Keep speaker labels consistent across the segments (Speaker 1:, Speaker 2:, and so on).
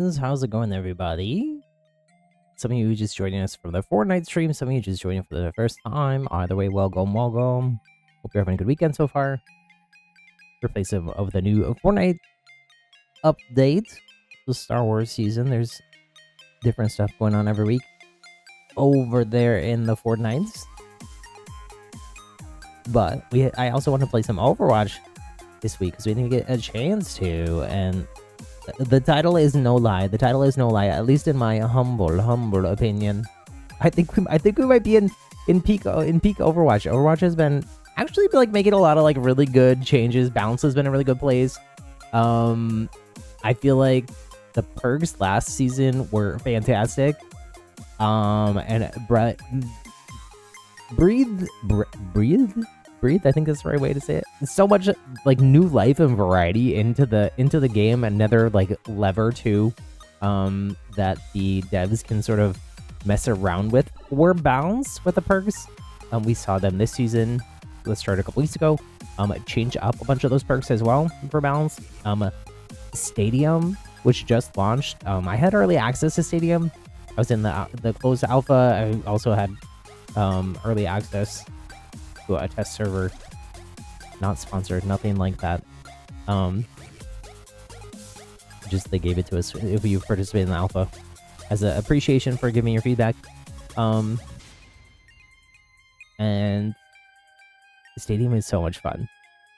Speaker 1: How's it going, everybody? Some of you just joining us for the Fortnite stream, some of you just joining for the first time. Either way, welcome, welcome. Hope you're having a good weekend so far. Replace of the new Fortnite update, the Star Wars season. There's different stuff going on every week over there in the Fortnites. But I also want to play some Overwatch this week because we didn't get a chance to, and the title is no lie. The title is no lie, at least in my humble opinion. I think we might be in peak Overwatch. Overwatch has been actually like making a lot of like really good changes. Balance has been a really good place. I feel like the perks last season were fantastic. And breathe, I think that's the right way to say it. So much like new life and variety into the game. Another like lever too, that the devs can sort of mess around with or balance with the perks. We saw them this season. Let's start a couple weeks ago. Change up a bunch of those perks as well for balance. Stadium, which just launched. I had early access to Stadium. I was in the closed alpha. I also had early access to a test server. Not sponsored, nothing like that. Just they gave it to us if you participate in the alpha as an appreciation for giving your feedback. And Stadium is so much fun.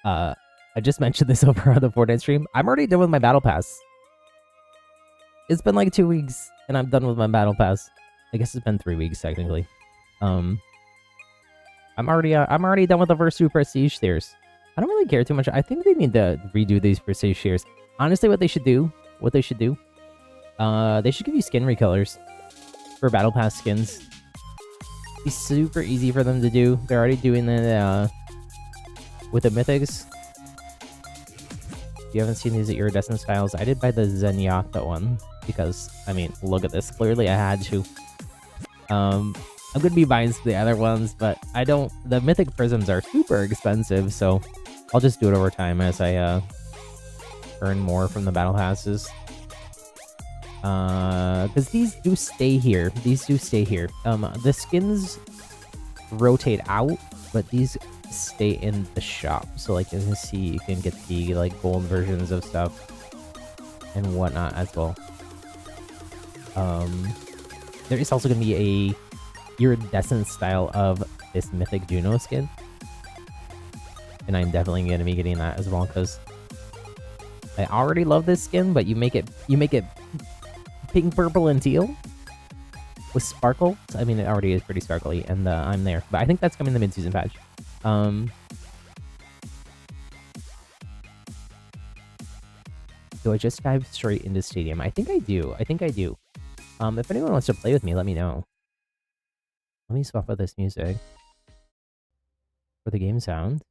Speaker 1: I just mentioned this over on the Fortnite stream. I'm already done with my battle pass. It's been like 2 weeks and I'm done with my battle pass. I guess it's been 3 weeks technically. I'm already done with the first 2 prestige tiers. I don't really care too much. I think they need to redo these prestige tiers. Honestly, what they should do, they should give you skin recolors for battle pass skins. Be super easy for them to do. They're already doing it with the mythics. If you haven't seen these iridescent styles, I did buy the Zenyatta one because, I mean, look at this. Clearly, I had to. I'm gonna be buying the other ones, but I don't. The mythic prisms are super expensive, so I'll just do it over time as I earn more from the battle passes. Because these do stay here. The skins rotate out, but these stay in the shop. So like you can see, you can get the like gold versions of stuff and whatnot as well. There is also gonna be a iridescent style of this mythic Juno skin, and I'm definitely gonna be getting that as well because I already love this skin, but you make it pink, purple, and teal with sparkle. I mean, it already is pretty sparkly, and I'm there. But I think that's coming in the mid-season patch. Do I just dive straight into Stadium? I think I do. If anyone wants to play with me, let me know. Let me swap out this music for the game sound.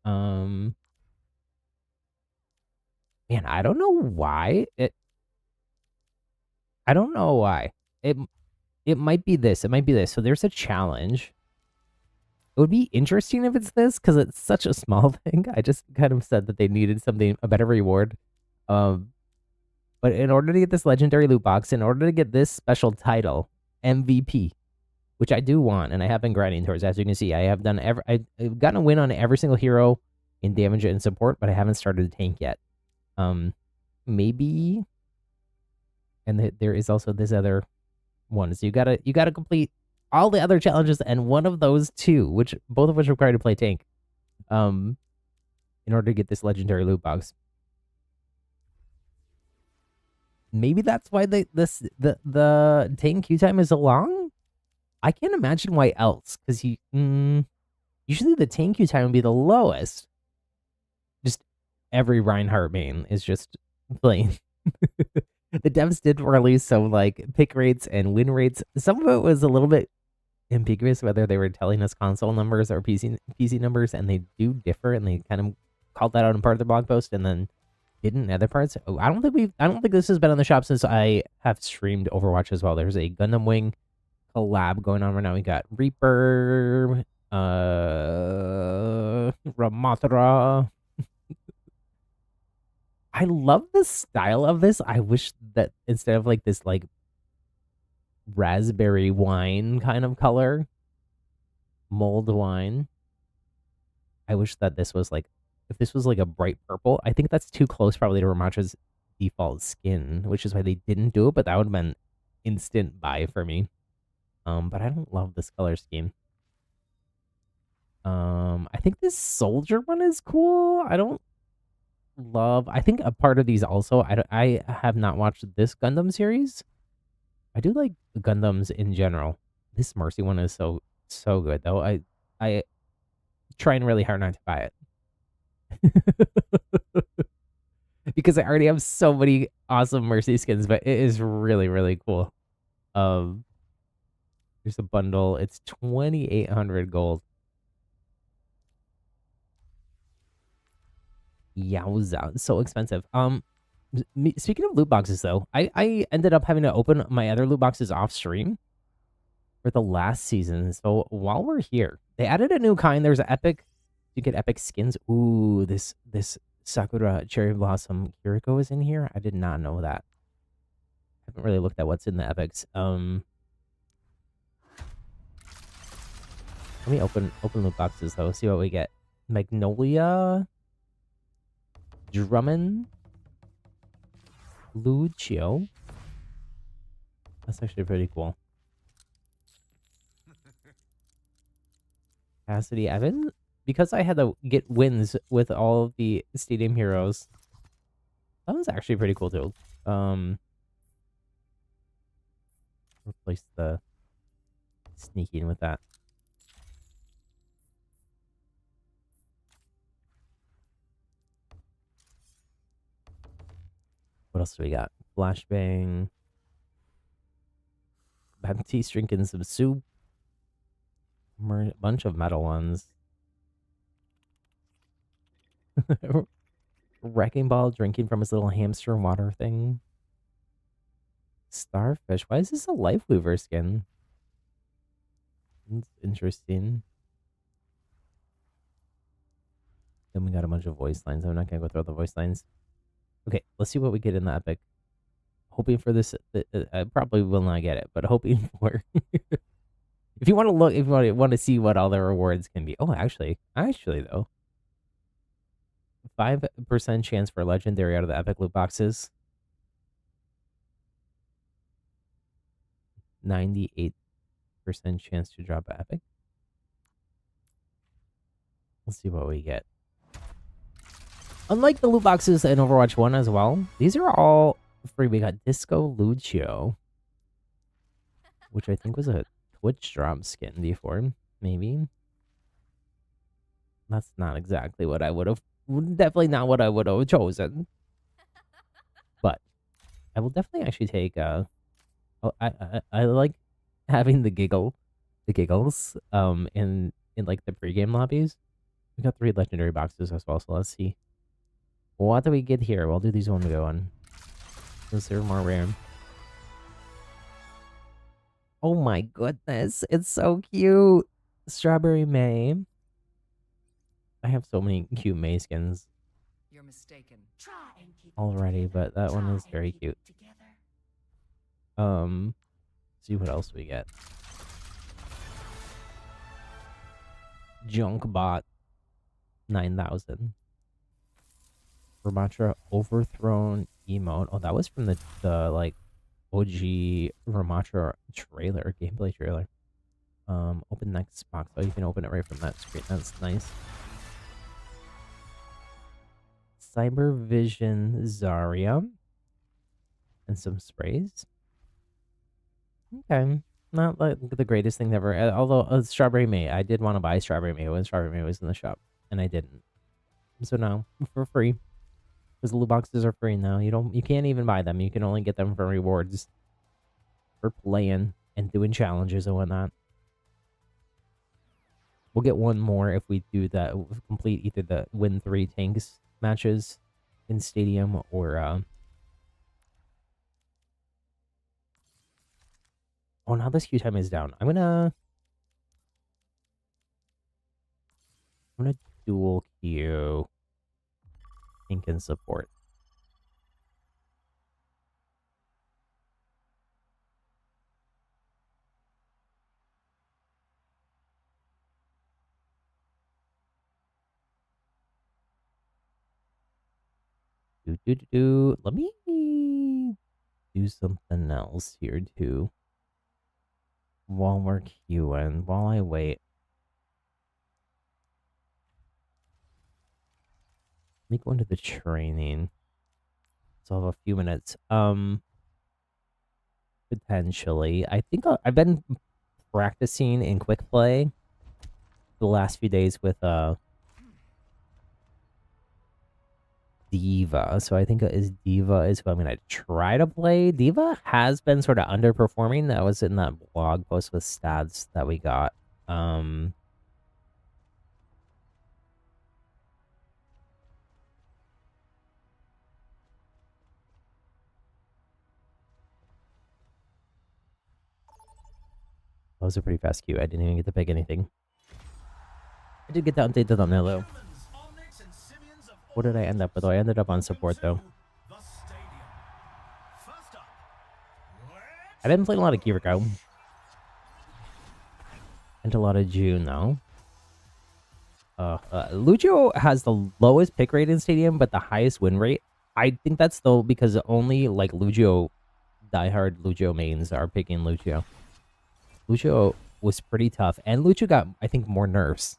Speaker 1: Man, I don't know why it might be this. So there's a challenge. It would be interesting if it's this because it's such a small thing. I just kind of said that they needed a better reward. But in order to get this legendary loot box, in order to get this special title, MVP, which I do want, and I have been grinding towards, as you can see, I've gotten a win on every single hero in damage and support, but I haven't started a tank yet. Maybe, and there is also this other one. So you gotta complete all the other challenges and one of those two, both of which require to play tank, in order to get this legendary loot box. Maybe that's why the tank queue time is so long. I can't imagine why else, because usually the tank queue time would be the lowest. Just every Reinhardt main is just playing. The devs did release some like pick rates and win rates. Some of it was a little bit ambiguous whether they were telling us console numbers or PC numbers, and they do differ, and they kind of called that out in part of the blog post and then didn't in other parts. I don't think this has been on the shop since I have streamed Overwatch as well. There's a Gundam Wing collab going on right now. We got Reaper, Ramattra. I love the style of this. I wish that instead of like this like raspberry wine kind of color, mulled wine, I wish that this was like, if this was like a bright purple. I think that's too close probably to Ramacha's default skin, which is why they didn't do it, but that would have been instant buy for me. But I don't love this color scheme. I think this soldier one is cool. I don't love, I think a part of these also, I have not watched this Gundam series. I do like Gundams in general. This Mercy one is so good though. I trying really hard not to buy it. Because I already have so many awesome Mercy skins, but it is really, really cool. Here's a bundle. It's 2,800 gold. Yowza, so expensive. Speaking of loot boxes though, I ended up having to open my other loot boxes off stream for the last season. So while we're here, they added a new kind. There's an epic. You get epic skins. Ooh, this Sakura Cherry Blossom Kiriko is in here. I did not know that. I haven't really looked at what's in the epics. Let me open loot boxes though. See what we get. Magnolia, Drummond, Lucio. That's actually pretty cool. Cassidy Evans. Because I had to get wins with all of the stadium heroes. That was actually pretty cool too. Replace the sneaking with that. What else do we got? Flashbang. Baptiste drinking some soup. Bunch of metal ones. Wrecking Ball drinking from his little hamster water thing. Starfish. Why is this a Life Weaver skin? That's interesting. Then we got a bunch of voice lines. I'm not going to go through the voice lines. Okay, let's see what we get in the epic. Hoping for this. I probably will not get it, but hoping for. If you want to look, if you want to see what all the rewards can be. Oh, actually though. 5% chance for legendary out of the epic loot boxes. 98% chance to drop an epic. Let's see what we get. Unlike the loot boxes in Overwatch 1 as well, these are all free. We got Disco Lucio, which I think was a Twitch drop skin before, maybe. That's not exactly what I would have, definitely not what I would have chosen. But I will definitely actually take, I like having the giggles, in like the pregame lobbies. We got 3 legendary boxes as well, so let's see. What do we get here? We'll do these one to go on. Those are more rare. Oh my goodness, it's so cute. Strawberry May. I have so many cute May skins. You're mistaken. Already, but that one is very cute. See what else we get. Junkbot 9,000. Ramatra Overthrown emote. Oh, that was from the like OG Ramatra trailer, gameplay trailer. Open next box. Oh, you can open it right from that screen. That's nice. Cyber Vision Zarya. And some sprays. Okay. Not like the greatest thing ever. Although Strawberry May, I did want to buy Strawberry May when Strawberry May was in the shop, and I didn't. So now for free, because the loot boxes are free now. You can't even buy them. You can only get them for rewards for playing and doing challenges and whatnot. We'll get one more if we do that. Complete either the win 3 tanks matches in stadium or oh, now this queue time is down. I'm gonna dual queue tank and support. Let me do something else here too. While we're queuing, while I wait. Let me go into the training. So I have a few minutes. Potentially. I think I've been practicing in quick play the last few days with Diva. So I think Diva is who I'm gonna try to play. Diva has been sort of underperforming. That was in that blog post with stats that we got. That was a pretty fast queue. I didn't even get to pick anything. I did get to update the thumbnail though. What did I end up with? I ended up on support though. I've been playing a lot of Kiriko. And a lot of June though. Lucio has the lowest pick rate in Stadium, but the highest win rate. I think that's though because only like Lucio, diehard Lucio mains are picking Lucio. Lucio was pretty tough, and Lucio got, I think, more nerfs.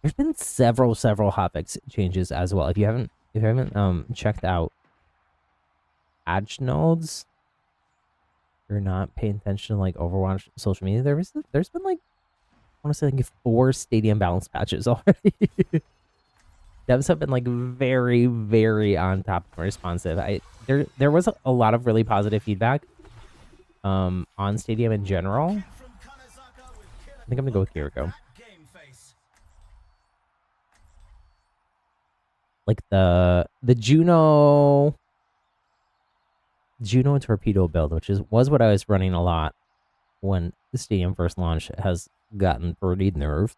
Speaker 1: There's been several hotfix changes as well. If you haven't checked out Edge nodes, you're not paying attention to like Overwatch social media. There's been like I want to say like 4 stadium balance patches already. Devs have been like very on top and responsive. There was a lot of really positive feedback on stadium in general. I think I'm gonna go with Kiriko. Like the Juno torpedo build, which was what I was running a lot when the stadium first launched, has gotten pretty nerfed,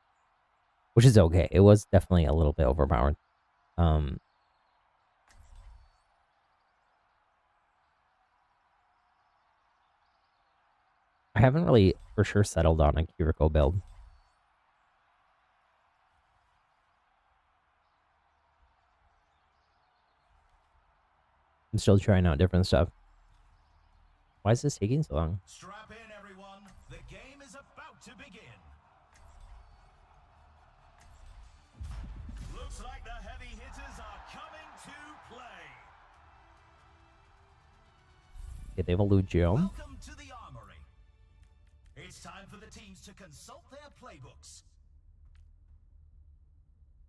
Speaker 1: which is okay. It was definitely a little bit overpowered. I haven't really for sure settled on a Kiriko build. I'm still trying out different stuff. Why is this taking so long?
Speaker 2: Strap in, everyone. The game is about to begin. Looks like the heavy hitters are coming to play.
Speaker 1: Yeah, they have a Lucio.
Speaker 2: Welcome to the armory. It's time for the teams to consult their playbooks.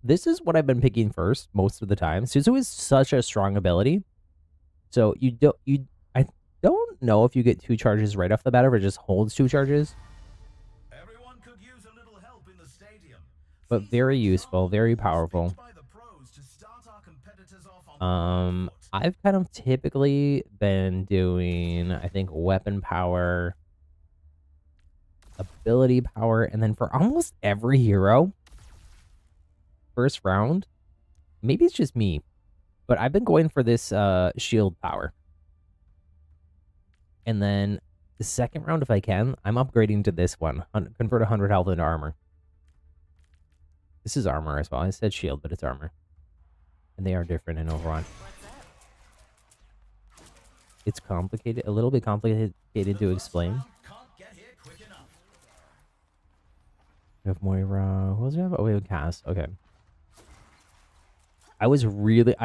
Speaker 1: This is what I've been picking first most of the time. Suzu is such a strong ability. So I don't know if you get 2 charges right off the bat or it just holds 2 charges.
Speaker 2: Everyone could use a little help in the stadium.
Speaker 1: But very useful, very powerful. I've kind of typically been doing, I think, weapon power, ability power, and then for almost every hero, first round, maybe it's just me, but I've been going for this shield power. And then the second round, if I can, I'm upgrading to this one. Convert 100 health into armor. This is armor as well. I said shield, but it's armor. And they are different in Overwatch. It's complicated, a little bit complicated to explain. We have Moira. What else do we have? Oh, we have Cass. Okay. I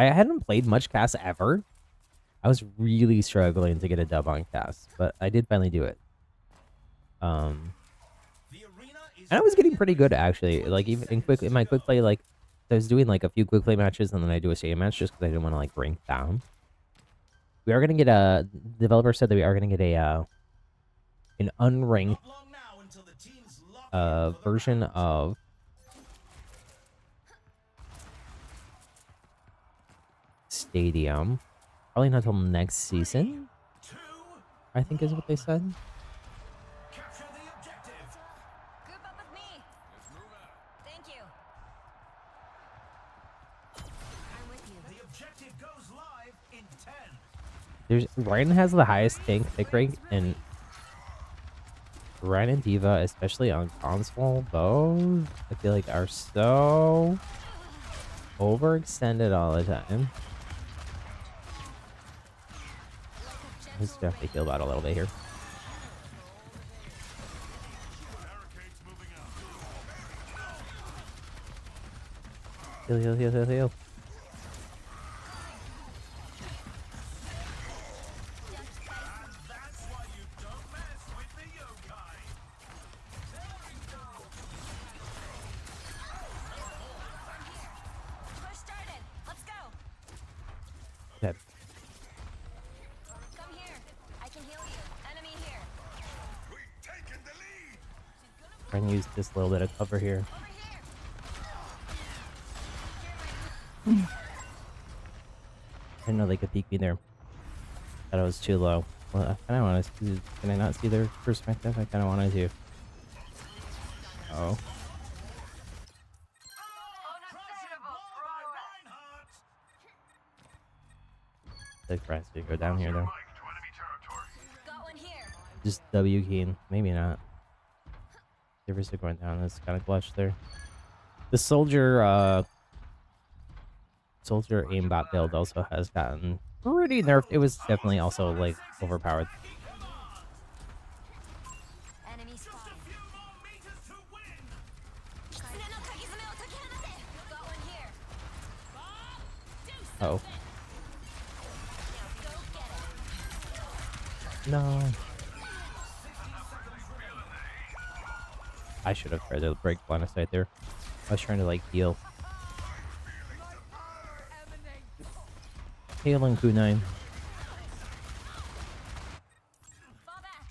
Speaker 1: hadn't played much Cass ever. I was really struggling to get a dub on Cass, but I did finally do it. And I was getting pretty good actually. Like even in my quick play, like I was doing like a few quick play matches and then I do a stadium match just because I didn't want to like rank down. We are gonna get a developer said that we are gonna get a an unranked version of Stadium. Probably not until next season, I think is what they said.
Speaker 2: Capture the objective.
Speaker 3: Group up with me. Thank you. I'm with you.
Speaker 2: The objective goes live in 10.
Speaker 1: Ryan has the highest tank pick rate, and Ryan and Diva, especially on console, both I feel like are so overextended all the time. Let's definitely feel that a little bit here. Heal, heal, heal, heal, heal.
Speaker 2: That's why you don't mess with the yokai.
Speaker 3: Push started. Let's go.
Speaker 1: Okay.
Speaker 3: Come here. I can heal you. Enemy here.
Speaker 2: We've taken the lead.
Speaker 1: Try and use this little bit of cover here.
Speaker 3: Over here.
Speaker 1: I didn't know they could peek me there. Thought it was too low. Well, I kind of want to. Can I not see their perspective? I kind of wanted to. Oh. The grass did go down here though.
Speaker 3: Got one here.
Speaker 1: Just W keying. Maybe not. Servers are going down. That's kind of clutch there. The soldier aimbot build also has gotten pretty nerfed. It was definitely also like overpowered.
Speaker 3: Enemy spotted. Got one here.
Speaker 1: Oh.
Speaker 3: Now go get it.
Speaker 1: No. I should have tried to break line of sight there. I was trying to like heal. Healing Kunai.
Speaker 3: Fall back.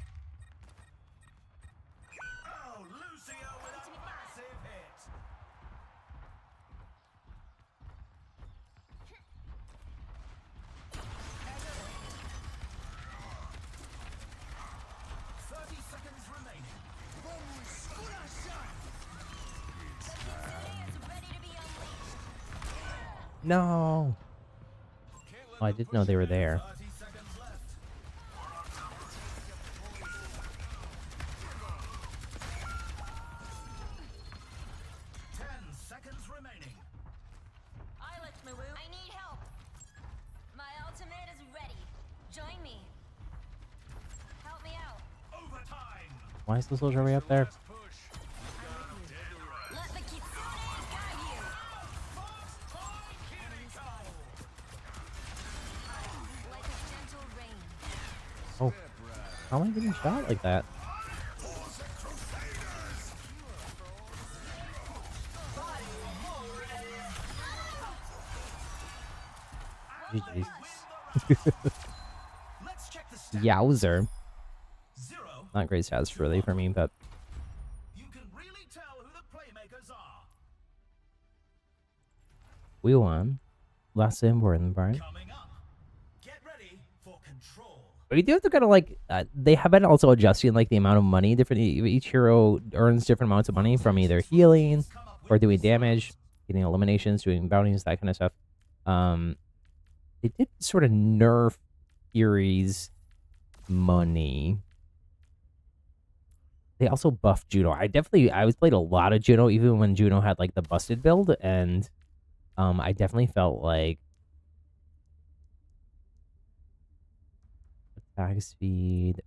Speaker 2: Oh, Lucio with a massive hit. Seconds remaining.
Speaker 3: Is ready to be unleashed.
Speaker 1: No. Oh, I didn't know they were there.
Speaker 2: 30 seconds left. 10 seconds remaining.
Speaker 3: I lift my woo. I need help. My ultimate is ready. Join me. Help me out.
Speaker 2: Overtime.
Speaker 1: Why is the soldier way up there?
Speaker 3: Let the kitsunes guide you. Like a gentle rain.
Speaker 1: Oh. How am I getting shot like that? GG's.
Speaker 2: Let's check the stats.
Speaker 1: Yowzer.
Speaker 2: 0.
Speaker 1: Not great stats really for me, but
Speaker 2: You can really tell who the playmakers are.
Speaker 1: we won. Last important part.
Speaker 2: Coming up. Get ready for control.
Speaker 1: But you do have to kind of like, they have been also adjusting like the amount of money. Each hero earns different amounts of money from either healing or doing damage, getting eliminations, doing bounties, that kind of stuff. They did sort of nerf Fury's money. They also buffed Juno. I was played a lot of Juno, even when Juno had like the busted build, and I definitely felt like attack speed.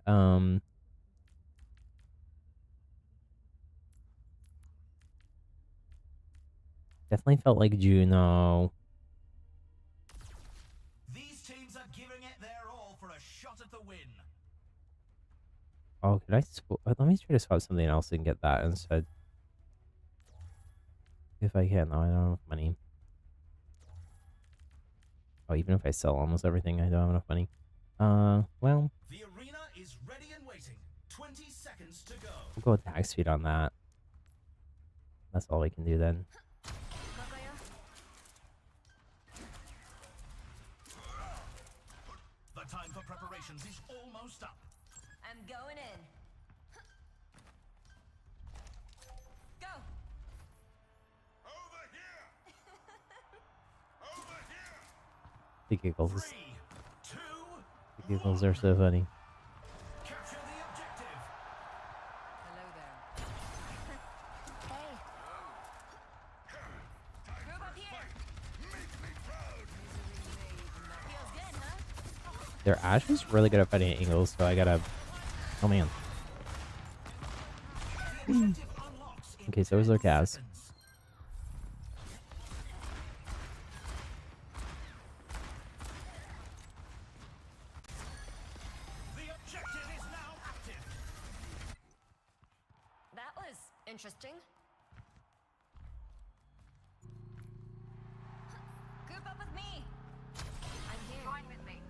Speaker 1: Definitely felt like Juno.
Speaker 2: These teams are giving it their all for a shot at the win.
Speaker 1: Oh, can I? Let me try to swap something else and get that instead. If I can, though, I don't have money. Oh, even if I sell almost everything, I don't have enough money. Well,
Speaker 2: The arena is ready and waiting. 20 seconds to go.
Speaker 1: we'll go with attack speed on that. That's all we can do then.
Speaker 2: The time for preparations is almost up.
Speaker 3: I'm going in. Go.
Speaker 2: Over here. Over here.
Speaker 1: The giggles.
Speaker 2: 3, 2,
Speaker 1: The giggles are so funny.
Speaker 2: capture the objective.
Speaker 3: Hello there. Hey. Group up here. Feels good, huh?
Speaker 1: Their Ashe is really good at fighting angles, so I gotta... Oh, man. Okay, so is their Cass.
Speaker 2: The objective is now active.
Speaker 3: That was interesting. Group up with me. I'm here. Join with me.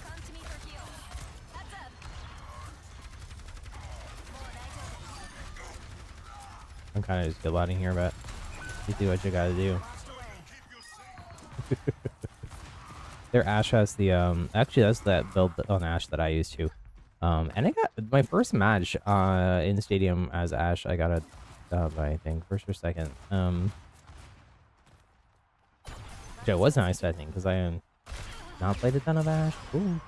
Speaker 3: Come to me for heal. Heads up.
Speaker 1: I'm kind of just get in here, but you do what you gotta do. Their Ashe has the actually that's that build on Ashe that I used to. And I got my first match in the stadium as Ashe. I got a dub, I think, first or second. Which I wasn't expecting because I am not played a ton of Ashe. Ooh.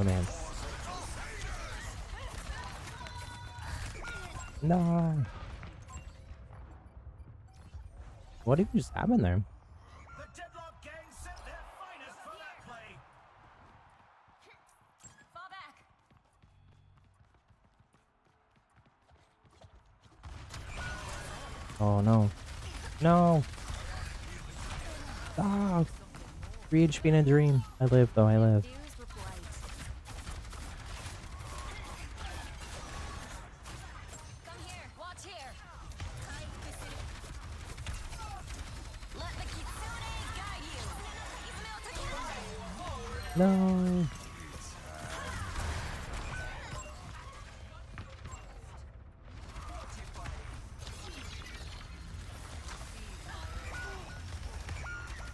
Speaker 1: Oh man. No. What even just happened there?
Speaker 2: The Deadlock gang sent their finest for that play.
Speaker 3: Fall back.
Speaker 1: Oh no. No. Ah. 3 HP in a dream. I live though, I live.
Speaker 3: Come here. Watch here. Let the Kitsune guide you.
Speaker 1: No.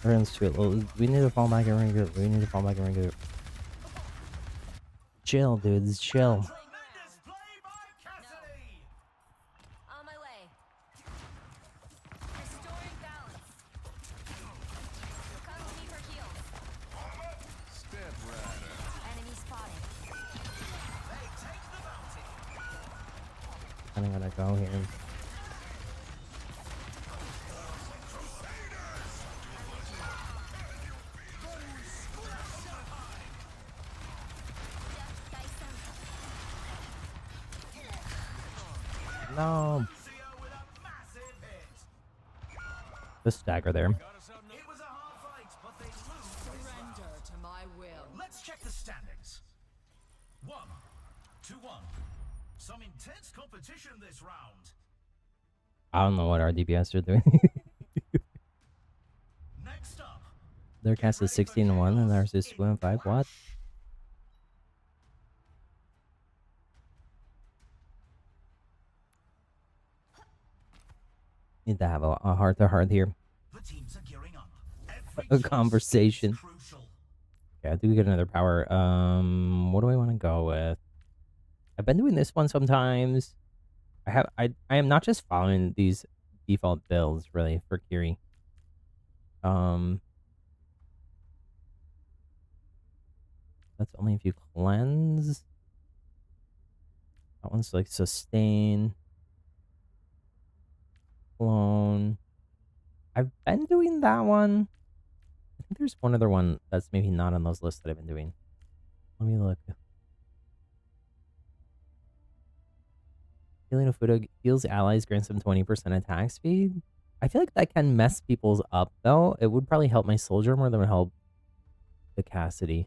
Speaker 1: Everyone's too low. We need to fall back and ring it. We need to fall back and ring it. Chill, dudes. Chill.
Speaker 2: Tremendous play by Cassidy.
Speaker 3: On my way. Restoring balance. Come to me for heals.
Speaker 4: Step right
Speaker 3: Enemy spotted.
Speaker 2: They take the bounty.
Speaker 1: I'm gonna go here. No.
Speaker 2: Lucio with a massive hit.
Speaker 1: The stagger there.
Speaker 2: It was a hard fight, but they lose this round.
Speaker 5: Surrender to my will.
Speaker 2: Let's check the standings. 1-1. Some intense competition this round.
Speaker 1: I don't know what our DPS are doing.
Speaker 2: Next up.
Speaker 1: Their cast is 16-1 and ours is 2-5. What? Need to have a heart-to-heart here.
Speaker 2: The teams are gearing up. Every
Speaker 1: A
Speaker 2: choice
Speaker 1: conversation.
Speaker 2: is crucial.
Speaker 1: Okay, I do get another power. What do I want to go with? I've been doing this one sometimes. I am not just following these default builds really for Kiri. That's only if you cleanse. That one's like sustain. Clone. I've been doing that one. I think there's one other one that's maybe not on those lists that I've been doing. Let me look. Healing of Fudo heals allies, grants them 20% attack speed. I feel like that can mess people's up though. It would probably help my soldier more than it would help the Cassidy.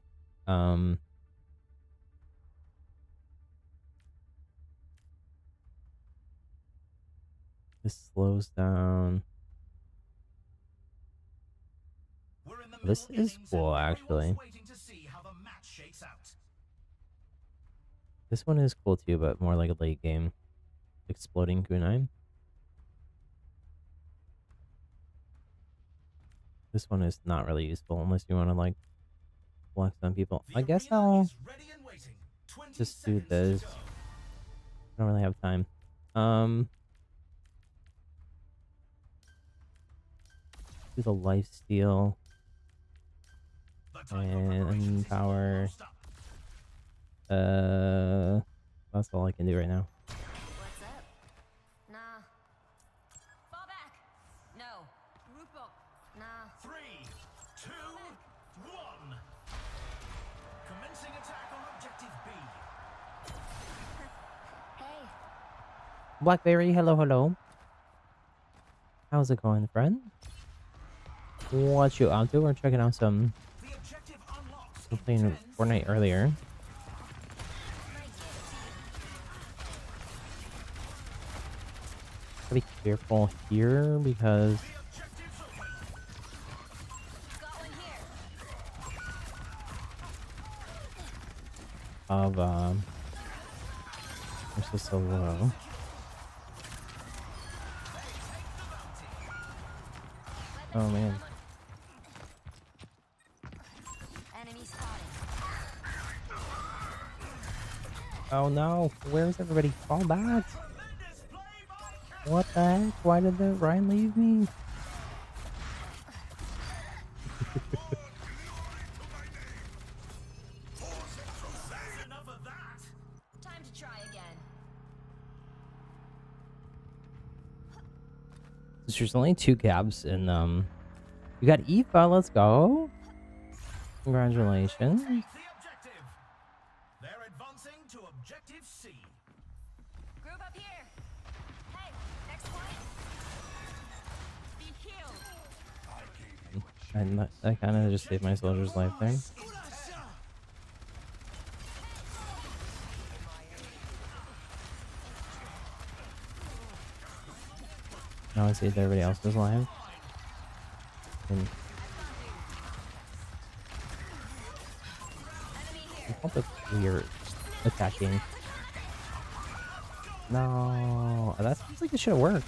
Speaker 1: This slows down.
Speaker 2: We're in the
Speaker 1: This
Speaker 2: middle
Speaker 1: is
Speaker 2: innings
Speaker 1: cool,
Speaker 2: and
Speaker 1: actually.
Speaker 2: everyone's waiting to see how the match shakes out.
Speaker 1: This one is cool too, but more like a late game. Exploding kunai. This one is not really useful unless you want to like flex on people.
Speaker 2: The
Speaker 1: I guess
Speaker 2: arena
Speaker 1: I'll
Speaker 2: is ready and waiting. 20
Speaker 1: just do
Speaker 2: seconds
Speaker 1: this.
Speaker 2: to go.
Speaker 1: I don't really have time. Do the life steal
Speaker 2: The time for
Speaker 1: and
Speaker 2: preparations is
Speaker 1: power.
Speaker 2: almost up.
Speaker 1: That's all I can do right now.
Speaker 3: What's up? Nah. Fall back. No. Group up. Nah.
Speaker 2: 3, 2, 1. Commencing attack on objective B.
Speaker 3: Hey.
Speaker 1: Blackberry, hello, hello. How's it going, friend? What you up to? We're checking out some.
Speaker 2: The objective unlocks
Speaker 1: We're
Speaker 2: in
Speaker 1: playing
Speaker 2: 10
Speaker 1: Fortnite
Speaker 2: seconds.
Speaker 1: earlier. Gotta be careful here because
Speaker 2: The objective's open.
Speaker 3: Got one here.
Speaker 1: of this is so low. Oh man.
Speaker 3: Enemy spotted.
Speaker 1: Oh no. Where's everybody? Fall back.
Speaker 2: Tremendous play by
Speaker 1: What the heck? Why did the Ryan leave me?
Speaker 2: That's enough of that.
Speaker 3: Time to try again.
Speaker 1: So there's only 2 cabs and you got Eva, let's go. Congratulations.
Speaker 2: Take the objective. They're advancing to objective C.
Speaker 3: Group up here. Hey, next point. Be healed.
Speaker 1: I kind of just saved my soldier's life there. Now I saved everybody else's life. And all the weird attacking. No, that seems like it should have worked.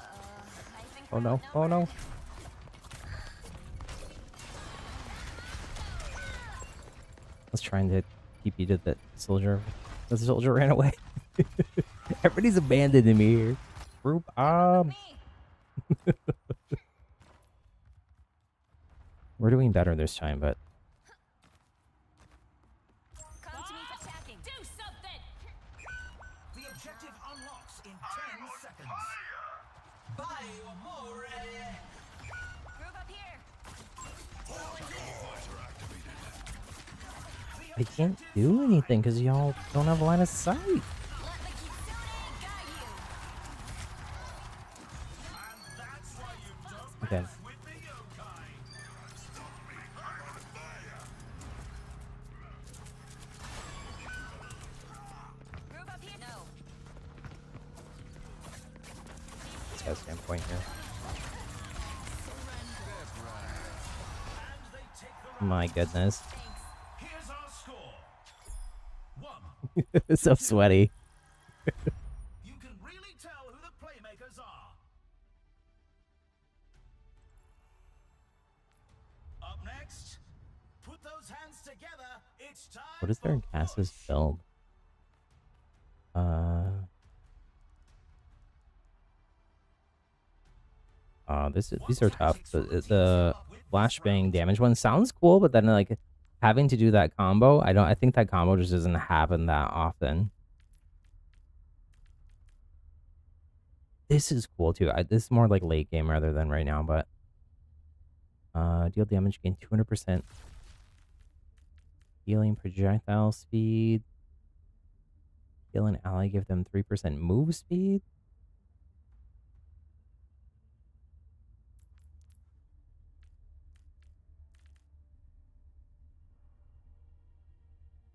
Speaker 3: I think
Speaker 1: Oh no, oh no. I was trying to keep you to the soldier. The soldier ran away. Everybody's abandoning me here. Group
Speaker 3: me.
Speaker 1: we're doing better this time, but
Speaker 3: Come to me for attacking. Do something.
Speaker 2: The objective unlocks in 10 seconds.
Speaker 3: Group up here.
Speaker 1: I can't do anything because y'all don't have a line of sight.
Speaker 3: Let the Kitsune guide you.
Speaker 2: And that's why you don't
Speaker 1: Okay.
Speaker 2: mess with the yokai.
Speaker 3: Group up here. No.
Speaker 1: This guy's standpoint here.
Speaker 2: And they take the
Speaker 1: My goodness.
Speaker 3: Thanks.
Speaker 2: Here's our score. 1.
Speaker 1: It's so sweaty.
Speaker 2: You can really tell who the playmakers are. Up next, put those hands together. It's time.
Speaker 1: What is their
Speaker 2: for
Speaker 1: gases
Speaker 2: push.
Speaker 1: build? These are tough. The flashbang damage one sounds cool, but then like having to do that combo, I think that combo just doesn't happen that often. This is cool too. This is more like late game rather than right now, but deal damage gain 200%. Healing projectile speed. Heal an ally, give them 3% move speed.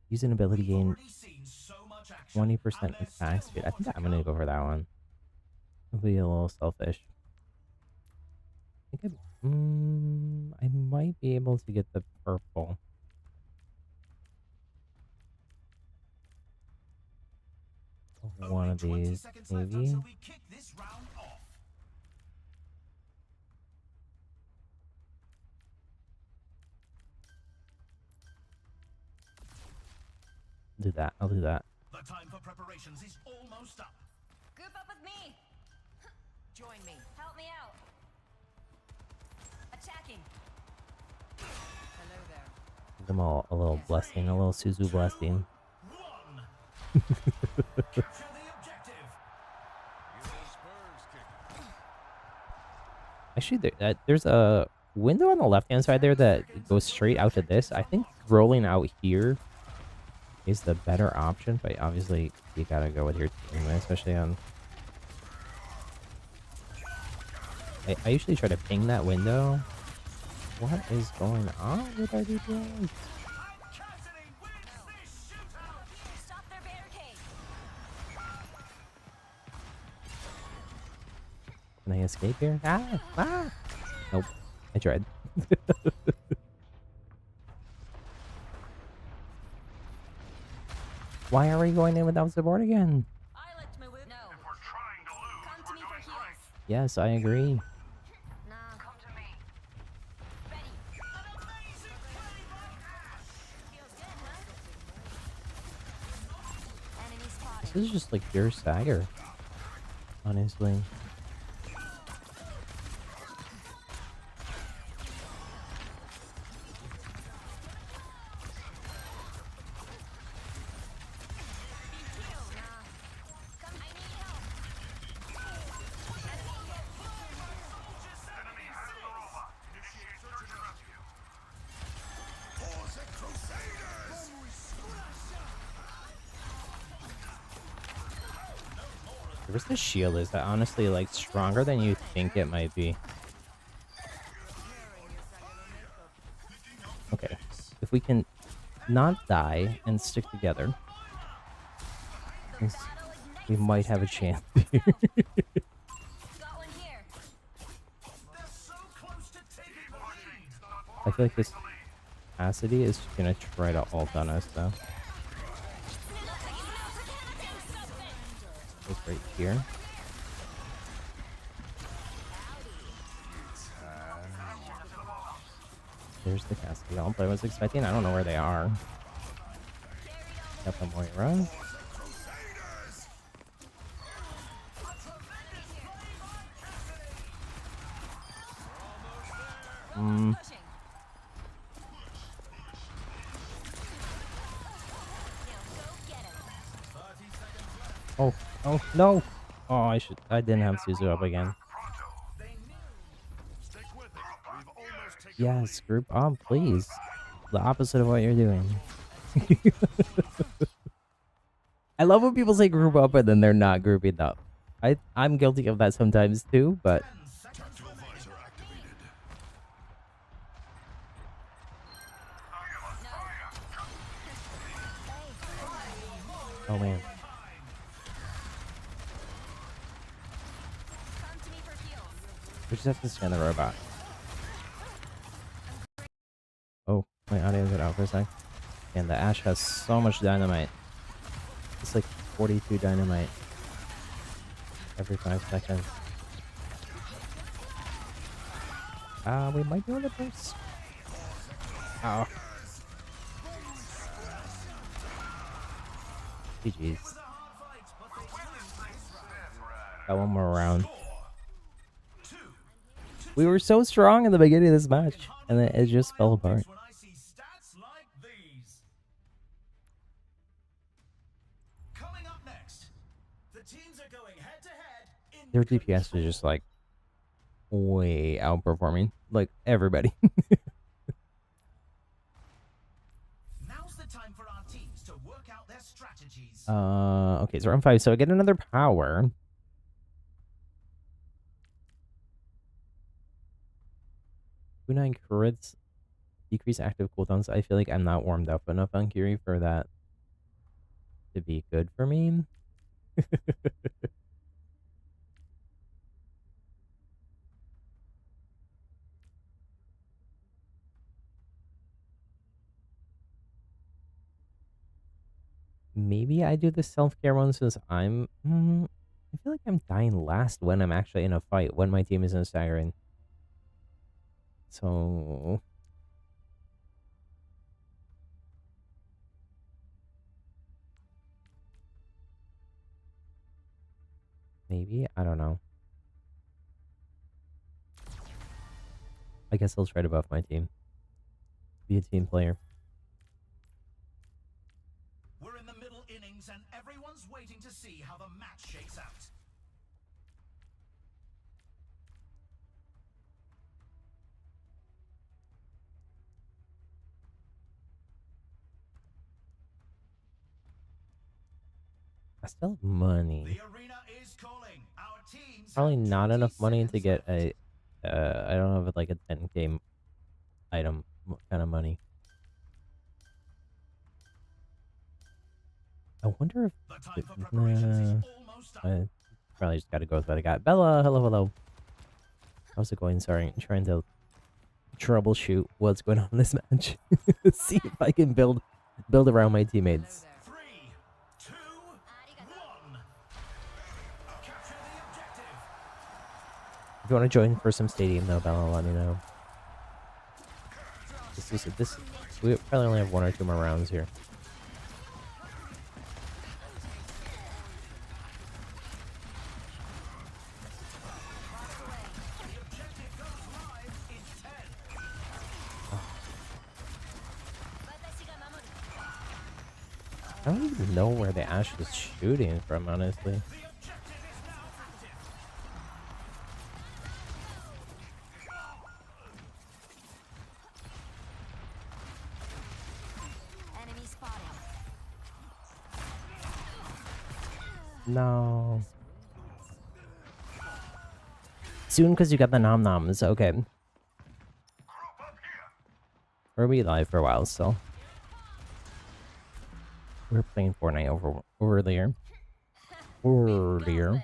Speaker 1: Use an ability
Speaker 2: We've
Speaker 1: gain
Speaker 2: already seen so much action,
Speaker 1: 20%
Speaker 2: and there's
Speaker 1: attack
Speaker 2: still
Speaker 1: speed. I
Speaker 2: more
Speaker 1: think
Speaker 2: to
Speaker 1: I'm gonna
Speaker 2: come.
Speaker 1: go for that one. I'll be a little selfish. I think I might be able to get the purple.
Speaker 2: Only
Speaker 1: One of
Speaker 2: 20
Speaker 1: these,
Speaker 2: seconds left
Speaker 1: maybe.
Speaker 2: until we kick this round off.
Speaker 1: do that. I'll do that.
Speaker 2: The time for preparations is almost up.
Speaker 3: Group up with me.
Speaker 5: Join me.
Speaker 3: Help me out. Attacking.
Speaker 5: Hello there.
Speaker 1: Give them all a little blessing, a little Suzu blessing.
Speaker 2: One. Capture the objective.
Speaker 4: You know, Spurs kick.
Speaker 1: Actually, there's a window on the left-hand side there that goes straight out to this. I think rolling out here is the better option, but obviously you gotta go with your team, especially on... I usually try to ping that window. What is going on with our DPS?
Speaker 2: Cassidy wins this shootout.
Speaker 3: Here, stop their barricade.
Speaker 1: Can I escape here? Ah! Ah! Nope. I tried. Why are we going in without support again?
Speaker 3: I liked my whip. No.
Speaker 4: We're trying to lose.
Speaker 3: Come to me for heals.
Speaker 1: Yes, I agree.
Speaker 3: Nah. Come to me. Ready.
Speaker 2: An amazing play by Ash.
Speaker 3: Feels good, huh? Enemy spotted.
Speaker 1: This is just like pure stagger. Honestly.
Speaker 3: Come, I need help.
Speaker 4: Enemy has the robot. Initiate search and rescue. Pause it, Crusaders!
Speaker 1: Where's the shield is that honestly like stronger than you think it might be. Okay. If we can not die and stick together, we might have a chance.
Speaker 3: Got one here.
Speaker 2: They're so close to taking the lead.
Speaker 1: I feel like this Cassidy is gonna try to ult on us though. It's right here. There's the Cassidy ult I was expecting. I don't know where they are. Got the Moira.
Speaker 3: Pushing. Now go get him.
Speaker 1: Oh, oh no! Oh, I didn't have Suzu up again.
Speaker 4: Stick with it. We've almost taken
Speaker 1: Yes, group up, please. The opposite of what you're doing. I love when people say group up and then they're not grouping up. I'm guilty of that sometimes too, but
Speaker 4: Tactical visor activated.
Speaker 1: oh man.
Speaker 3: Come to me for heals.
Speaker 1: We just have to scan the robot. Oh, my audio got out for a sec. And the Ash has so much dynamite. It's like 42 dynamite every 5 seconds. We might be able to burst. Oh. GG's. Got one more round. We were so strong in the beginning of this match, and then it just fell apart.
Speaker 2: When I see stats like these. Coming up next, the teams are going head to head in
Speaker 1: Their DPS was just like way outperforming like everybody.
Speaker 2: Now's the time for our teams to work out their strategies.
Speaker 1: Okay, so round 5. So I get another power. Kunai crits decrease active cooldowns. I feel like I'm not warmed up enough on Kiri for that to be good for me. Maybe I do the self-care one since I'm... I feel like I'm dying last when I'm actually in a fight, when my team isn't staggering. So... Maybe? I don't know. I guess I'll try to buff my team. Be a team player.
Speaker 2: We're in the middle innings and everyone's waiting to see how the match shakes out.
Speaker 1: I still have money.
Speaker 2: The arena is calling. Our teams
Speaker 1: Probably
Speaker 2: have
Speaker 1: not
Speaker 2: 20
Speaker 1: enough money to
Speaker 2: seconds
Speaker 1: get
Speaker 2: left.
Speaker 1: a I don't have like a 10k item kind of money. I wonder if
Speaker 2: The time for preparations is almost up.
Speaker 1: I probably just gotta go with what I got. Bella, hello. How's it going? Sorry, I'm trying to troubleshoot what's going on in this match. See if I can build around my teammates.
Speaker 2: 3, 2, 1. Capture the objective.
Speaker 1: If you want to join for some stadium though, Bella, let me know. This we probably only have 1 or 2 more rounds here.
Speaker 2: The objective goes live in 10.
Speaker 1: I don't even know where the Ash is shooting from, honestly.
Speaker 2: The objective is now active.
Speaker 3: Enemy spotted.
Speaker 1: No. Soon, because you got the nom noms. Okay. We're be live for a while still. We were playing Fortnite earlier. Earlier.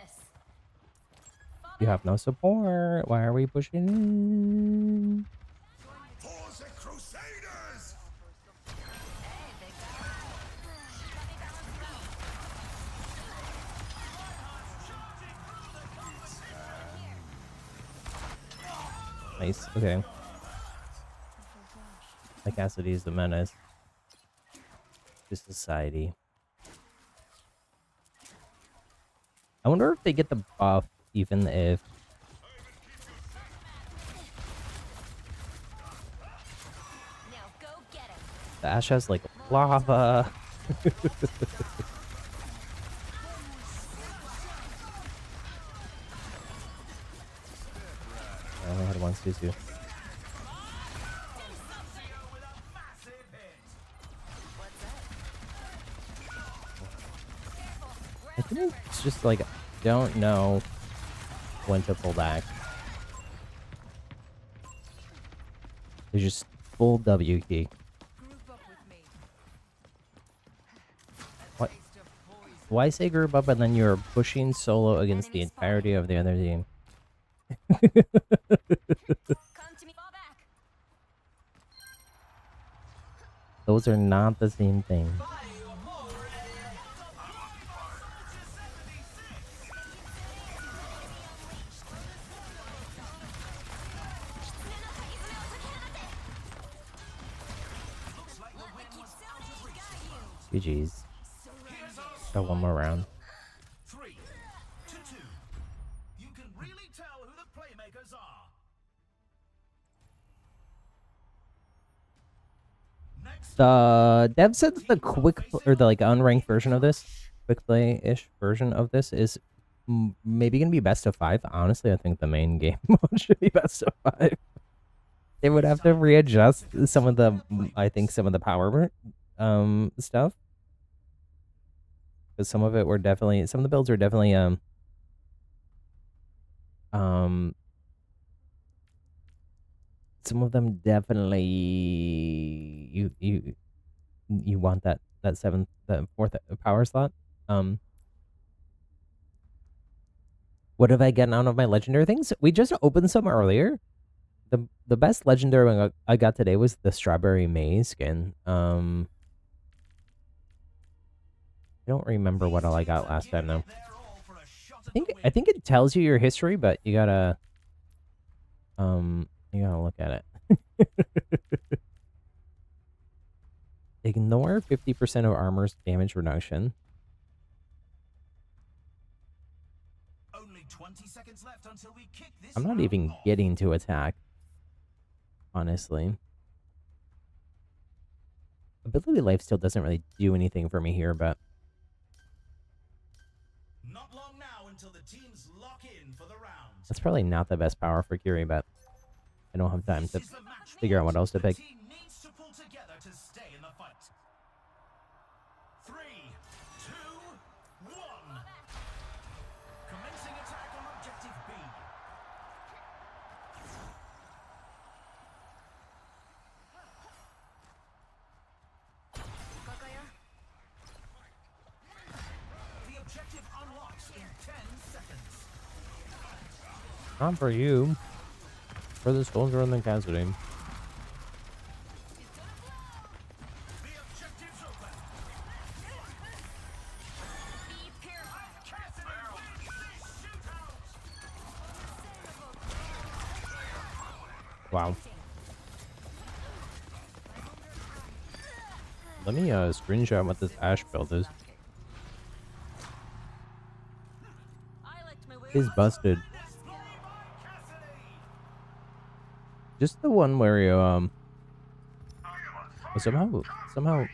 Speaker 1: You have no support. Why are we pushing?
Speaker 4: For the Crusaders!
Speaker 1: Nice. Okay. Like Cassidy is the menace to society. I wonder if they get the buff even if
Speaker 3: Now go get him.
Speaker 1: the Ash has like lava. I only had one Suzu.
Speaker 2: With a massive hit.
Speaker 1: I think it's just like don't know when to pull back. It's just full W key.
Speaker 5: Group up with me.
Speaker 1: What?
Speaker 5: Taste of poison.
Speaker 1: Why say group up and then you're pushing solo against the entirety of the other team?
Speaker 3: Come to me. Fall back.
Speaker 1: Those are not the same thing. GG's. Got one more round.
Speaker 2: 3 to 2. You can really tell who the playmakers are. Next,
Speaker 1: The dev said that the or the like unranked version of this, quick play-ish version of this is maybe gonna be best of 5. Honestly, I think the main game mode should be best of 5. They would have to readjust some of the, I think some of the power stuff. Because some of it were definitely, some of the builds are definitely some of them definitely you want that fourth power slot. What have I gotten out of my legendary things? We just opened some earlier. The best legendary I got today was the strawberry maze skin. I don't remember what all I got last time though.
Speaker 2: they're all for a shot
Speaker 1: I think it tells you your history, but you gotta look at it. Ignore 50% of armor's damage reduction.
Speaker 2: until we kick this
Speaker 1: I'm not
Speaker 2: round
Speaker 1: even
Speaker 2: off.
Speaker 1: getting to attack, honestly. Ability life still doesn't really do anything for me here, but
Speaker 2: Not long now until the teams lock in for the round.
Speaker 1: that's probably not the best power for Curie, but I don't have time
Speaker 2: This
Speaker 1: to
Speaker 2: is the match
Speaker 1: figure out what else to
Speaker 2: the
Speaker 1: pick.
Speaker 2: team needs to pull together to stay in the fight. 3, 2, 1. Commencing attack on objective B. The objective unlocks in 10 seconds.
Speaker 1: Not for you. For the soldier and the Cassidy.
Speaker 2: The objective's open.
Speaker 3: Be purified.
Speaker 2: Cassidy wins this shootout.
Speaker 1: Wow. Let me screenshot what this Ash build is.
Speaker 3: I licked my wounds.
Speaker 1: Is busted.
Speaker 2: Display by Cassidy.
Speaker 1: Just the one where you somehow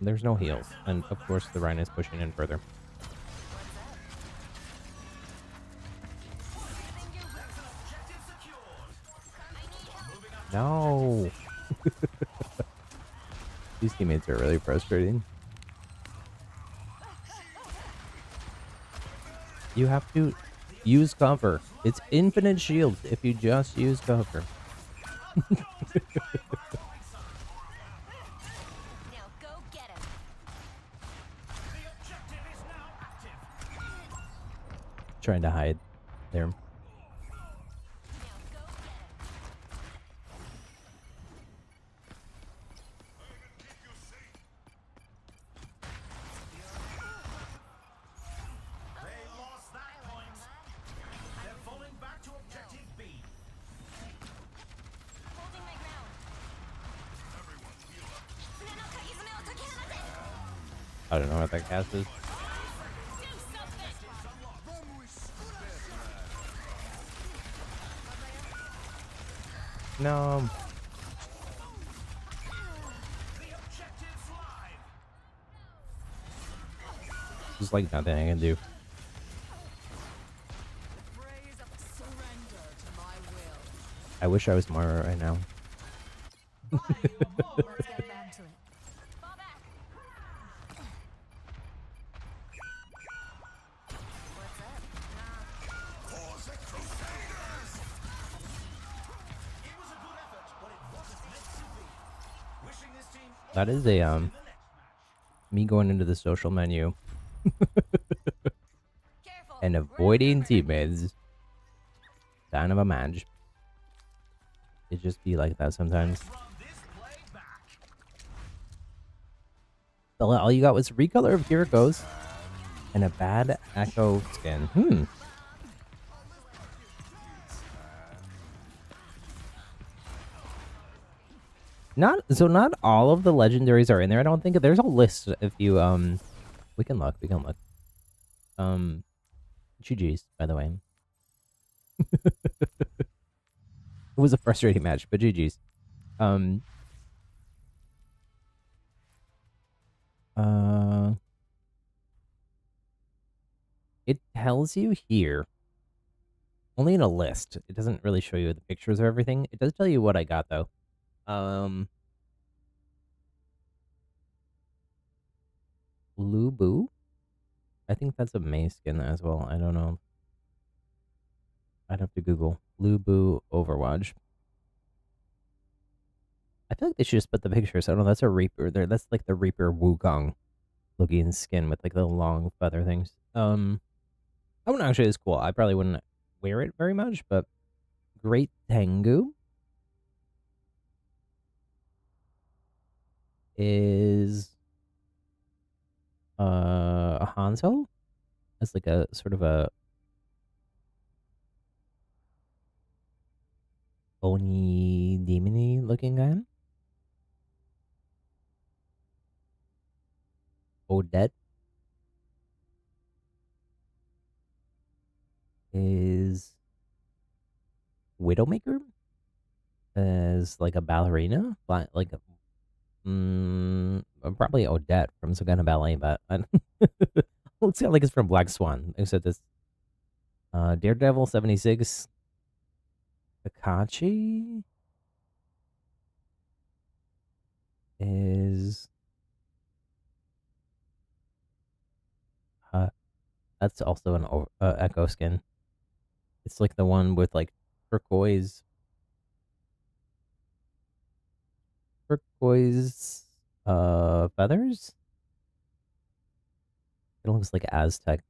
Speaker 1: there's no heals, and of course the Rhine is pushing in further.
Speaker 2: Objective secured.
Speaker 3: I need help.
Speaker 2: Moving up.
Speaker 1: No. These teammates are really frustrating. You have to use cover. It's infinite shield if you just use cover.
Speaker 3: Now go get him.
Speaker 2: The objective is now active.
Speaker 1: Trying to hide there.
Speaker 3: Now go get him.
Speaker 2: They lost that point. They're falling back to objective B.
Speaker 3: Holding my ground.
Speaker 1: I don't know what that cast is.
Speaker 3: Do something.
Speaker 1: No.
Speaker 2: The objective's live.
Speaker 1: There's like nothing I can do.
Speaker 5: Phrase of surrender to my will.
Speaker 1: I wish I was Mara right now.
Speaker 3: Let's get back to it. Fall back. What's up?
Speaker 4: Pause the Crusaders!
Speaker 2: It was a good effort, but it wasn't meant to be. Wishing this team
Speaker 1: That is a
Speaker 2: in the next match.
Speaker 1: me going into the social menu
Speaker 3: Careful.
Speaker 1: and avoiding teammates. Kind of a match. It just be like that sometimes.
Speaker 2: Run this play back.
Speaker 1: All you got was recolor of Kiriko's and a bad Echo skin. Not all of the legendaries are in there. I don't think there's a list if you we can look. GG's, by the way. It was a frustrating match, but GG's. It tells you here, only in a list. It doesn't really show you the pictures of everything. It does tell you what I got though. Lubu? I think that's a May skin as well. I don't know. I'd have to Google Lubu Overwatch. I feel like they should just put the pictures. I don't know. That's a Reaper there. That's like the Reaper Wukong looking skin with like the long feather things. That one actually is cool. I probably wouldn't wear it very much, but Great Tengu is a Hanzo. That's like a sort of a Oni demony looking guy. Odette is Widowmaker as like a ballerina, but like probably Odette from some kind of ballet, but looks like it's from Black Swan. Except it's Daredevil 76, Akachi is that's also an Echo skin. It's like the one with like turquoise turquoise feathers. It looks like Aztec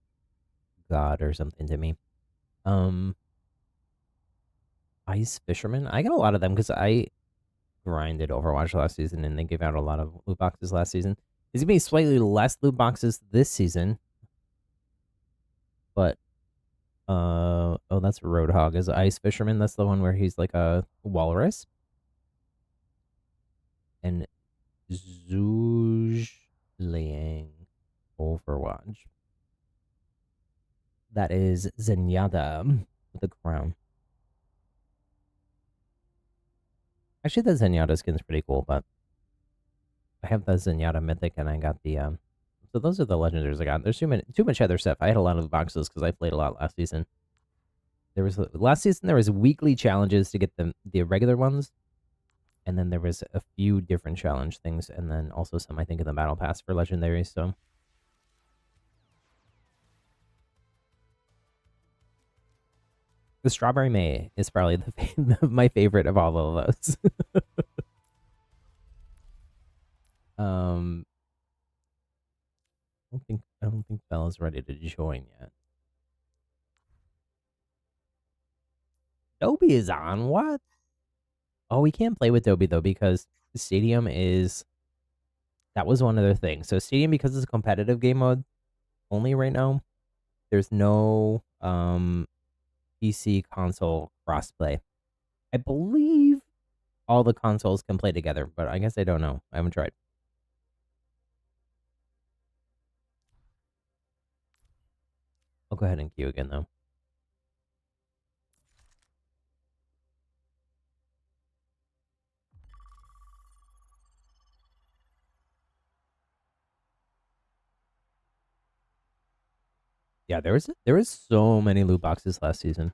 Speaker 1: god or something to me. Um Ice Fisherman. I got a lot of them because I grinded Overwatch last season and they gave out a lot of loot boxes last season. There's gonna be slightly less loot boxes this season, but oh, that's Roadhog is Ice Fisherman. That's the one where he's like a walrus. And Zhuge Liang Overwatch. That is Zenyatta with a crown. Actually, the Zenyatta skin's pretty cool, but I have the Zenyatta Mythic and I got the so those are the legendaries I got. There's too much other stuff. I had a lot of the boxes because I played a lot last season. Last season there was weekly challenges to get the regular ones, and then there was a few different challenge things, and then also some I think in the battle pass for legendaries. So the Strawberry May is probably my favorite of all of those. um, I don't think Bella's ready to join yet. Dobby is on what? Oh, we can't play with Dobby though because Stadium is that was one other thing. So Stadium, because it's a competitive game mode only right now, there's no PC console crossplay. I believe all the consoles can play together, but I guess I don't know. I haven't tried. I'll go ahead and queue again though. Yeah, there was so many loot boxes last season.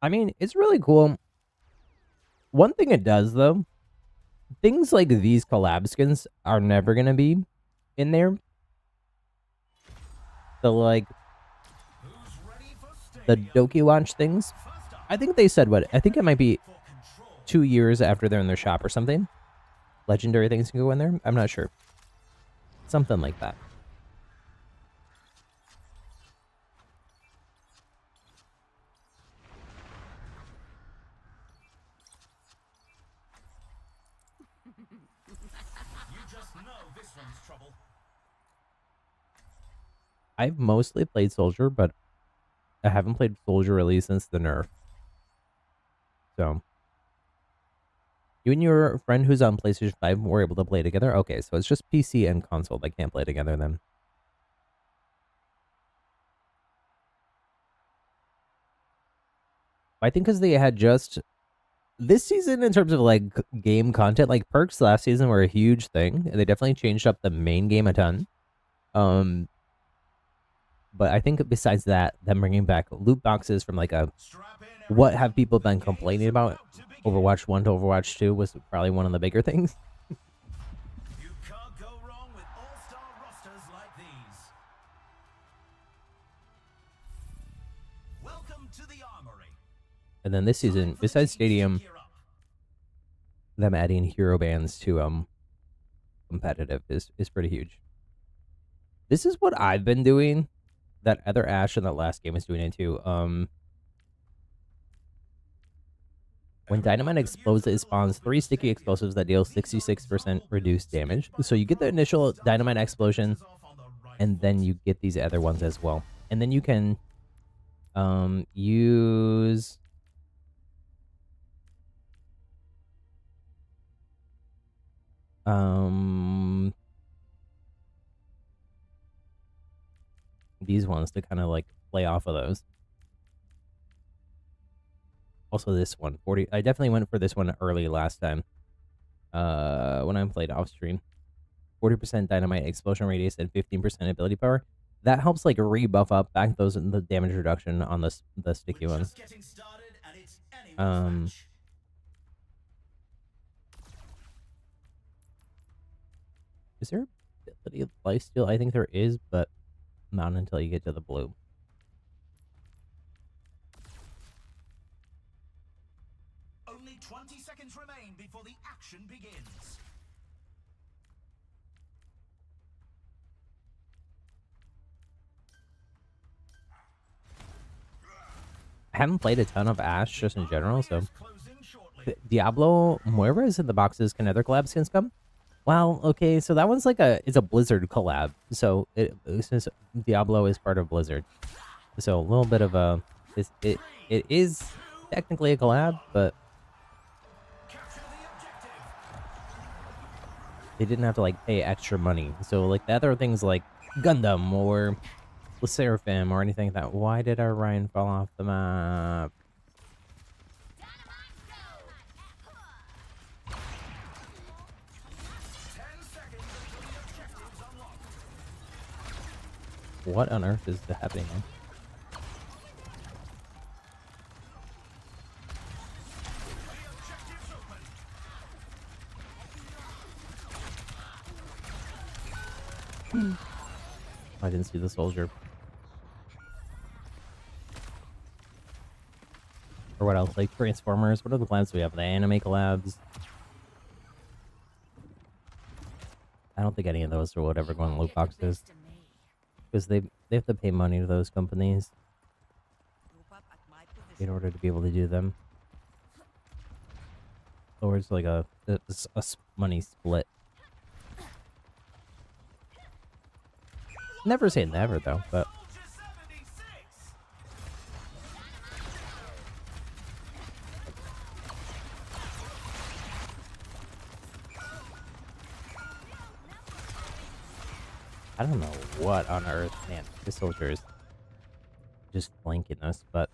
Speaker 1: I mean, it's really cool. One thing it does though, things like these collab skins are never gonna be in there. The like the Doki launch things. I think they said what? I think it might be 2 years after they're in their shop or something. Legendary things can go in there. I'm not sure. Something like that.
Speaker 2: You just know this one's trouble.
Speaker 1: I've mostly played Soldier, but I haven't played Soldier really since the nerf. So, you and your friend who's on PlayStation 5 were able to play together? Okay, so it's just PC and console that can't play together then. I think because they had just this season in terms of like game content, like perks last season were a huge thing. And they definitely changed up the main game a ton. But I think besides that, them bringing back loot boxes from like a what have people been complaining about? Overwatch 1 to Overwatch 2 was probably one of the bigger things.
Speaker 2: You can't go wrong with all-star rosters like these. Welcome to the armory.
Speaker 1: And then this season, besides Stadium, them adding hero bands to competitive is pretty huge. This is what I've been doing. That other Ash in that last game was doing it too. When Dynamite explodes, it spawns 3 sticky explosives that deal 66% reduced damage. So you get the initial Dynamite explosion, and then you get these other ones as well. And then you can use these ones to kind of like play off of those. Also, this one, 40. I definitely went for this one early last time. When I played off stream, 40% dynamite explosion radius and 15% ability power. That helps like rebuff up back those in the damage reduction on the sticky
Speaker 2: We're
Speaker 1: ones.
Speaker 2: just getting started, and it's anyone's
Speaker 1: Um,
Speaker 2: match.
Speaker 1: Is there ability of lifesteal? I think there is, but not until you get to the blue.
Speaker 2: Only 20 seconds remain before the action begins.
Speaker 1: I haven't played a ton of Ash just in general, so
Speaker 2: Closing shortly.
Speaker 1: Diablo Mueras in the boxes. Can other collab skins come? Well, okay, so that one's like it's a Blizzard collab. So since Diablo is part of Blizzard, so a little bit of a it is technically a collab, but
Speaker 2: Capture the objective.
Speaker 1: they didn't have to like pay extra money. So like the other things like Gundam or Seraphim or anything like that. Why did our Ryan fall off the map?
Speaker 3: Dynamite go!
Speaker 2: 10 seconds until the objective's unlocked.
Speaker 1: What on earth is happening here?
Speaker 2: The objective's open.
Speaker 1: I didn't see the soldier. Or what else? Like Transformers. What are the collabs we have? The anime collabs. I don't think any of those would ever go on loot boxes because they have to pay money to those companies
Speaker 5: Group up at my
Speaker 1: in
Speaker 5: position.
Speaker 1: order to be able to do them. Or it's like a money split. Never say never though, but
Speaker 2: Soldier 76.
Speaker 1: I don't know what on earth, man. This soldier is just flanking us, but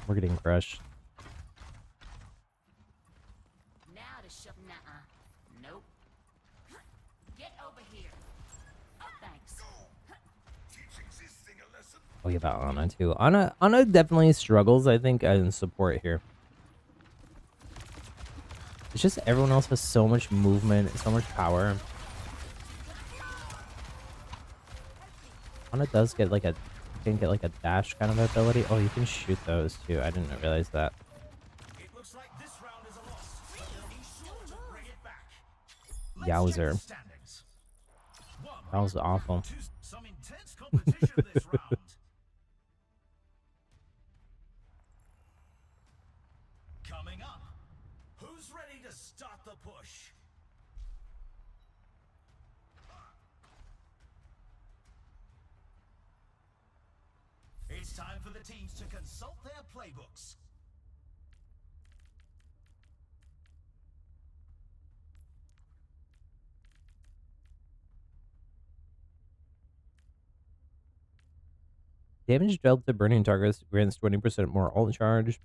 Speaker 1: we're getting crushed.
Speaker 3: Now to shove. Nuh-uh. Nope. Get over here. Oh, thanks.
Speaker 4: Teaching this thing a lesson.
Speaker 1: Oh, yeah, about Ana too. Ana definitely struggles, I think, in support here. It's just everyone else has so much movement, so much power. Ana does get like can get like a dash kind of ability. Oh, you can shoot those too. I didn't realize that.
Speaker 2: It looks like this round is a loss. He's sure to bring it back.
Speaker 1: Yowzer.
Speaker 2: Let's check the standings.
Speaker 1: That was awful.
Speaker 2: Some intense competition this round. Coming up, who's ready to start the push? It's time for the teams to consult their playbooks.
Speaker 1: Damage dealt to burning targets grants 20% more ult charge.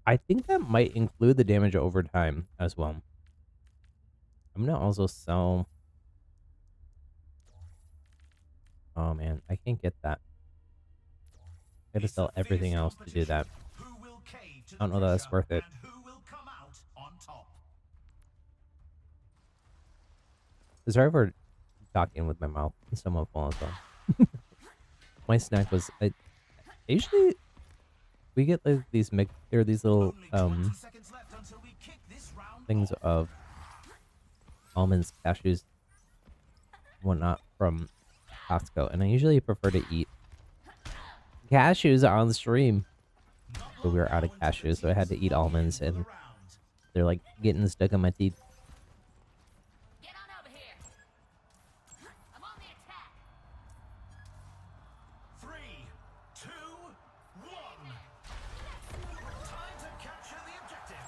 Speaker 1: I think that might include the damage over time as well. I'm gonna also sell. Oh man, I can't get that. I gotta
Speaker 2: It's
Speaker 1: sell
Speaker 2: a
Speaker 1: everything
Speaker 2: fierce
Speaker 1: else to do that.
Speaker 2: competition. Who will cave to
Speaker 1: I don't
Speaker 2: the
Speaker 1: know that that's
Speaker 2: pressure,
Speaker 1: worth it.
Speaker 2: and who will come out on top?
Speaker 1: Sorry for talking with my mouth somewhat full as well. My snack was usually we get like these these little
Speaker 2: Only 20 seconds left until we kick this round
Speaker 1: things
Speaker 2: off.
Speaker 1: of almonds, cashews, whatnot from Costco, and I usually prefer to eat cashews on the stream. But we were out of cashews, so I had to eat almonds, and they're like getting stuck in my teeth.
Speaker 3: Get on over here. I'm on the attack.
Speaker 2: 3, 2, 1. Time to capture the objective.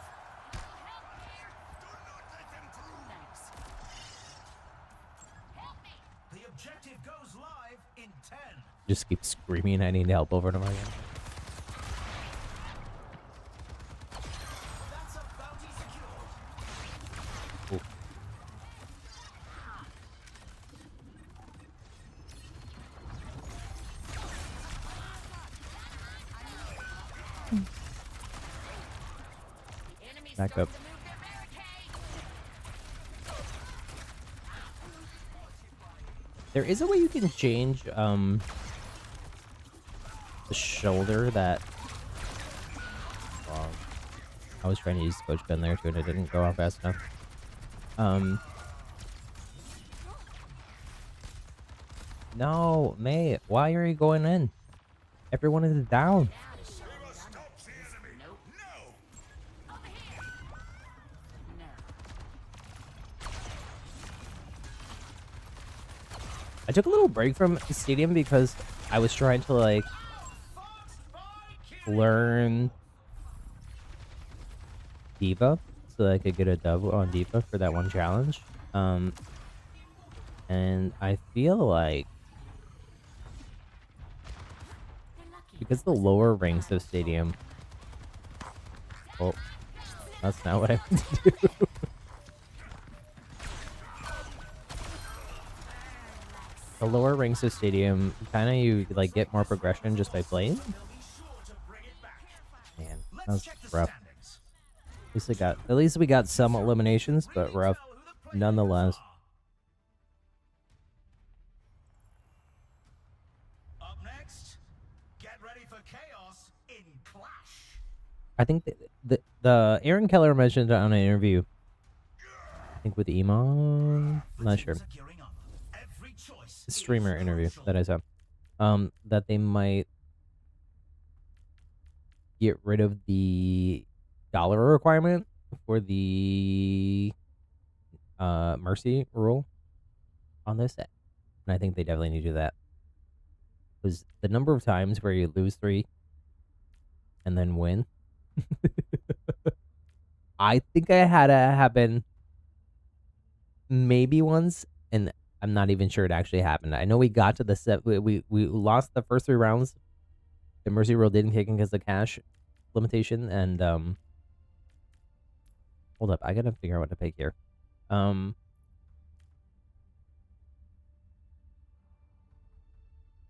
Speaker 2: objective goes live in 10.
Speaker 1: Just keep screaming, I need help over and over again.
Speaker 2: That's a bounty secured.
Speaker 1: Ooh. Back up. There is a way you can change the shoulder that I was trying to use Coach Ben there too and it didn't go off fast enough. No, mate, why are you going in? Everyone is down.
Speaker 4: We must stop the enemy. No!
Speaker 1: I took a little break from Stadium because I was trying to like learn Diva so that I could get a dub on Diva for that one challenge. And I feel like because the lower ranks of Stadium, oh, that's not what I meant to do. The lower ranks of Stadium, kind of you like get more progression just by playing. Man, that was rough. At least we got some eliminations, but rough nonetheless.
Speaker 2: Up next, get ready for chaos in Clash.
Speaker 1: I think the Aaron Keller mentioned on an interview. I think with Iman, I'm not sure. Streamer interview that I saw. That they might get rid of the dollar requirement for the mercy rule on this set. And I think they definitely need to do that. Because the number of times where you lose 3 and then win. I think I had it happen maybe once, and I'm not even sure it actually happened. I know we got to the set. We lost the first 3 rounds. The mercy rule didn't kick in because of the cash limitation. And hold up, I gotta figure out what to pick here.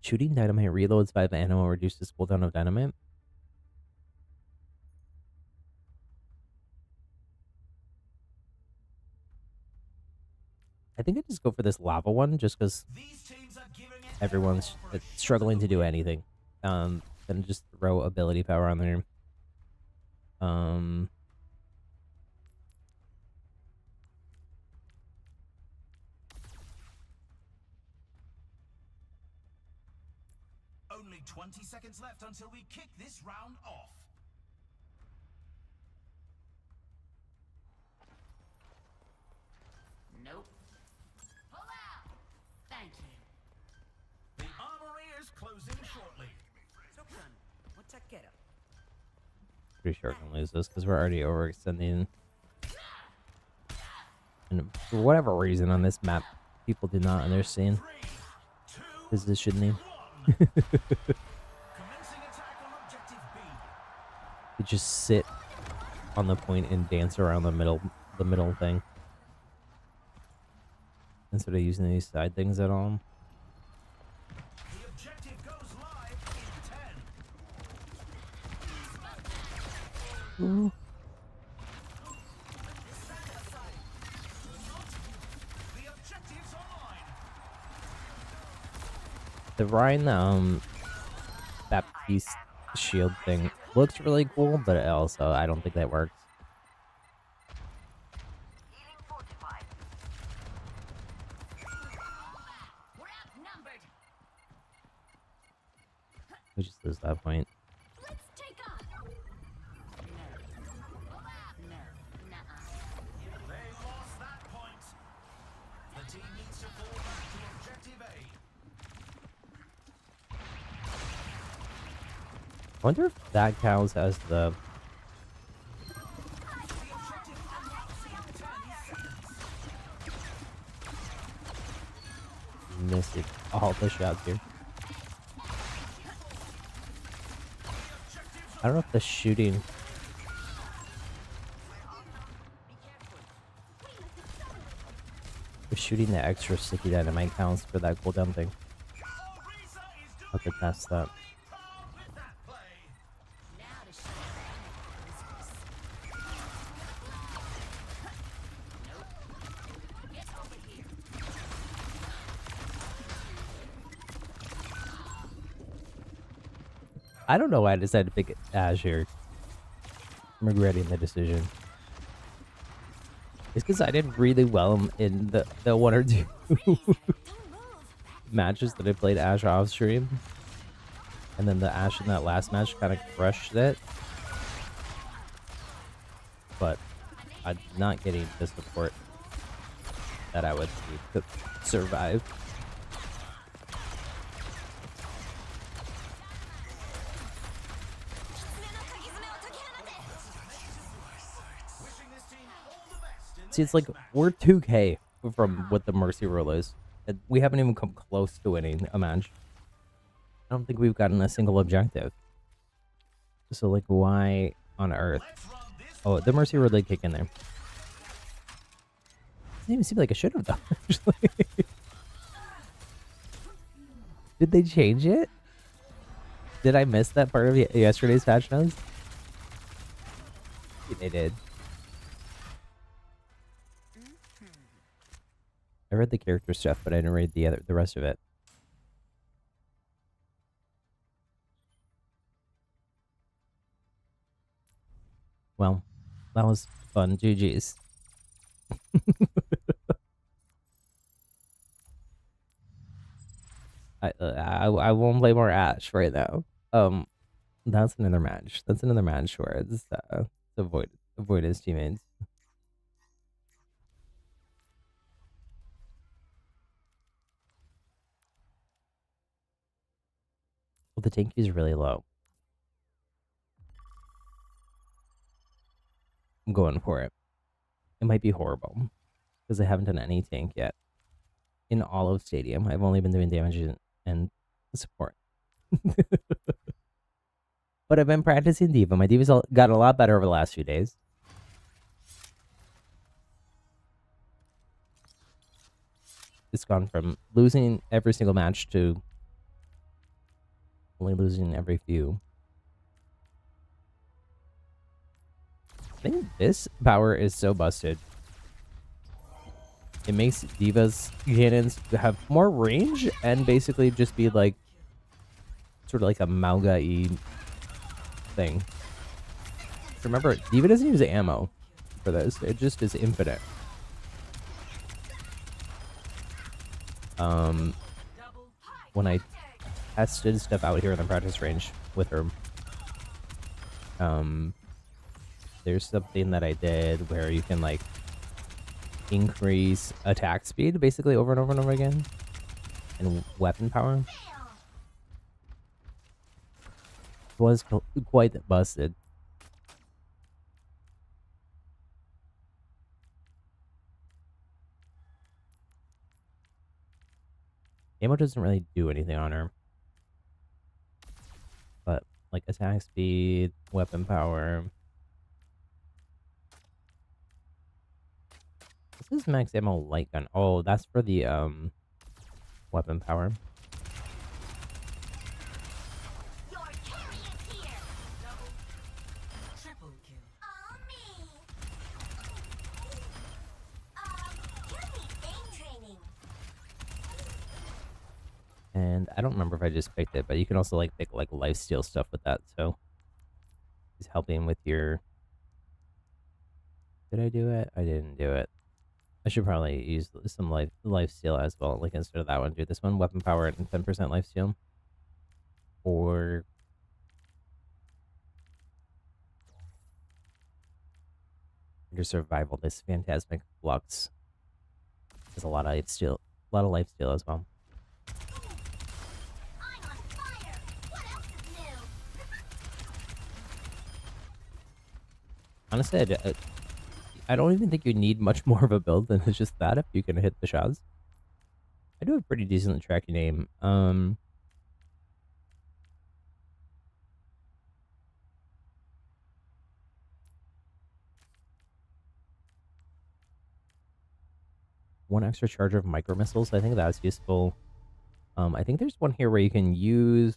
Speaker 1: Shooting dynamite reloads 5 ammo, reduces cooldown of dynamite. I think I just go for this lava one, just because everyone's struggling to do anything. Then just throw ability power on there.
Speaker 2: Only 20 seconds left until we kick this round off.
Speaker 5: Nope. Pull out. Thank you.
Speaker 2: The armory is closing shortly.
Speaker 1: Pretty sure we're gonna lose this because we're already overextending. And for whatever reason on this map, people did not understand positioning. They just sit on the point and dance around the middle thing instead of using these side things at all.
Speaker 2: The objective goes live in 10.
Speaker 1: Ooh.
Speaker 2: The objective's online.
Speaker 1: The Rhine, Baptiste shield thing looks really cool, but also I don't think that works. We just lose that point.
Speaker 3: Let's take off.
Speaker 2: They lost that point. The team needs to fall back to objective A.
Speaker 1: I wonder if that counts as the... missing all the shots here. I don't know if the shooting. If shooting the extra sticky dynamite counts for that cooldown thing. I could test that. I don't know why I decided to pick Ash here. I'm regretting the decision. It's because I did really well in the one or two matches that I played Ash off stream. And then the Ash in that last match kind of crushed it. But I'm not getting the support that I would need to survive. See, it's like we're 2K from what the Mercy rule is. And we haven't even come close to winning a match. I don't think we've gotten a single objective. So, like, why on earth? Oh, the Mercy rule did kick in there. Doesn't even seem like I should have, though, actually. Did they change it? Did I miss that part of yesterday's patch notes? They did. I read the character stuff, but I didn't read the rest of it. Well, that was fun. GG's. I won't play more Ash right now. That's another match. That's another match where it's avoid his teammates. Well, the tank is really low. I'm going for it. It might be horrible because I haven't done any tank yet. In all of Stadium, I've only been doing damage and support. But I've been practicing Diva. My Diva's got a lot better over the last few days. It's gone from losing every single match to only losing every few. I think this power is so busted. It makes Diva's cannons have more range and basically just be like sort of like a Mauga-y thing. Remember, Diva doesn't use ammo for this. It just is infinite. When I tested stuff out here in the practice range with her, there's something that I did where you can like increase attack speed basically over and over and over again and weapon power. It was quite busted. Ammo doesn't really do anything on her, but like attack speed, weapon power. This is max ammo light gun. Oh, that's for the weapon power.
Speaker 3: Your carry is here. Triple kill. Oh, me. Give me aim training.
Speaker 1: And I don't remember if I just picked it, but you can also like pick like lifesteal stuff with that. So it's helping with your. Did I do it? I didn't do it. I should probably use some lifesteal as well. Like instead of that one, do this one weapon power and 10% lifesteal, or your survival. This phantasmic flux has a lot of lifesteal as well.
Speaker 3: I'm on fire. What else is new?
Speaker 1: Honestly, I don't even think you need much more of a build than it's just that if you can hit the shots. I do a pretty decent tracking name. One extra charge of micro missiles. I think that's useful. I think there's one here where you can use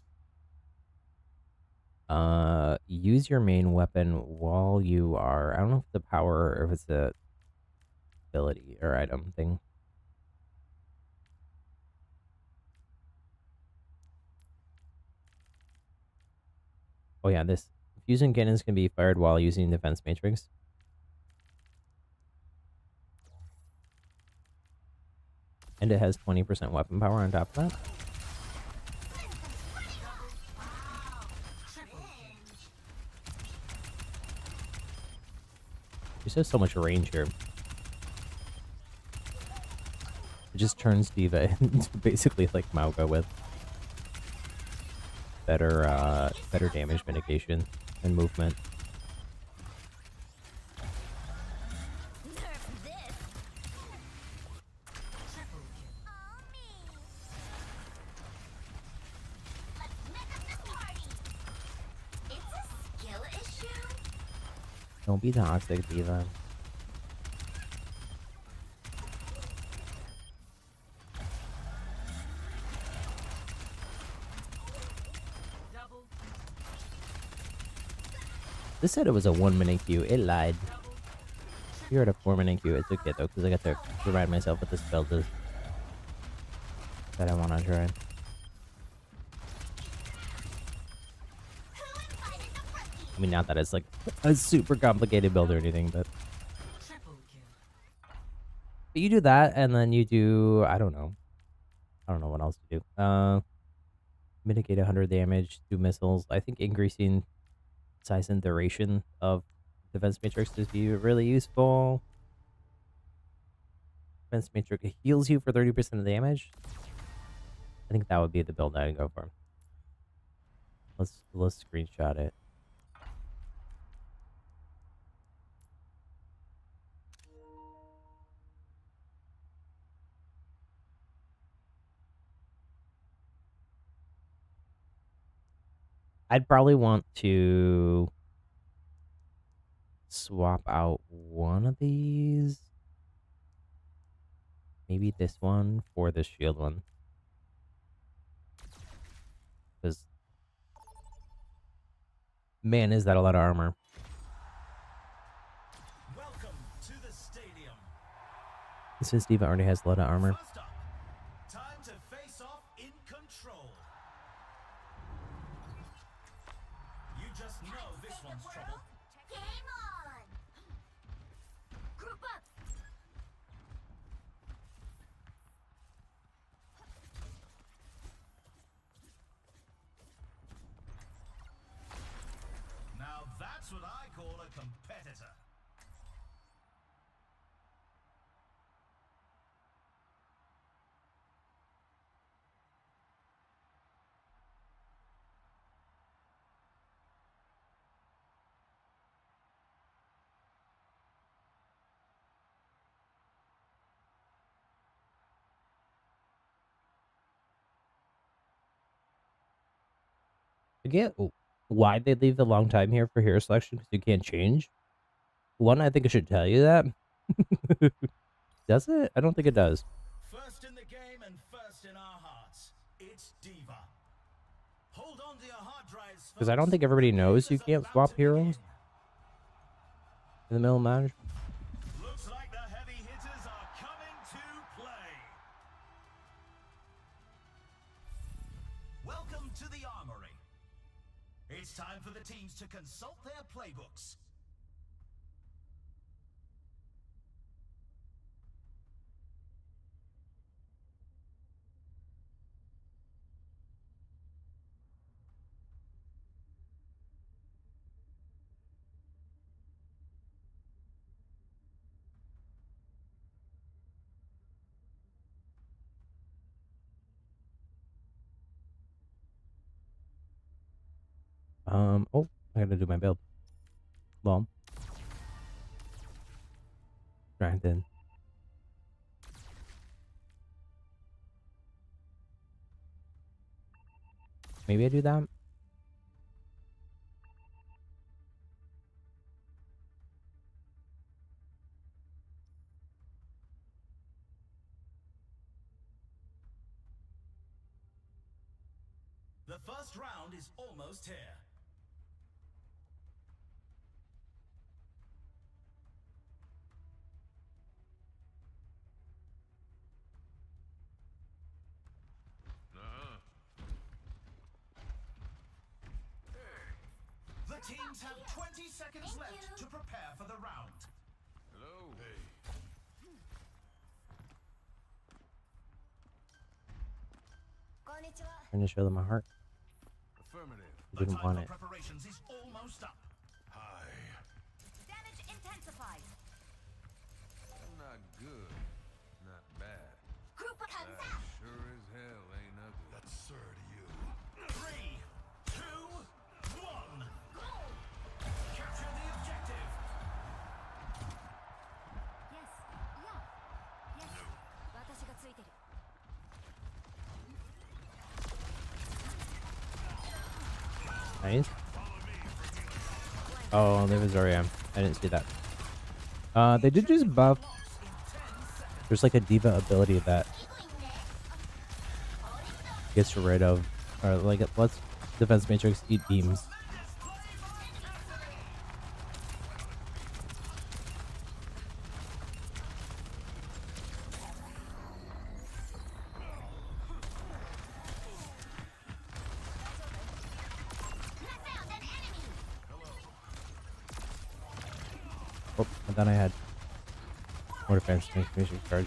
Speaker 1: your main weapon while you are, I don't know if it's a power or if it's a ability or item thing. Oh yeah, this fusion cannons can be fired while using defense matrix. And it has 20% weapon power on top of that. Just has so much range here. It just turns Diva into basically like Mauga with better damage mitigation and movement.
Speaker 3: Nerf this. All me. Let's make up this party. It's a skill issue.
Speaker 1: Don't be toxic, Diva. This said it was a 1-minute queue. It lied. You're at a 4-minute queue. It's okay though, because I got to remind myself what this build is that I want to try. I mean, not that it's like a super complicated build or anything, but you do that, and then you do, I don't know what else to do. Mitigate 100 damage, 2 missiles. I think increasing size and duration of defense matrix is really useful. Defense matrix heals you for 30% of damage. I think that would be the build I'd go for. Let's screenshot it. I'd probably want to swap out one of these. Maybe this one for the shield one. Because, man, is that a lot of armor.
Speaker 2: Welcome to the stadium.
Speaker 1: This Diva already has a lot of armor.
Speaker 2: First up, time to face off in control. You just know this one's trouble.
Speaker 3: Game on. Group up.
Speaker 2: Now that's what I call a competitor.
Speaker 1: I get why they leave the long time here for hero selection, because you can't change. One, I think it should tell you that. Does it? I don't think it does.
Speaker 2: First in the game and first in our hearts, it's Diva. Hold on to your hard drives,
Speaker 1: Because I don't think everybody knows you can't swap heroes in the middle of match.
Speaker 2: Looks like the heavy hitters are coming to play. Welcome to the Armory. It's time for the teams to consult their playbooks.
Speaker 1: Oh, I gotta do my build. Well, Brandon. Maybe I do that.
Speaker 2: The first round is almost here. The teams have 20 seconds
Speaker 3: Thank
Speaker 2: left
Speaker 3: you.
Speaker 2: to prepare for the round.
Speaker 4: Hello. Hey.
Speaker 3: Konnichiwa.
Speaker 1: Trying to show them my heart.
Speaker 4: Affirmative.
Speaker 1: I
Speaker 2: The
Speaker 1: didn't
Speaker 2: time
Speaker 1: want
Speaker 2: for
Speaker 1: it.
Speaker 2: preparations is almost up.
Speaker 4: Hi.
Speaker 3: Damage intensified.
Speaker 4: I'm not good. Not bad.
Speaker 3: Group comes
Speaker 4: That
Speaker 3: out.
Speaker 4: sure as hell ain't ugly. That's sir to you.
Speaker 2: 3, 2, 1. Capture the objective.
Speaker 3: Yes. Yeah. Yes. 私がついてる。
Speaker 1: Nice. Oh, there was Zarya. I didn't see that. They did just buff. There's like a diva ability that gets rid of, or like it lets defense matrix eat beams. Oh, I thought I had more defense matrix charge.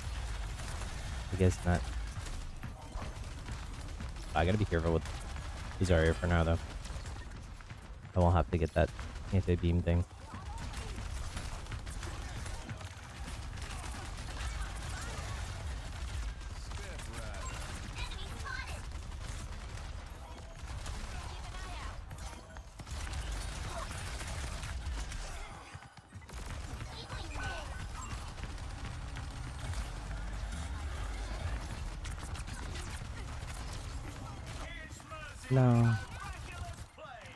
Speaker 1: I guess not. I gotta be careful with these Zarya for now, though. I won't have to get that anti-beam thing.
Speaker 4: Step right.
Speaker 3: Enemy spotted. Keep an eye out. Eagling leg.
Speaker 1: No.
Speaker 2: Miraculous play.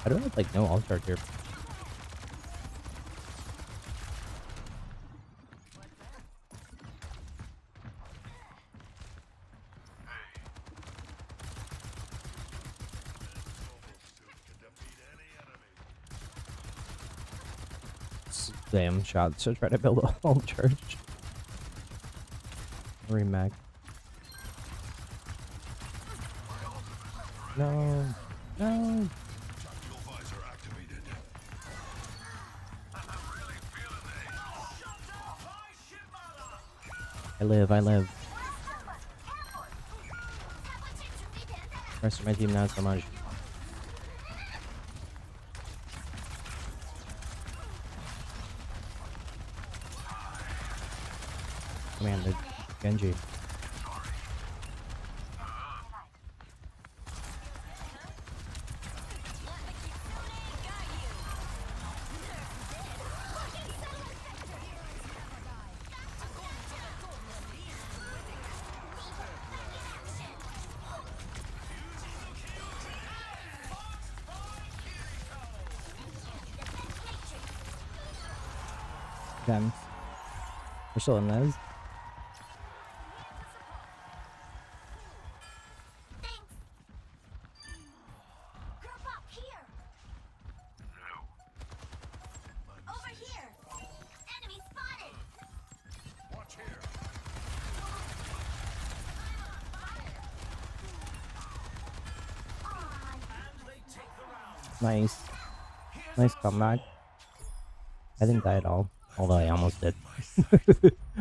Speaker 1: I don't have like no alt charge here. Damn shots to try to build a alt charge. Remag. No. No.
Speaker 4: Tactical visor activated. I'm really feeling the
Speaker 2: Shut up by Shimala.
Speaker 1: I live. I live.
Speaker 3: Careful. 사고칠 준비된 사람.
Speaker 1: Rest of my team not so much. Man, the Genji. Them. We're still in those.
Speaker 3: Thanks. Group up here. Over here. Enemy spotted.
Speaker 4: watch here.
Speaker 2: And they take the round.
Speaker 1: Nice.
Speaker 2: Here's
Speaker 1: Nice
Speaker 2: our
Speaker 1: comeback.
Speaker 2: score.
Speaker 1: I didn't die at all. Although I almost did.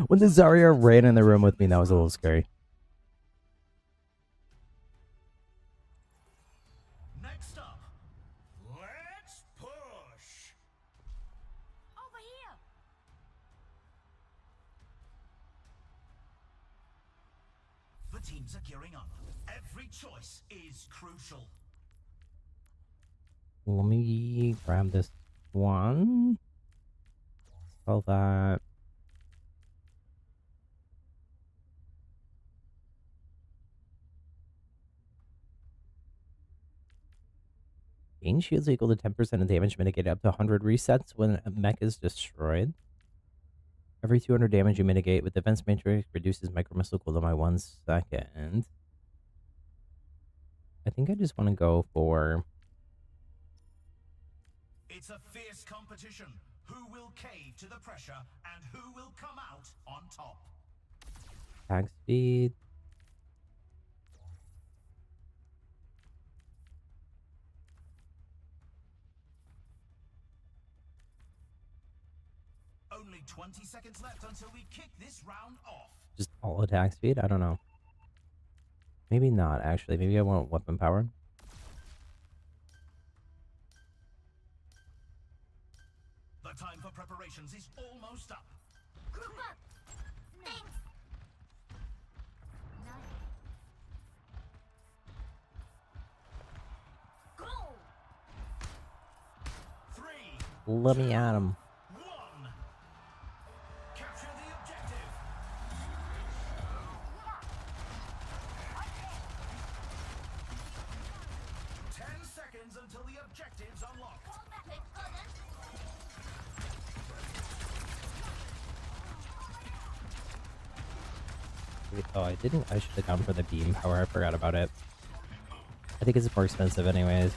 Speaker 1: When the Zarya ran in the room with me, that was a little scary.
Speaker 2: Next up, let's push.
Speaker 3: Over here.
Speaker 2: The teams are gearing up. Every choice is crucial.
Speaker 1: Let me grab this one. Spell that. Gain shields equal to 10% of damage mitigated up to 100 resets when a mech is destroyed. Every 200 damage you mitigate with defense matrix reduces micro missile cooldown by 1 second. I think I just want to go for...
Speaker 2: It's a fierce competition. Who will cave to the pressure and who will come out on top?
Speaker 1: attack speed.
Speaker 2: Only 20 seconds left until we kick this round off.
Speaker 1: Just all attack speed? I don't know. Maybe not, actually. Maybe I want weapon power.
Speaker 2: The time for preparations is almost up.
Speaker 3: Group up! Thanks! Nice. Go!
Speaker 2: 3,
Speaker 1: Let me at him.
Speaker 2: 1. Capture the objective. 10 seconds until the objective's unlocked.
Speaker 1: Oh, I didn't. I should have gone for the beam power. I forgot about it. I think it's more expensive anyways.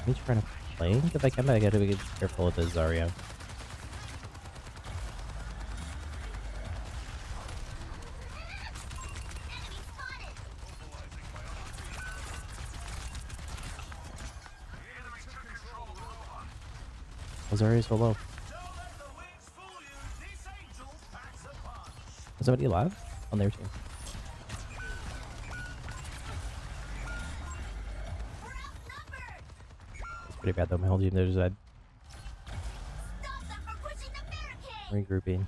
Speaker 1: Let me try to flank if I can, but I gotta be careful with the Zarya. Zarya's so low.
Speaker 2: Don't let the wings fool you. This angel packs a punch.
Speaker 1: Is somebody alive? On their team. It's pretty bad though. My whole team there just died.
Speaker 3: Stop them from pushing the barricade!
Speaker 1: Regrouping.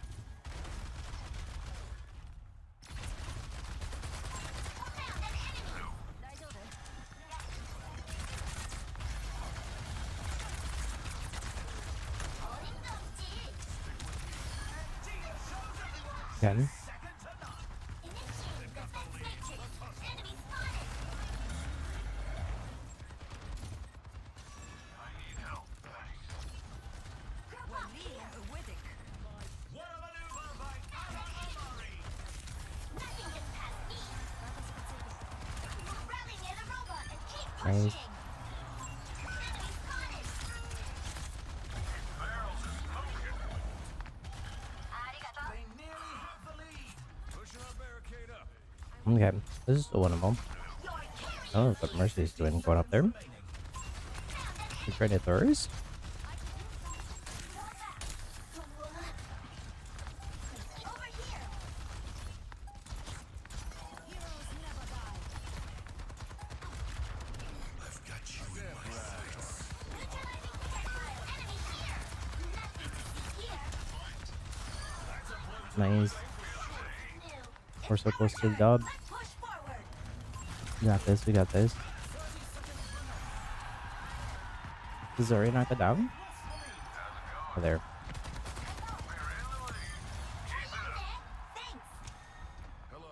Speaker 1: Again.
Speaker 2: What a maneuver by Amari.
Speaker 1: Nice.
Speaker 2: They nearly have the lead. Pushing our barricade up.
Speaker 1: Okay, this is still winnable. I don't know what Mercy's doing going up there. She's trying to Thurs.
Speaker 4: I've got you in my sights.
Speaker 1: Nice. We're so close to the dub. We got this, we got this. Does Zarya knock it down? Oh, there.
Speaker 4: Hello.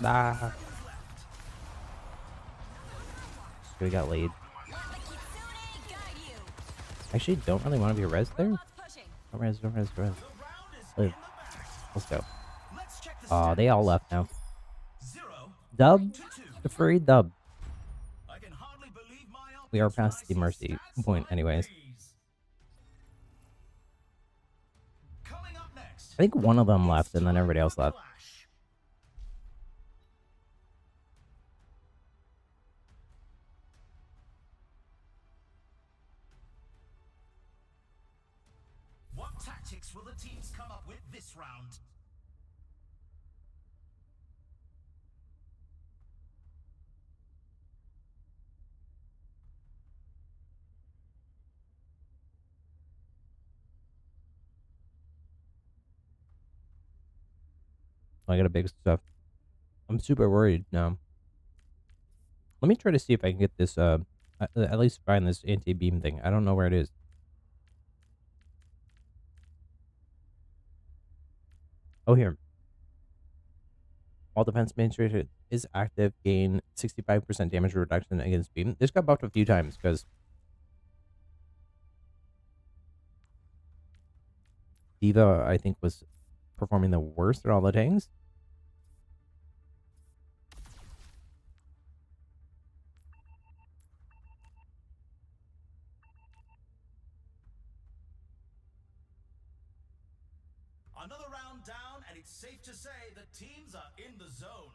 Speaker 1: Ah. We got lead. Actually, don't really want to be res there. Don't res, don't res, don't res. Live. Let's go. Oh, they all left now. Dub? The free dub. We are past the mercy point anyways. I think one of them left and then everybody else left.
Speaker 2: What tactics will the teams come up with this round?
Speaker 1: I got a big stuff. I'm super worried now. Let me try to see if I can get this At least find this anti-beam thing. I don't know where it is. Oh, here. While defense administrator is active, gain 65% damage reduction against beam. This got buffed a few times because Diva, I think, was performing the worst at all the tanks.
Speaker 2: Another round down, and it's safe to say the teams are in the zone.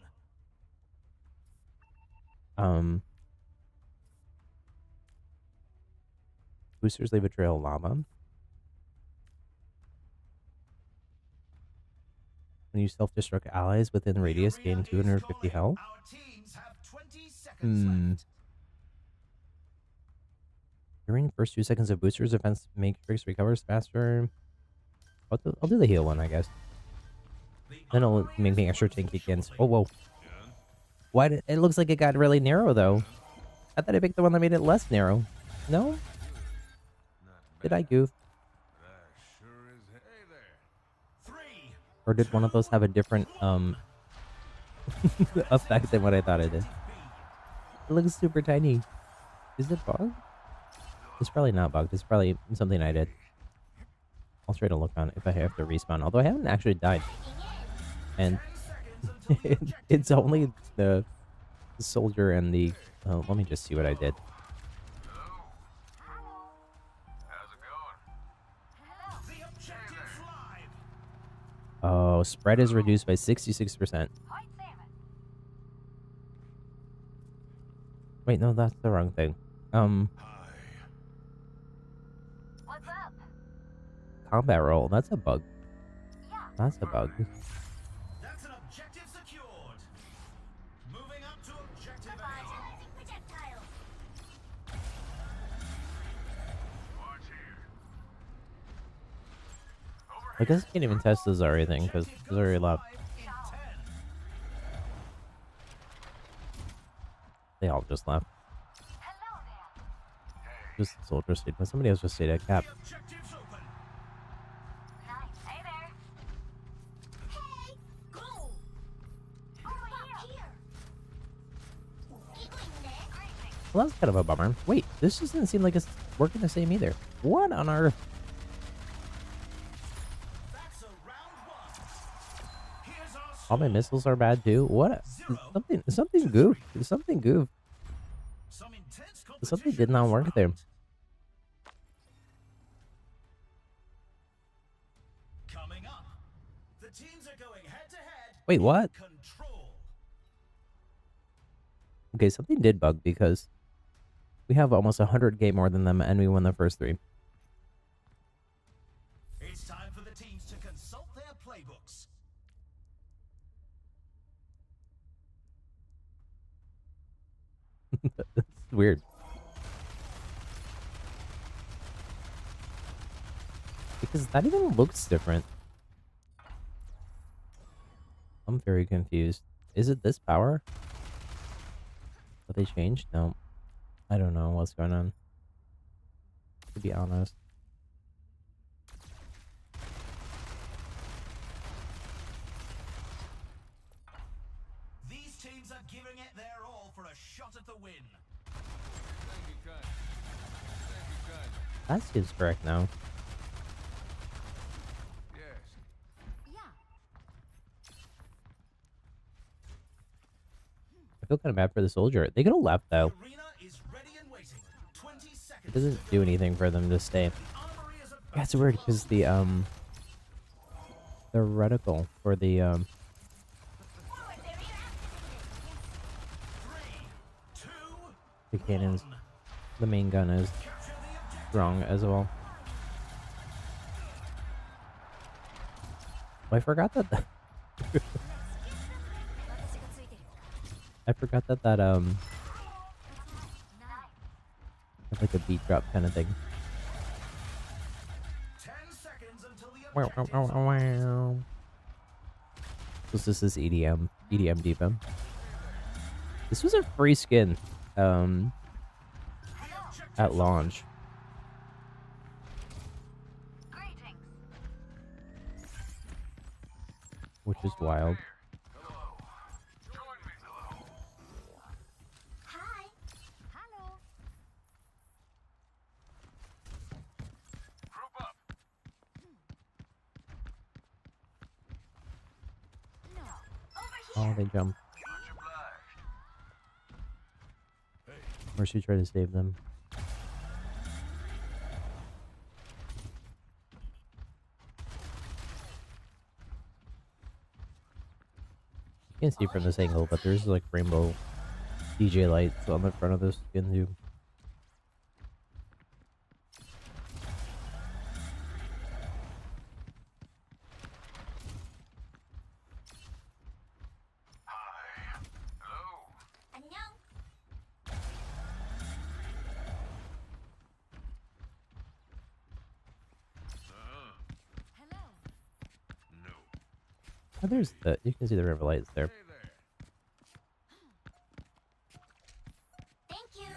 Speaker 1: Boosters leave a trail of lava. When you self-destruct allies within radius, gain 250 health.
Speaker 2: Our teams have 20 seconds left.
Speaker 1: During first 2 seconds of boosters, defense matrix recovers faster. I'll do the heal one, I guess. Then it'll make me extra tanky against. Oh, whoa. Why did it looks like it got really narrow, though? I thought I picked the one that made it less narrow. No? Did I goof? Or did one of those have a different, effect than what I thought it did? It looks super tiny. Is it bugged? It's probably not bugged. It's probably something I did. I'll try to look on if I have to respawn. Although I haven't actually died. And it's only the soldier and the... Oh, let me just see what I did. Oh, spread is reduced by 66%. Wait, no, that's the wrong thing.
Speaker 3: What's up?
Speaker 1: Combat roll. That's a bug.
Speaker 3: Yeah.
Speaker 1: That's a bug.
Speaker 2: That's an objective secured. Moving up to objective A.
Speaker 3: Utilizing projectile.
Speaker 1: I guess I can't even test the Zarya thing because Zarya left. They all just left.
Speaker 3: Hello there.
Speaker 1: Just the soldier stayed, but somebody else just stayed at cap.
Speaker 2: The objective's open.
Speaker 3: Nice. Hey there. Hey, go. Over here.
Speaker 1: Well, that's kind of a bummer. Wait, this just doesn't seem like it's working the same either. What on earth?
Speaker 2: That's a round one. Here's our
Speaker 1: All my
Speaker 2: score.
Speaker 1: missiles are bad too. What? Something goofed. Something goofed.
Speaker 2: Some intense
Speaker 1: Something
Speaker 2: competition
Speaker 1: did not
Speaker 2: this
Speaker 1: work there.
Speaker 2: round. Coming up, the teams are going head to head.
Speaker 1: Wait, what?
Speaker 2: Control.
Speaker 1: Okay, something did bug because we have almost 100k more than them and we won the first 3.
Speaker 2: It's time for the teams to consult their playbooks.
Speaker 1: It's weird. Because that even looks different. I'm very confused. Is it this power? Have they changed? No. I don't know what's going on. To be honest.
Speaker 2: These teams are giving it their all for a shot at the win.
Speaker 1: That seems correct now.
Speaker 5: Yeah.
Speaker 1: I feel kind of bad for the soldier. They could have left though.
Speaker 2: The arena is ready and waiting. 20 seconds.
Speaker 1: It doesn't do anything for them to stay.
Speaker 2: The armory is about
Speaker 1: Yeah, it's weird because the reticle for the the cannons, the main gun is strong as well. Oh, I forgot that. I forgot that it's like a beat drop kind of thing.
Speaker 2: 10 seconds until the
Speaker 1: Wow, wow, wow, wow, wow. So this is EDM Diva. This was a free skin. at launch.
Speaker 3: Greetings.
Speaker 1: Which is wild.
Speaker 4: Hello. Join me. Hello.
Speaker 3: Hi. Hello.
Speaker 4: Group up.
Speaker 3: No. Over here.
Speaker 1: Oh, they jump.
Speaker 4: Much obliged.
Speaker 1: Mercy tried to save them. You can't see from this angle, but there's like rainbow DJ lights on the front of this skin tube.
Speaker 4: Hi. Hello.
Speaker 3: 안녕. Hello.
Speaker 4: No.
Speaker 1: Oh, there's the, you can see the rainbow lights there.
Speaker 4: Hey there.
Speaker 3: Thank you.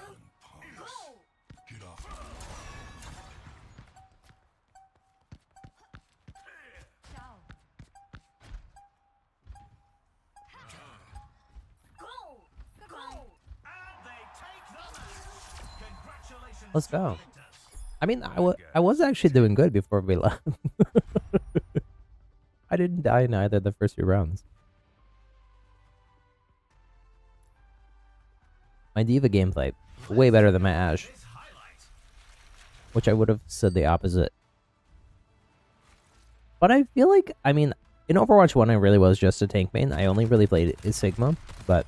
Speaker 3: Go.
Speaker 4: Get off.
Speaker 3: Ciao. Go. Go.
Speaker 2: And they take the match. Congratulations.
Speaker 1: Let's
Speaker 2: to
Speaker 1: go.
Speaker 2: the victors.
Speaker 1: I mean, I was actually doing good before we left. I didn't die in either of the first few rounds. My Diva gameplay, way better than my Ashe,
Speaker 2: This highlight.
Speaker 1: which I would have said the opposite. But I feel like, I mean, in Overwatch 1, I really was just a tank main. I only really played Sigma, but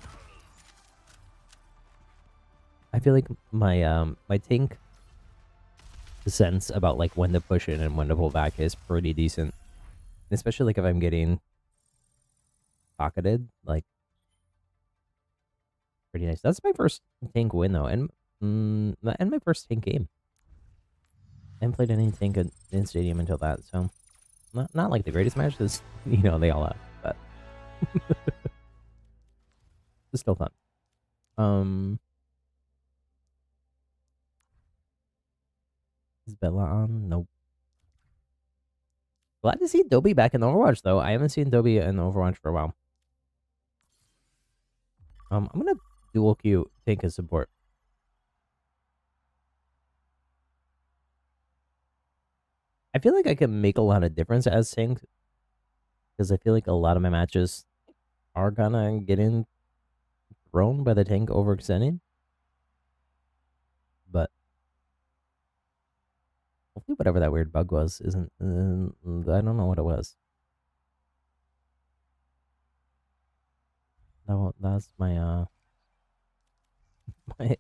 Speaker 1: I feel like my my tank sense about like when to push in and when to pull back is pretty decent. Especially like if I'm getting pocketed, like pretty nice. That's my first tank win though, and my first tank game. I haven't played any tank in stadium until that, so not like the greatest match. This, you know, they all have, but it's still fun. Is Bella on? Nope. Glad to see Dobby back in Overwatch though. I haven't seen Dobby in Overwatch for a while. I'm gonna dual queue tank as support. I feel like I can make a lot of difference as tank because I feel like a lot of my matches are gonna get in thrown by the tank overextending. But hopefully whatever that weird bug was isn't, I don't know what it was. That's my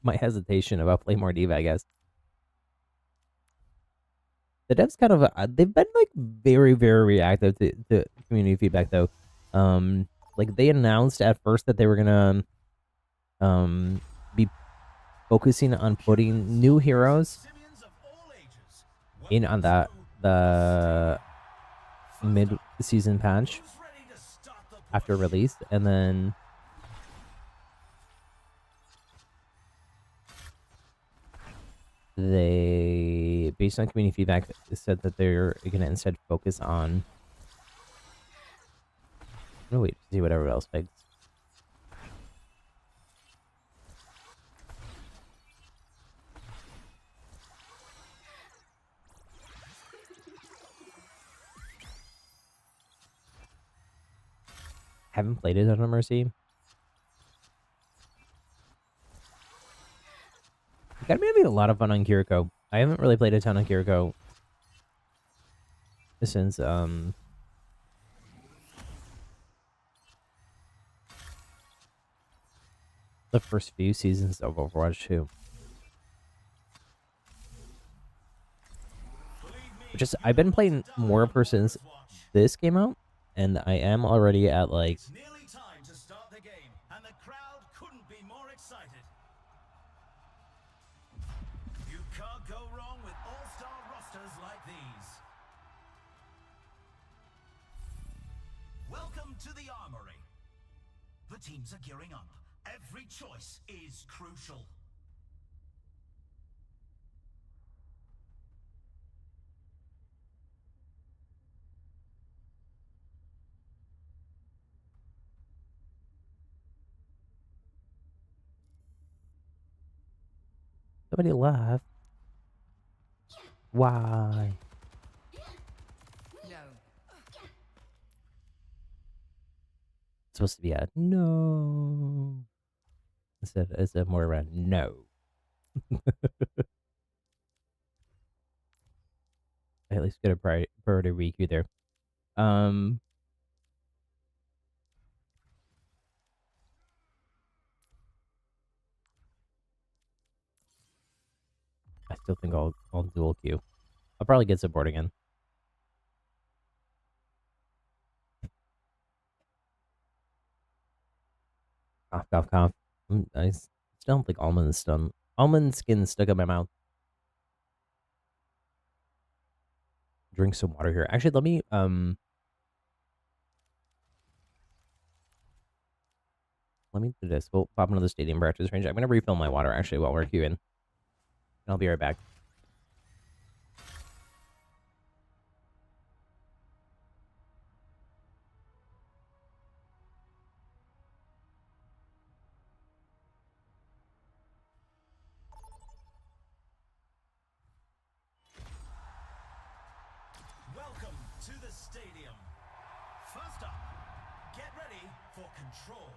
Speaker 1: my hesitation about play more Diva, I guess. The devs kind of they've been like very reactive to community feedback though. Like they announced at first that they were gonna be focusing on putting new heroes
Speaker 2: Simians of all ages.
Speaker 1: in on that the mid-season patch
Speaker 2: Who's ready to start the push?
Speaker 1: after release, and then they, based on community feedback, said that they're gonna instead focus on. I'm gonna wait to see whatever else begs. Haven't played it on a Mercy. Gotta be having a lot of fun on Kiriko. I haven't really played a ton on Kiriko since the first few seasons of Overwatch 2. Which is, I've been playing more of her since this came out, and I am already at like
Speaker 2: It's nearly time to start the game, and the crowd couldn't be more excited. You can't go wrong with all-star rosters like these. Welcome to the Armory. The teams are gearing up. Every choice is crucial.
Speaker 1: nobody left. Why?
Speaker 5: No.
Speaker 1: It's supposed to be a no. Instead more around no. I at least get a priority requeue there. I still think I'll dual queue. I'll probably get support again. Cough, cough, cough. I still don't think almond skin stuck in my mouth. Drink some water here. Actually, let me do this. We'll pop into the stadium practice range. I'm gonna refill my water actually while we're queuing. And I'll be right back.
Speaker 2: Welcome to the stadium. First up, get ready for control.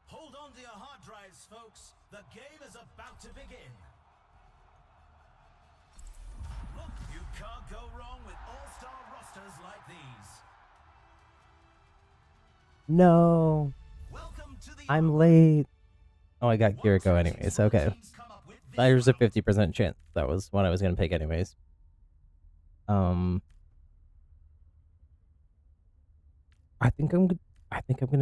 Speaker 2: Hold on to your hard drives, folks. The game is about to begin. Look, you can't go wrong with all-star rosters like these.
Speaker 1: No,
Speaker 2: Welcome to the
Speaker 1: I'm late. Oh, I got Kiriko anyways. Okay. There's a 50% chance that was what I was gonna pick anyways. I think I'm gonna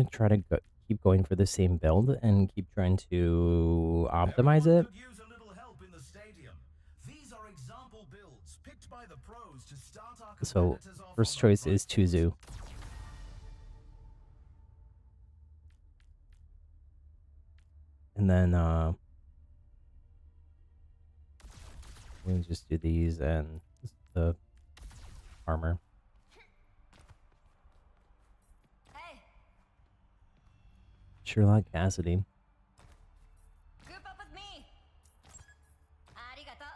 Speaker 1: try to keep going for the same build and keep trying to optimize it.
Speaker 2: Could use a little help in the stadium. These are example builds picked by the pros to start our
Speaker 1: So
Speaker 2: competitors off
Speaker 1: first
Speaker 2: on the
Speaker 1: choice
Speaker 2: right
Speaker 1: is Tuzu. And then we can just do these and the armor.
Speaker 3: Hey,
Speaker 1: Sherlock Cassidy.
Speaker 3: group up with me. Arigato.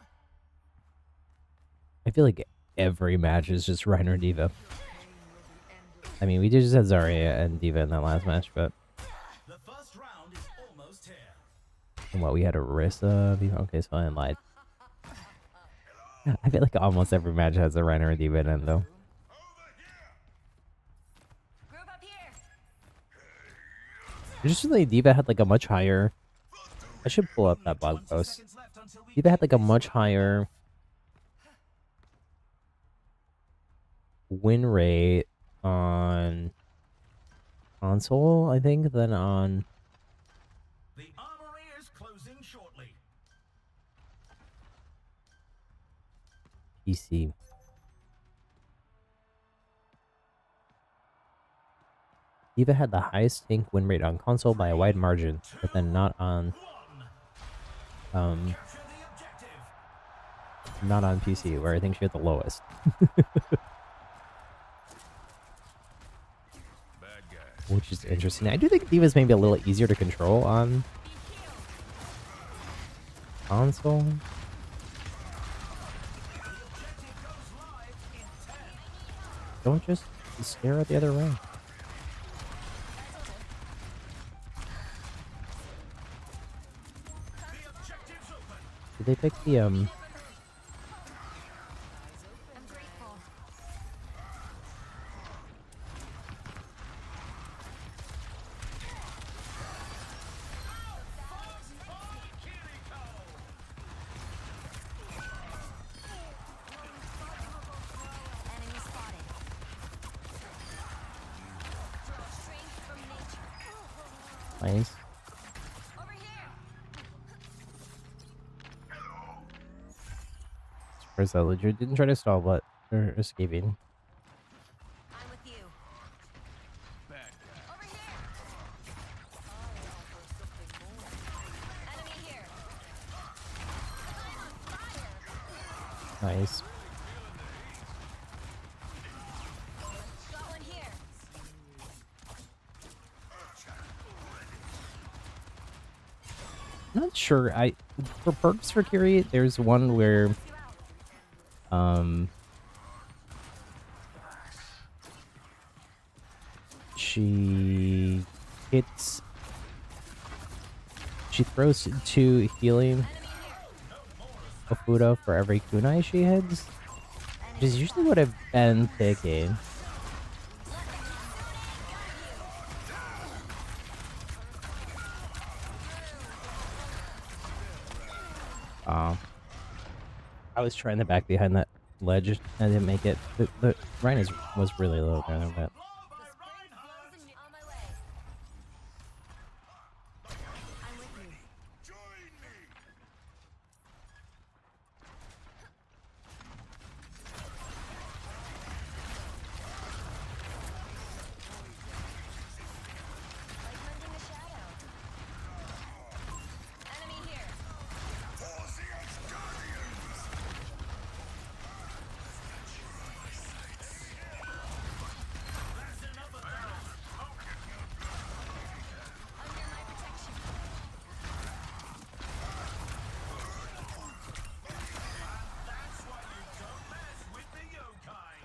Speaker 1: I feel like every match is just Reiner Diva. I mean, we did just had Zarya and Diva in that last match, but
Speaker 2: The first round is almost here.
Speaker 1: and what we had Orisa. Okay, so I lied. I feel like almost every match has a Reiner and Diva in it, though.
Speaker 3: Group up here.
Speaker 1: Interestingly, Diva had like a much higher. I should pull up that blog
Speaker 2: 20
Speaker 1: post.
Speaker 2: seconds left until we
Speaker 1: Diva had
Speaker 2: kick
Speaker 1: like a
Speaker 2: this
Speaker 1: much
Speaker 2: off.
Speaker 1: higher win rate on console, I think, than on
Speaker 2: The armory is closing shortly.
Speaker 1: PC. Diva had the highest tank win rate on console by a wide margin, but then not on
Speaker 2: Capture the objective.
Speaker 1: not on PC, where I think she had the lowest.
Speaker 4: Bad guy.
Speaker 1: Which is interesting. I do think Diva's maybe a little easier to control on console.
Speaker 2: Objective goes live in 10.
Speaker 1: Don't just stare at the other way.
Speaker 2: The objective's open.
Speaker 1: Did they pick the
Speaker 3: I'm grateful.
Speaker 1: Nice.
Speaker 3: Over here.
Speaker 1: Surprised that legit didn't try to stall, but they're escaping.
Speaker 3: I'm with you.
Speaker 4: Bad guy.
Speaker 3: Over here. Enemy here. I'm on fire.
Speaker 1: Nice.
Speaker 3: Got one here.
Speaker 1: Not sure. For perks for Kiri, there's one where she throws 2 healing Ofuda for every kunai she hits, which is usually what I've been picking. I was trying to back behind that ledge. I didn't make it. The Ryan was really low there, but
Speaker 3: On my way. I'm with you.
Speaker 4: Join me.
Speaker 3: Like hunting a shadow. Enemy here.
Speaker 4: Forcing its guardians.
Speaker 3: Under my protection.
Speaker 2: That's why you don't mess with the yokai.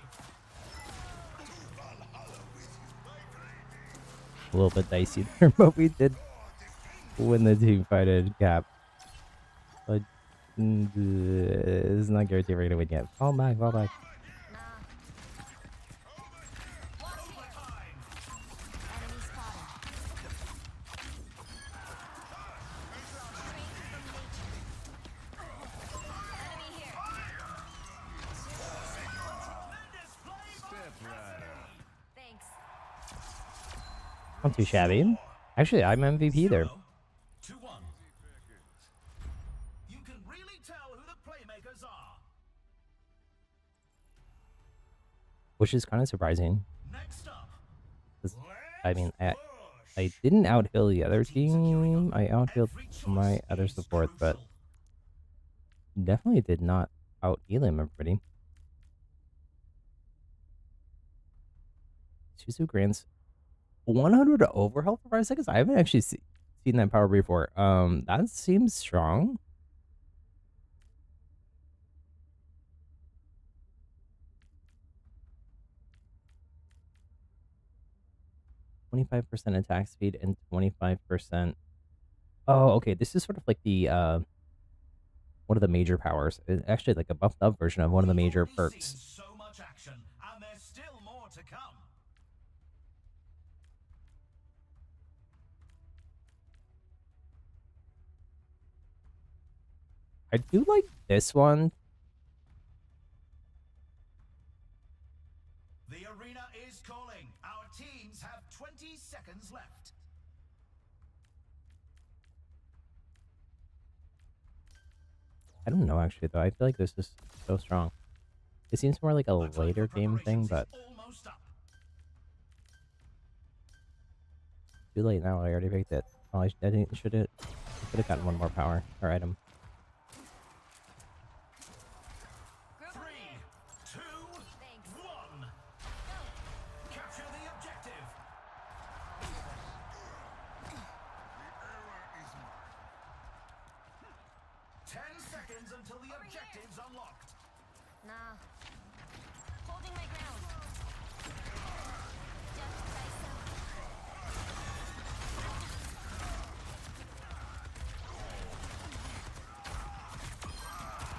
Speaker 1: a little bit dicey there. But we did win the team fight at Cap. But it's not guaranteed we're gonna win yet. Fall back, fall back.
Speaker 3: Nah. Watch here. Enemy spotted. Strength from nature. Enemy here.
Speaker 4: Step right up.
Speaker 3: Thanks.
Speaker 1: Not too shabby. Actually, I'm MVP there.
Speaker 2: 2-1. You can really tell who the playmakers are.
Speaker 1: Which is kind of surprising.
Speaker 2: Next up.
Speaker 1: 'Cause, I mean, I didn't outhill the other team. I outhilled my other support, but definitely did not outheal him, everybody. Suzu grants 100 overhealth for 5 seconds. I haven't actually seen that power before. That seems strong. %25 attack speed and 25%. Oh, okay. This is sort of like the one of the major powers. It's actually like a buffed up version of one of the major
Speaker 2: We've already
Speaker 1: perks.
Speaker 2: seen so much action, and there's still more to come.
Speaker 1: I do like this one.
Speaker 2: The arena is calling. Our teams have 20 seconds left.
Speaker 1: I don't know actually though. I feel like this is so strong. It seems more like a
Speaker 2: My time
Speaker 1: later
Speaker 2: for
Speaker 1: game thing,
Speaker 2: preparations
Speaker 1: but
Speaker 2: is almost up.
Speaker 1: too late now. I already picked it. Oh, I should have gotten one more power or item.
Speaker 2: 3, 2,
Speaker 3: Thanks.
Speaker 2: 1. Capture the objective.
Speaker 4: The error is mine.
Speaker 2: 10 seconds until the objective's unlocked.
Speaker 3: Nah. Holding my ground. Death thyself.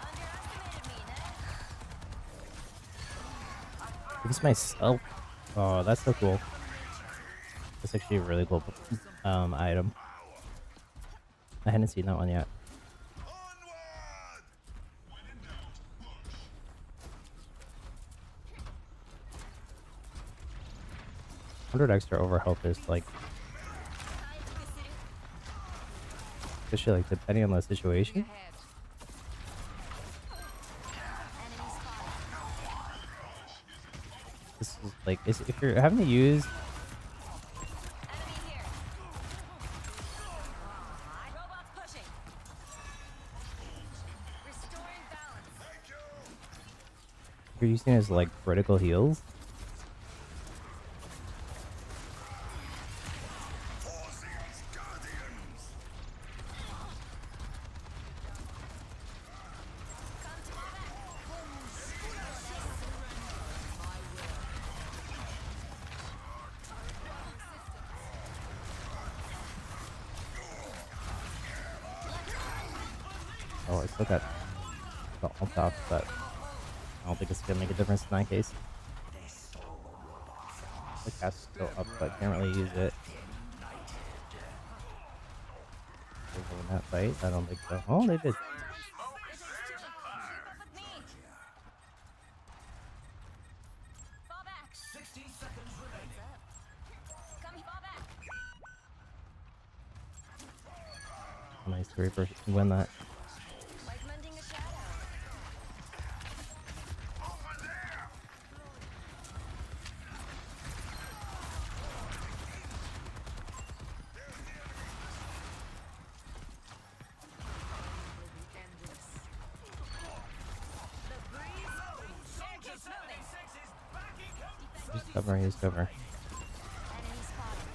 Speaker 3: Underestimated me, Ned.
Speaker 1: It's myself. Oh, that's so cool. That's actually a really cool item. I hadn't seen that one yet.
Speaker 4: Onward!
Speaker 1: 100 extra overhealth is like
Speaker 3: Tied to the city.
Speaker 1: especially like depending on the situation.
Speaker 5: Ahead.
Speaker 3: Enemy spotted.
Speaker 1: This is like if you're having to use
Speaker 3: Enemy here. Robots pushing. Restoring balance.
Speaker 1: if you're using it as like critical heals,
Speaker 4: Forces Guardians!
Speaker 3: Come to my back.
Speaker 1: oh, I still got the alt off, but I don't think it's gonna make a difference in that case. The cast is still up, but can't really use it. In that fight, I don't think so. Oh, they did.
Speaker 3: It takes two. Keep up with me. Fall back.
Speaker 2: 60 seconds remaining.
Speaker 3: Come fall back.
Speaker 1: Nice to reverse win that.
Speaker 3: Like mending a shadow.
Speaker 4: Over there!
Speaker 5: Endless.
Speaker 3: The breeze.
Speaker 2: Soldier
Speaker 3: Keep moving.
Speaker 2: 76 is back in cover.
Speaker 1: Use cover, use cover.
Speaker 3: Enemy spotted.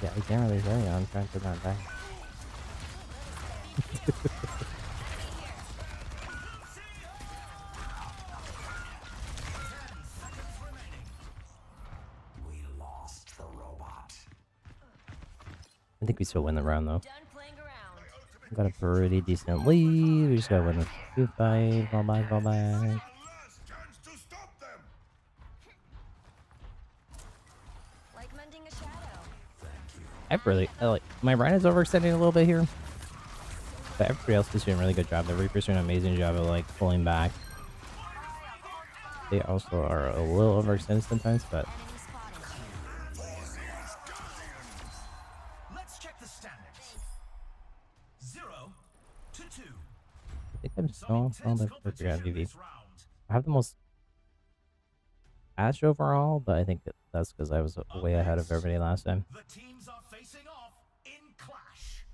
Speaker 1: Yeah, I can't really hear you. I'm trying to not die.
Speaker 2: We lost the robot.
Speaker 1: I think we still win the round though.
Speaker 3: Done playing around.
Speaker 1: Got a pretty decent lead. We just gotta win the 2 fight. Fall back, fall back.
Speaker 4: Last chance to stop them!
Speaker 3: Like mending a shadow.
Speaker 1: I like my Ryan is overextending a little bit here, but everybody else is doing a really good job. The Reaper's doing an amazing job of like pulling back. They also are a little overextended sometimes, but
Speaker 3: Enemy spotted.
Speaker 2: Let's check the standings. 0 to 2.
Speaker 1: I think I'm
Speaker 2: Some
Speaker 1: still
Speaker 2: intense
Speaker 1: the perfect
Speaker 2: competition
Speaker 1: MVP.
Speaker 2: this round.
Speaker 1: I have the most Ash overall, but I think that's because I was way ahead of everybody last time.
Speaker 2: The teams are facing off in clash.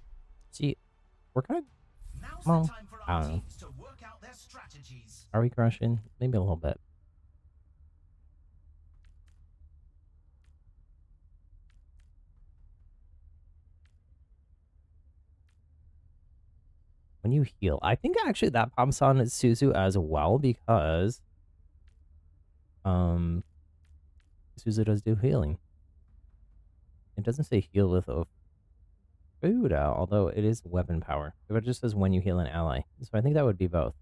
Speaker 1: See, we're kind of
Speaker 2: Now's
Speaker 1: Well,
Speaker 2: the time for
Speaker 1: I
Speaker 2: our
Speaker 1: don't know.
Speaker 2: teams to work out their strategies.
Speaker 1: Are we crushing? Maybe a little bit. When you heal, I think actually that pops on Suzu as well because Suzu does do healing. It doesn't say heal with a food, although it is weapon power. It just says when you heal an ally. So I think that would be both.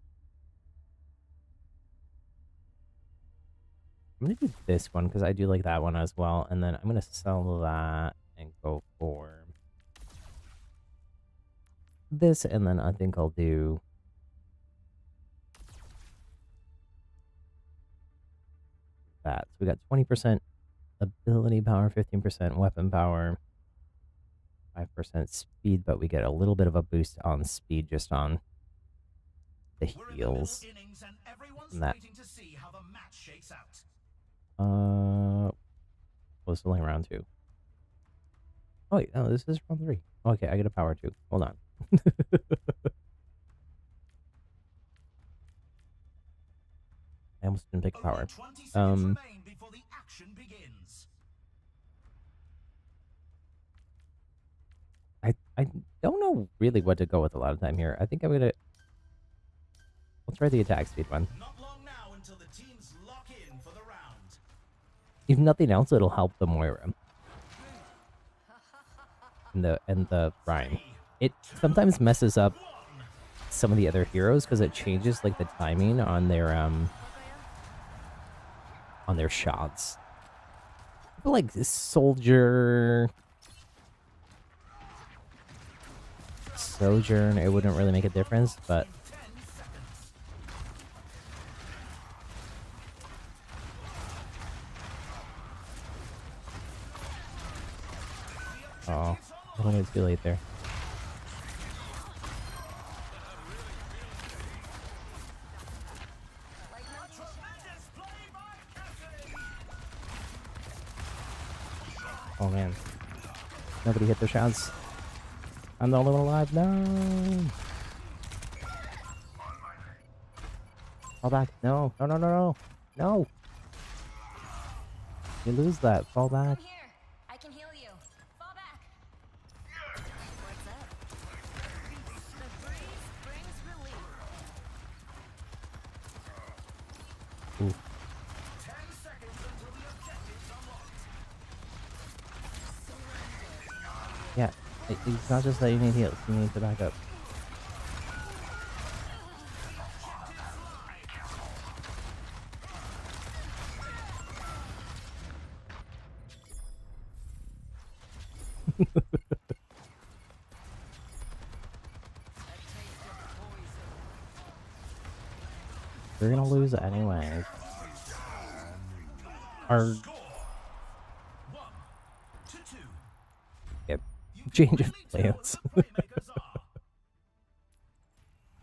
Speaker 1: I'm gonna do this one because I do like that one as well, and then I'm gonna sell that and go for this, and then I think I'll do that. So we got 20% ability power, 15% weapon power, 5% speed, but we get a little bit of a boost on speed just on the
Speaker 2: We're in the middle
Speaker 1: heals.
Speaker 2: innings and everyone's
Speaker 1: From that.
Speaker 2: waiting to see how the match shakes out.
Speaker 1: Well, it's only round 2. Oh wait, no, this is round 3. Okay, I get a power 2. Hold on. I almost didn't pick power.
Speaker 2: Only 20 seconds remain before the action begins.
Speaker 1: I don't know really what to go with a lot of time here. I think I'm gonna. Let's try the attack speed one.
Speaker 2: Not long now until the teams lock in for the round.
Speaker 1: If nothing else, it'll help the Moira and the Rhyme. It sometimes messes up some of the other heroes because it changes like the timing on their shots. But, like this Sojourn, it wouldn't really make a difference, but
Speaker 2: 10 seconds.
Speaker 1: Oh, I think it's too late there.
Speaker 3: Like mending a shadow.
Speaker 2: Display by Cassie.
Speaker 1: Oh man. Nobody hit their shots. I'm the only one alive. No. Fall back. No. No, no, no, no. No. You lose that. Fall back.
Speaker 3: I'm here. I can heal you. Fall back. What's up? The breeze brings relief.
Speaker 1: Ooh.
Speaker 2: 10 seconds until the objective's unlocked.
Speaker 1: Yeah. It's not just that you need heals. You need to back up. We're gonna lose anyway. Our
Speaker 2: Score 1-2.
Speaker 1: yep.
Speaker 2: You can
Speaker 1: Change of
Speaker 2: really tell
Speaker 1: plans.
Speaker 2: who the playmakers are.
Speaker 1: I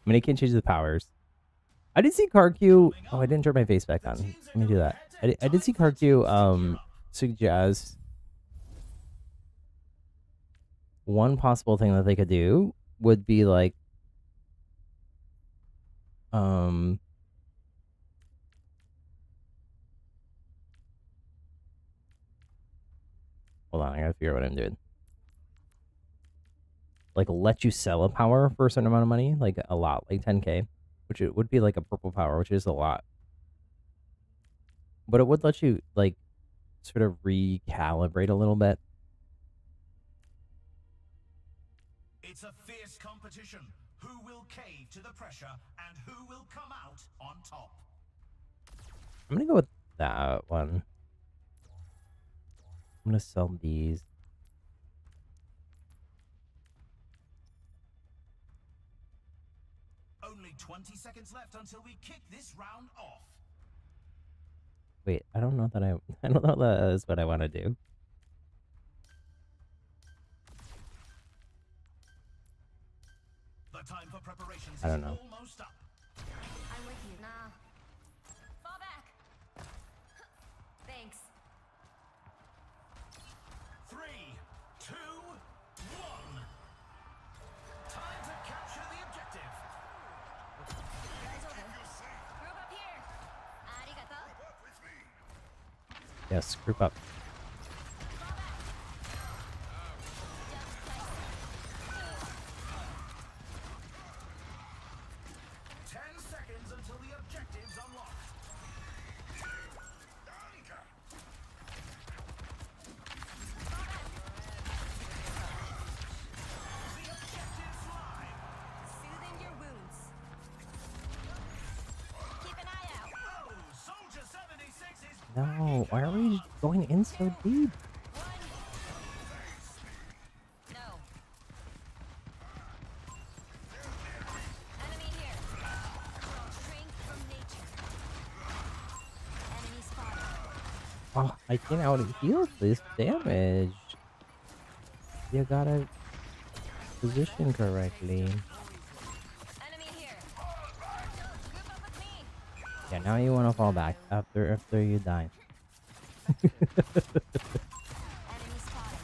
Speaker 1: mean, I can't change the powers. I did see CarQ. Oh, I didn't turn my face back on. Let me do that. I did see CarQ suggest one possible thing that they could do would be like hold on, I gotta figure out what I'm doing. Like let you sell a power for a certain amount of money, like a lot, like 10k, which it would be like a purple power, which is a lot. But it would let you like sort of recalibrate a little bit.
Speaker 2: It's a fierce competition. Who will cave to the pressure and who will come out on top?
Speaker 1: I'm gonna go with that one. I'm gonna sell these.
Speaker 2: Only 20 seconds left until we kick this round off.
Speaker 1: Wait, I don't know that I don't know that is what I want to do.
Speaker 2: The time for preparations
Speaker 1: I
Speaker 2: is
Speaker 1: don't know.
Speaker 2: almost up.
Speaker 3: I'm with you. Nah. Fall back. Thanks.
Speaker 2: 3, 2, 1. Time to capture the objective.
Speaker 3: Guys over. Group up here. Arigato.
Speaker 4: Up with me.
Speaker 1: Yes, group up.
Speaker 3: Fall back. Just place.
Speaker 2: 10 seconds until the objective's unlocked.
Speaker 4: Danke.
Speaker 2: The objective's live.
Speaker 3: Soothing your wounds. Keep an eye out.
Speaker 2: Oh, Soldier 76 is
Speaker 1: No, why are we going in so deep?
Speaker 3: One. No. Enemy here. Strength from nature. Enemy spotted.
Speaker 1: Oh, I can't out heal this damage. You gotta position correctly.
Speaker 3: Enemy here. Group up with me.
Speaker 1: Yeah, now you want to fall back after you die.
Speaker 3: Enemy spotted.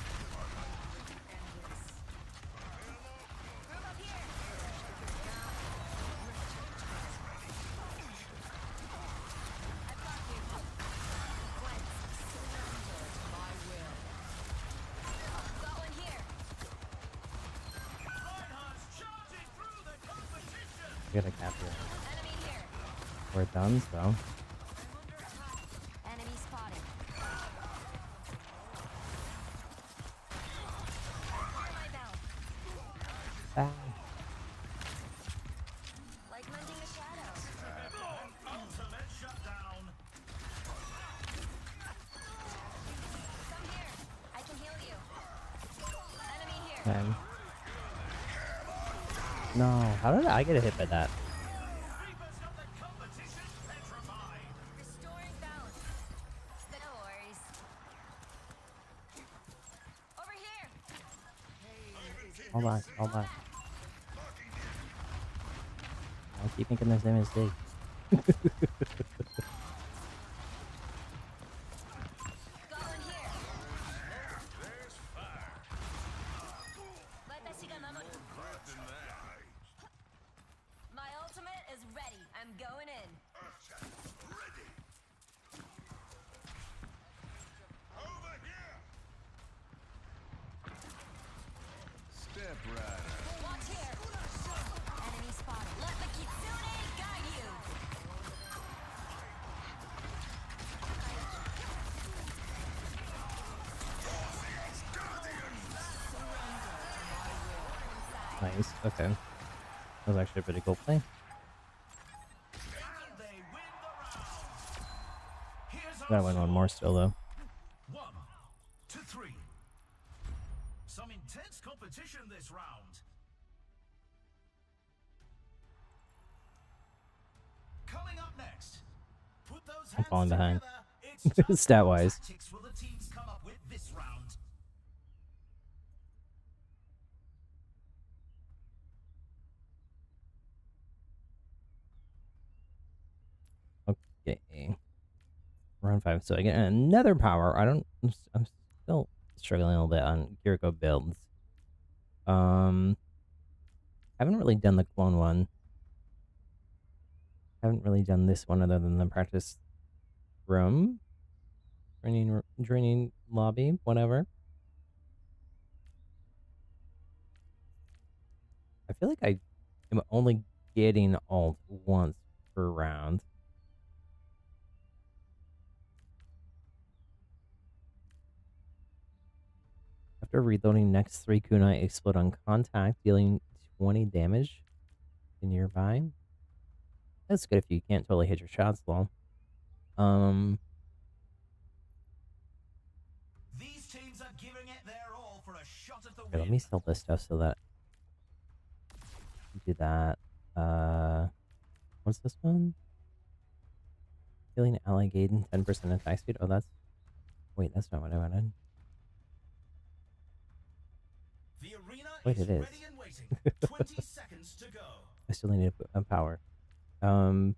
Speaker 3: Envious. Group up here. I've got you. Cleanse.
Speaker 5: Surrender to my will.
Speaker 3: Got one here.
Speaker 2: Reinhardt's charging through the competition.
Speaker 1: You gotta capture it.
Speaker 3: Enemy here.
Speaker 1: We're done, so.
Speaker 3: I'm under attack. Enemy spotted. Under my belt.
Speaker 1: Ah.
Speaker 3: Like mending a shadow.
Speaker 2: Ultimate shutdown.
Speaker 3: Come here. I can heal you. Enemy here.
Speaker 1: Okay. No, how did I get hit by that?
Speaker 2: Reaper's got the competition petrified.
Speaker 3: Restoring balance. No worries. Over here.
Speaker 1: Hold on, hold on. I keep making the same mistake.
Speaker 3: Going here. My ultimate is ready. I'm going in.
Speaker 4: Ready. Over here.
Speaker 2: Step right.
Speaker 3: Watch here. Enemy spotted. Let the kitsune guide you.
Speaker 1: Nice. Okay. That was actually a pretty cool play.
Speaker 2: And they win the round. Here's our
Speaker 1: Gotta win one more still, though.
Speaker 2: 1 to 3. Some intense competition this round. Coming up next. Put those
Speaker 1: I'm
Speaker 2: hands
Speaker 1: falling behind.
Speaker 2: together. It's
Speaker 1: Stat-wise.
Speaker 2: tactics will the teams come up with this round.
Speaker 1: Okay. Round 5. So I get another power. I'm still struggling a little bit on Kiriko builds. Haven't really done the clone one. Haven't really done this one other than the practice room. Draining lobby, whatever. I feel like I am only getting ult once per round. After reloading, next 3 kunai explode on contact, dealing 20 damage to nearby. That's good if you can't totally hit your shots, though.
Speaker 2: These teams are giving it their all for a shot at the
Speaker 1: Okay,
Speaker 2: win.
Speaker 1: let me sell this stuff so that do that. What's this one? Healing ally gain 10% attack speed. Oh, that's wait, that's not what I wanted.
Speaker 2: The arena
Speaker 1: Wait,
Speaker 2: is
Speaker 1: it is.
Speaker 2: ready and waiting. 20 seconds to go.
Speaker 1: I still need a power.
Speaker 2: Not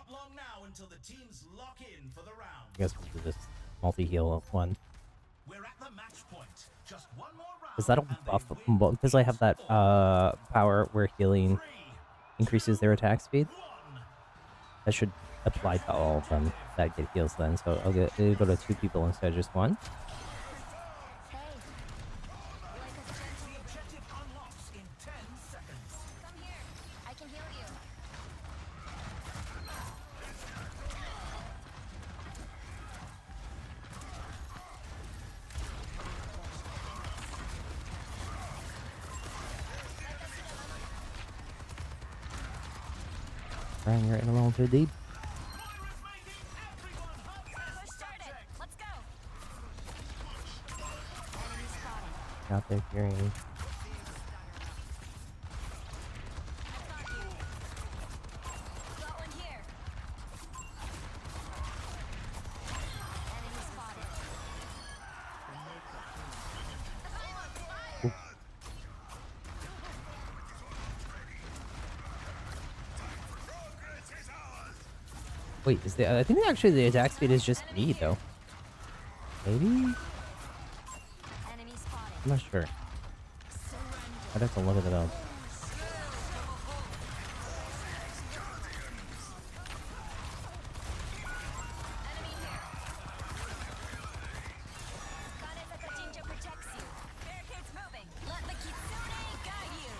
Speaker 2: long now until the teams lock in for the round.
Speaker 1: I guess we'll do this multi-heal one.
Speaker 2: We're at the match point. Just one more round.
Speaker 1: Because that'll
Speaker 2: and they
Speaker 1: buff
Speaker 2: win
Speaker 1: because I have that power where healing
Speaker 2: 3,
Speaker 1: increases their attack speed.
Speaker 2: 1.
Speaker 1: That should apply to all of them that get heals then. So it'll go to 2 people instead of just 1.
Speaker 3: Hey. You like us gentle?
Speaker 2: The objective unlocks in 10 seconds.
Speaker 3: Come here. I can heal you.
Speaker 1: Brian, you're in a little too deep.
Speaker 3: We're started. Let's go. Enemy spotted.
Speaker 1: Out there carrying.
Speaker 3: I've got you. Got one here. Enemy spotted. I'm on fire.
Speaker 4: Progress is ours.
Speaker 1: Wait, I think actually the attack speed is just me though. Maybe?
Speaker 3: Enemy spotted.
Speaker 1: I'm not sure. I'd have to look at it up.
Speaker 3: Enemy here. Kaneta Kajinja protects you. Barricades moving. Let the kitsune guide you.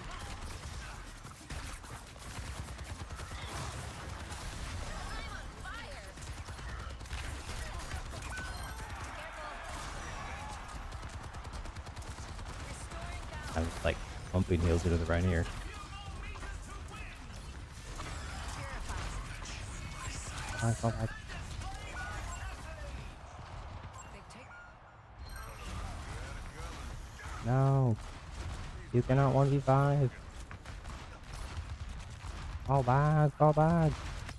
Speaker 3: I'm on fire. Careful. Restoring balance.
Speaker 1: I'm just like pumping heals into the right here.
Speaker 3: Purified.
Speaker 1: Fall back. No. You cannot 1v5. Fall back, fall back.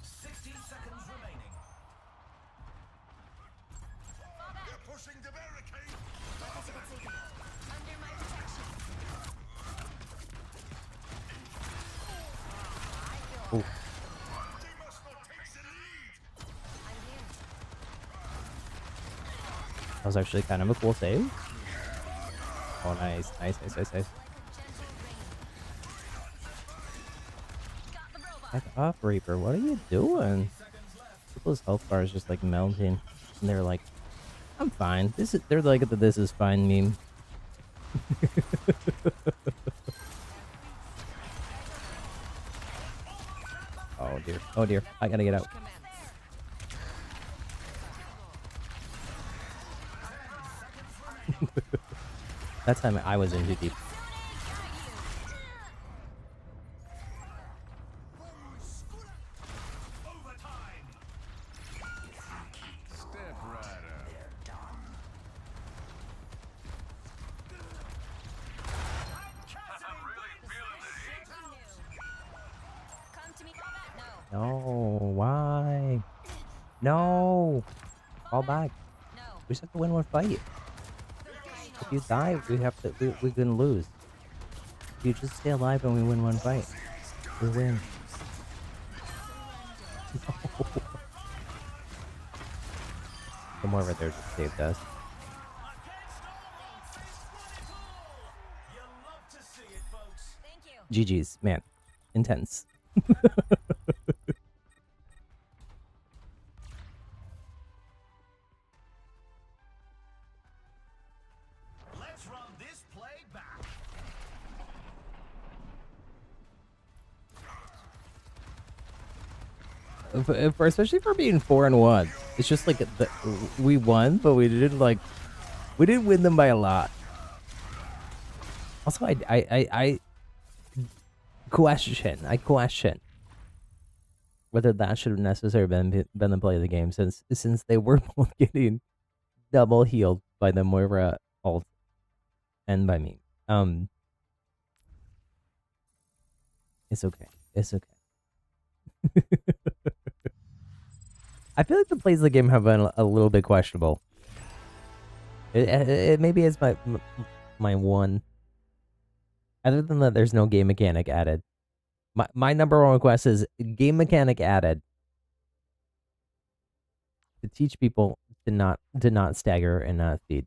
Speaker 2: 60 seconds remaining.
Speaker 1: Ooh.
Speaker 4: They must not take the lead.
Speaker 3: I'm here.
Speaker 1: That was actually kind of a cool save. Oh, nice. Nice.
Speaker 3: Like a gentle rain. Got the robot.
Speaker 1: Back off, Reaper. What are you doing? People's health bar is just like melting. And they're like, I'm fine. They're like the "this is fine" meme. Oh dear. Oh dear. I gotta get out.
Speaker 5: Commence.
Speaker 1: That time I was in too deep.
Speaker 2: Overtime.
Speaker 4: Step right up.
Speaker 2: I'm really feeling the heat.
Speaker 3: Come to me, fall back. No.
Speaker 1: No. Why? No. Fall back.
Speaker 3: No.
Speaker 1: We just have to win one fight. If you die, we're gonna lose. If you just stay alive and we win one fight, we win. Come over there to save us.
Speaker 2: I can't stop. It's really cool. You love to see it, folks.
Speaker 3: Thank you.
Speaker 1: GG's, man. Intense.
Speaker 2: Let's run this play back.
Speaker 1: Especially for being 4-1. It's just like we won, but we didn't win them by a lot. Also, I question whether that should have necessarily been the play of the game, since they were both getting double healed by the Moira ult and by me. It's okay. It's okay. I feel like the plays of the game have been a little bit questionable. It maybe is my one. Other than that, there's no game mechanic added. My number one request is game mechanic added to teach people to not stagger and feed.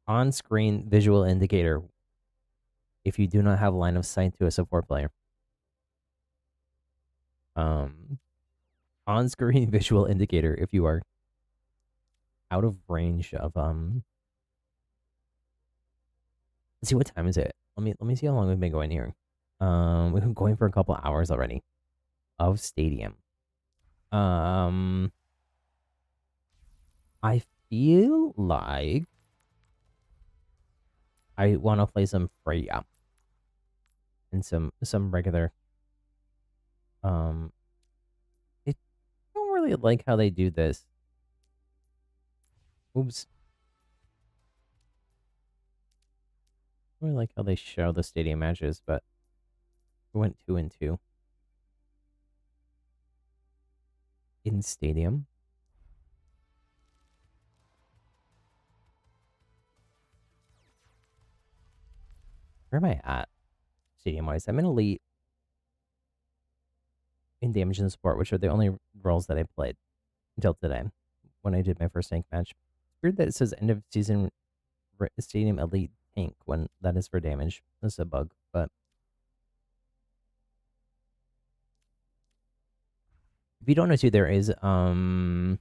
Speaker 1: On screen visual indicator if you do not have line of sight to a support player. On screen visual indicator if you are out of range of let's see, what time is it? Let me see how long we've been going here. We've been going for a couple hours already of Stadium. I feel like I want to play some Freya and some regular. I don't really like how they do this. Oops. I really like how they show the Stadium matches, but we went 2-2 in Stadium. Where am I at Stadium wise? I'm in Elite, in Damage and Support, which are the only roles that I played until today when I did my first tank match. It's weird that it says end of season Stadium Elite tank when that is for damage. That's a bug, but if you don't know too, there is I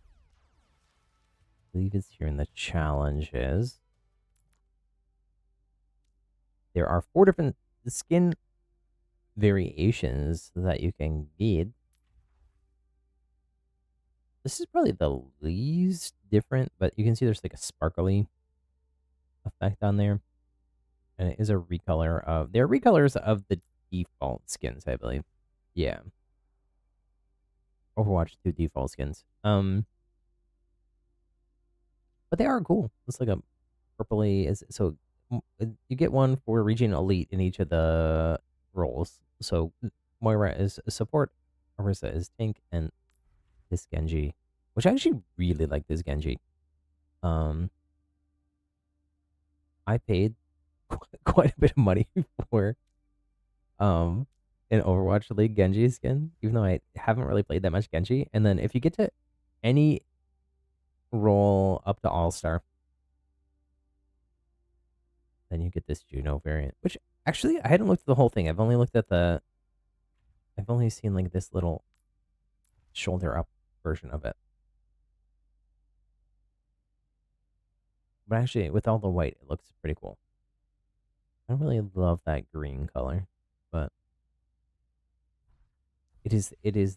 Speaker 1: believe it's here in the challenges. There are 4 different skin variations that you can get. This is probably the least different, but you can see there's like a sparkly effect on there. And it is a recolor of... They're recolors of the default skins, I believe. Yeah. Overwatch 2 default skins. But they are cool. It's like a purpley... So you get one for reaching Elite in each of the roles. So Moira is support, Orisa is tank, and this Genji, which I actually really like this Genji. I paid quite a bit of money for um in Overwatch League Genji skin, even though I haven't really played that much Genji. And then if you get to any role up to All-Star, then you get this Juno variant, which actually I hadn't looked at the whole thing. I've only looked at I've only seen like this little shoulder up version of it. But actually, with all the white, it looks pretty cool. I don't really love that green color, but it is it's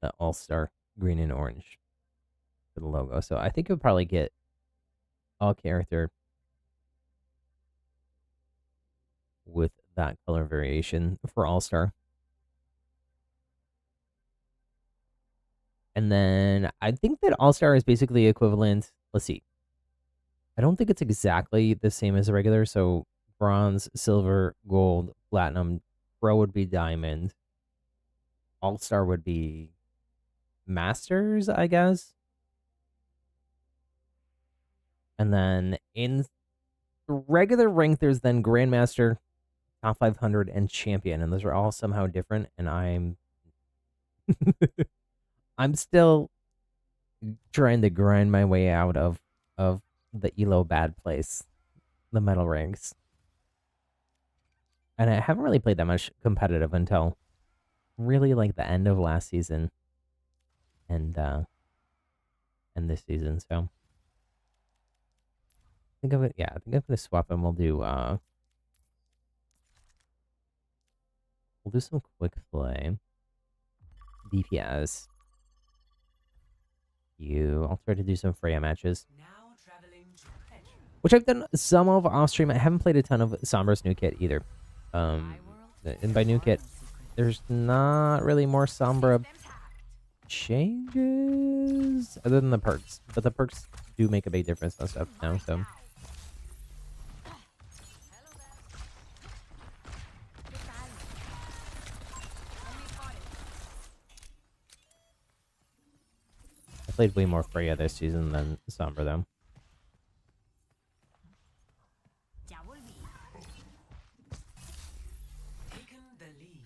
Speaker 1: the all-star green and orange for the logo. So I think it would probably get all character with that color variation for all-star. And then I think that all-star is basically equivalent. Let's see. I don't think it's exactly the same as a regular. So bronze, silver, gold, platinum, pro would be diamond. All-star would be masters, I guess. And then in the regular rank, there's then grandmaster, top 500, and champion. And those are all somehow different. And I'm I'm still trying to grind my way out of the Elo bad place, the metal ranks. And I haven't really played that much competitive until really like the end of last season and this season. So I think of it. Yeah, I think I'm gonna swap and we'll do some quick play. DPS. I'll try to do some Freya matches.
Speaker 2: Now traveling to Petra.
Speaker 1: Which I've done some of off stream. I haven't played a ton of Sombra's new kit either. And by new kit, there's not really more Sombra changes other than the perks. But the perks do make a big difference and stuff now, so. I played way more Freya this season than Sombra though.
Speaker 2: Taken the lead.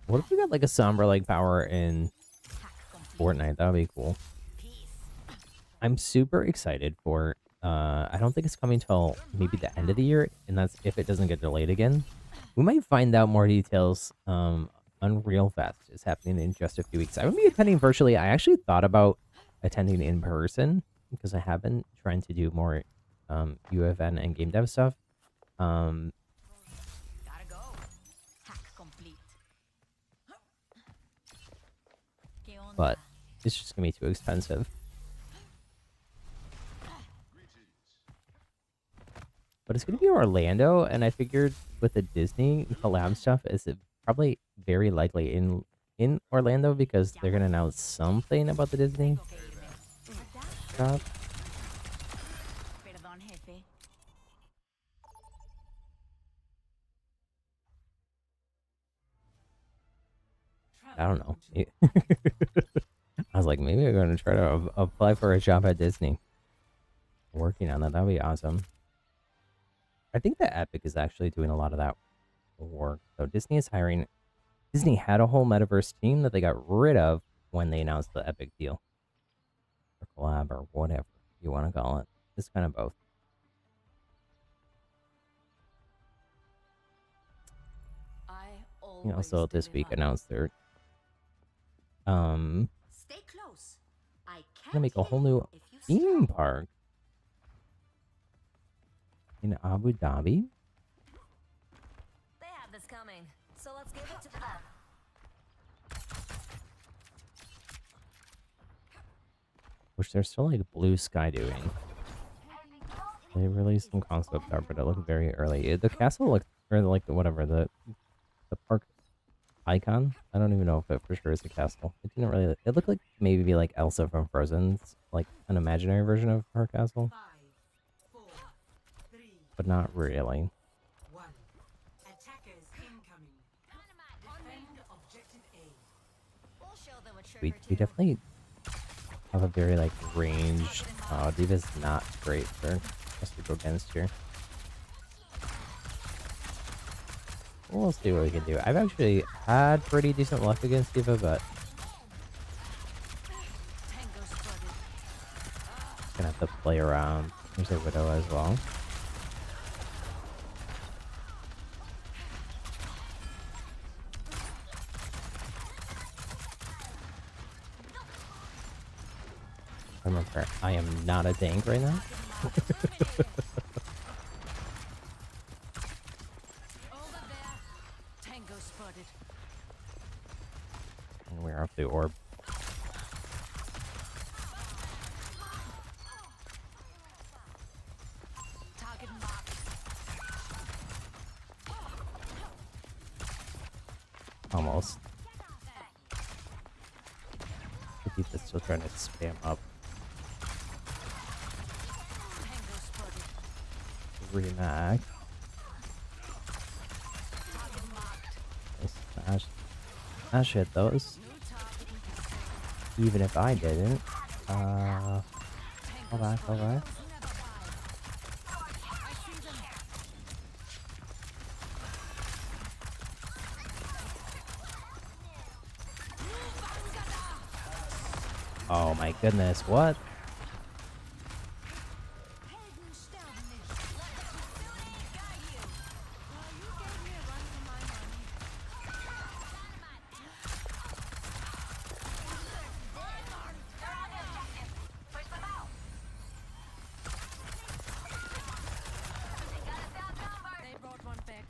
Speaker 1: What if we got like a Sombra like power in Fortnite? That would be cool. I'm super excited for I don't think it's coming till maybe the end of the year, and that's if it doesn't get delayed again. We might find out more details. Unreal Fest is happening in just a few weeks. I will be attending virtually. I actually thought about attending in person because I have been trying to do more UFN and game dev stuff.
Speaker 5: Gotta go. Hack complete.
Speaker 1: But it's just gonna be too expensive. But it's gonna be Orlando, and I figured with the Disney collab stuff, is it probably very likely in Orlando because they're gonna announce something about the Disney stuff.
Speaker 5: Perdón, jefe.
Speaker 1: I don't know. I was like, maybe I'm gonna try to apply for a job at Disney. Working on that, that'd be awesome. I think that Epic is actually doing a lot of that work. So Disney is hiring. Disney had a whole metaverse team that they got rid of when they announced the Epic deal. Or collab or whatever you want to call it. It's kind of both. You know, so this week announced their
Speaker 3: Stay close. I can't
Speaker 1: gonna make a whole new
Speaker 3: if you
Speaker 1: theme park in Abu Dhabi.
Speaker 3: They have this coming, so let's give it to them.
Speaker 1: Which they're still like blue sky doing. They released some concept art, but it looked very early. The castle looked, or like the whatever, the park icon. I don't even know if it for sure is a castle. It didn't really. It looked like maybe like Elsa from Frozen's, like an imaginary version of her castle,
Speaker 2: 5, 4, 3,
Speaker 1: but not really.
Speaker 2: 1. Attackers incoming. Defend objective A.
Speaker 3: We'll show them a trick
Speaker 1: We
Speaker 3: or two.
Speaker 1: definitely have a very like ranged. Oh, Diva's not great for us to go against here. We'll see what we can do. I've actually had pretty decent luck against Diva, but
Speaker 5: Tango spotted.
Speaker 1: gonna have to play around. There's a Widow as well. Remember, I am not a tank right now.
Speaker 5: Over there. Tango spotted.
Speaker 1: And we're off the orb.
Speaker 5: Target marked.
Speaker 1: Almost. He's still trying to spam up.
Speaker 5: Tango spotted.
Speaker 1: Remag.
Speaker 5: Target marked.
Speaker 1: Smash hit those.
Speaker 5: New target in pursuit.
Speaker 1: Even if I didn't.
Speaker 5: Tango
Speaker 1: Go back, go back.
Speaker 5: Never die. I see them.
Speaker 1: Oh my goodness, what?
Speaker 5: Helden sterben nicht. Let the facility guide you. Well, you gave me a run for my money. They brought one back.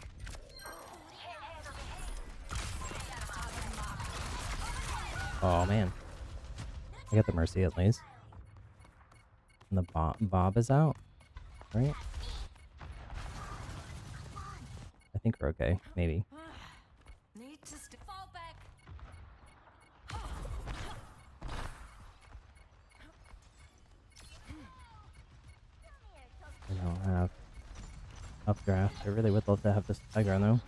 Speaker 5: Target marked.
Speaker 1: Oh man. I got the Mercy at least. And the Bob is out, right? I think we're okay, maybe.
Speaker 5: Need to fall back.
Speaker 1: We don't have updraft. I really would love to have this aggro though.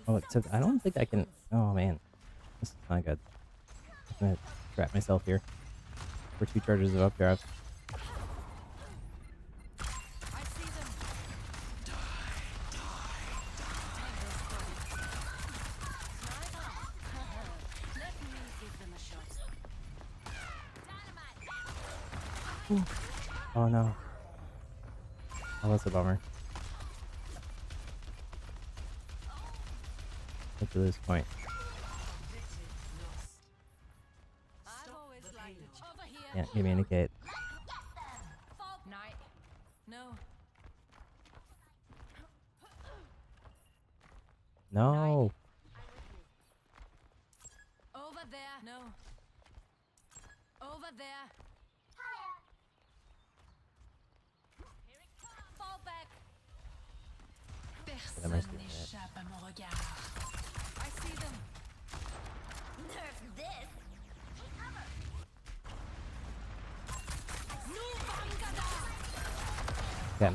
Speaker 1: Oh, except I don't think I can. Oh man, this is not good. I'm gonna trap myself here for 2 charges of updraft.
Speaker 5: I see them. Tango spotted. Sniper. Let me give them a shot.
Speaker 1: Oh no. Oh, that's a bummer. Get to this point.
Speaker 5: I've always liked it. Over here.
Speaker 1: Can't communicate.
Speaker 5: Fall night. No.
Speaker 1: No.
Speaker 5: Over there. No. Over there. Here it comes. Fall back.
Speaker 1: La Mercy.
Speaker 5: n'échappe à mon regard. I see them.
Speaker 3: Nerf this.
Speaker 1: Okay.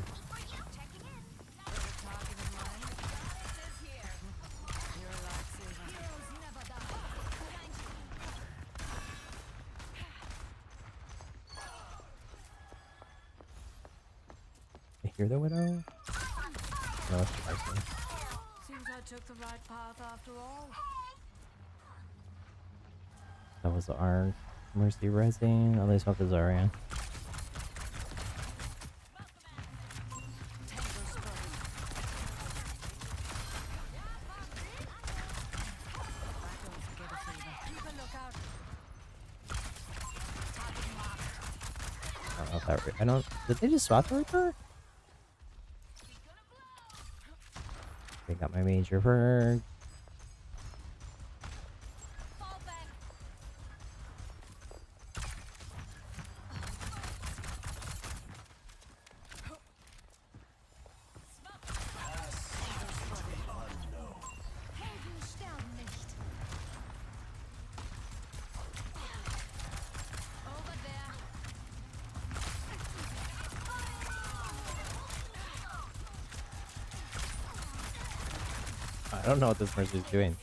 Speaker 5: Checking in. There's a target in mind. This is here. You're a lifesaver. Heroes never die.
Speaker 1: I hear the Widow. No, that's the Mercy.
Speaker 5: Seems I took the right path after all.
Speaker 1: That was our Mercy resing. At least off the Zarya.
Speaker 5: Tango spotted. I don't forget a favor. Keep a lookout. Target marked.
Speaker 1: I don't know if that. I don't. Did they just swap the Reaper? They got my major perk.
Speaker 5: Fall back. Helden sterben nicht. Over there.
Speaker 1: I don't know what this Mercy's doing.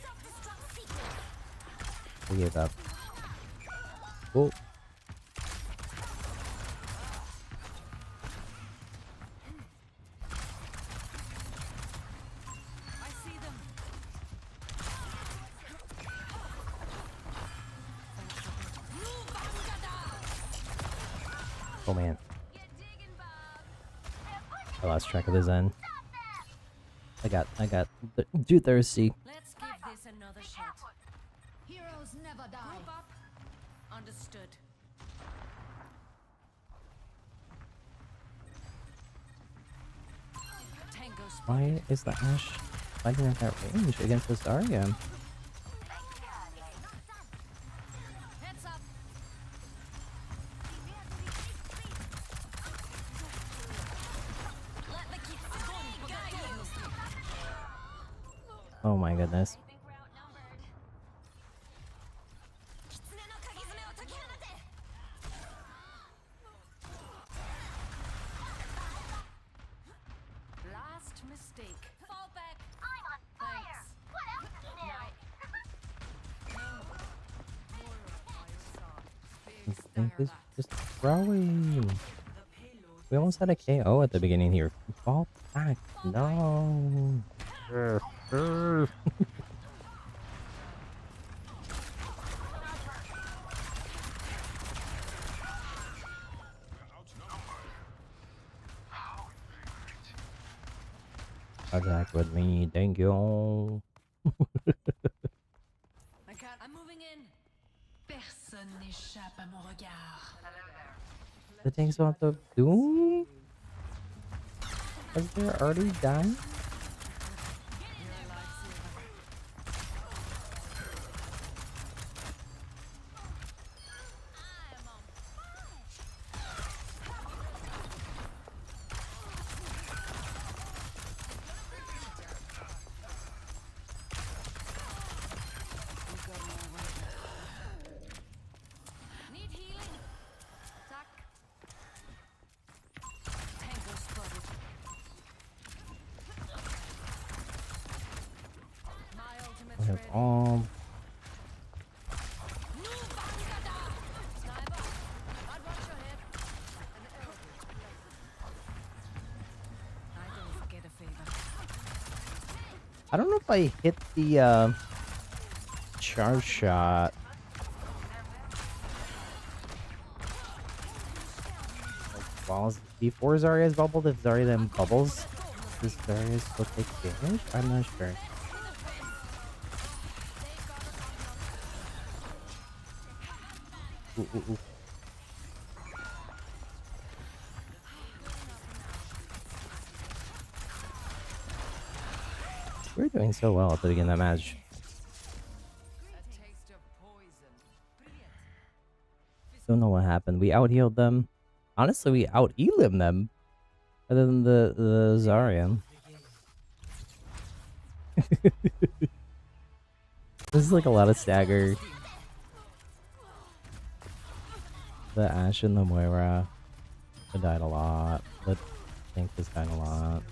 Speaker 1: I gave up. Whoa.
Speaker 5: I see them.
Speaker 1: Oh man,
Speaker 3: Get digging, Bob.
Speaker 1: I lost track of the Zen. I got too thirsty.
Speaker 5: Let's give this another shot. Heroes never die. Group up. Understood. Tango spotted.
Speaker 1: Why is the Ash fighting at that range against this Zarya?
Speaker 5: Heads up.
Speaker 3: Let the kitsune guide you.
Speaker 1: Oh my goodness.
Speaker 3: I think we're outnumbered. Kitsune no kagizume o tokihanate.
Speaker 5: Last mistake.
Speaker 3: Fall back. I'm on fire.
Speaker 5: Thanks.
Speaker 3: What else is new?
Speaker 1: I think this is just growing. We almost had a KO at the beginning here. Fall back. No. Attack with me, thank you.
Speaker 5: I'm moving in. Personne n'échappe à mon regard.
Speaker 1: The thing's about to doom? Has there already done?
Speaker 5: Need healing. Tuck. Tango spotted. My
Speaker 1: I
Speaker 5: ultimate's
Speaker 1: have
Speaker 5: ready.
Speaker 1: all.
Speaker 5: Sniper. I'd watch your head. An arrow. I don't forget a favor.
Speaker 1: I don't know if I hit the charge shot. Balls before Zarya's bubbled. If Zarya then bubbles, does Zarya still take damage? I'm not sure. Ooh, ooh, ooh. We're doing so well at the beginning of that match.
Speaker 5: A taste of poison.
Speaker 1: Don't know what happened. We out healed them. Honestly, we out elim them. Other than the Zarya. This is like a lot of stagger. The Ashe and the Moira. I died a lot. The tank was dying a lot.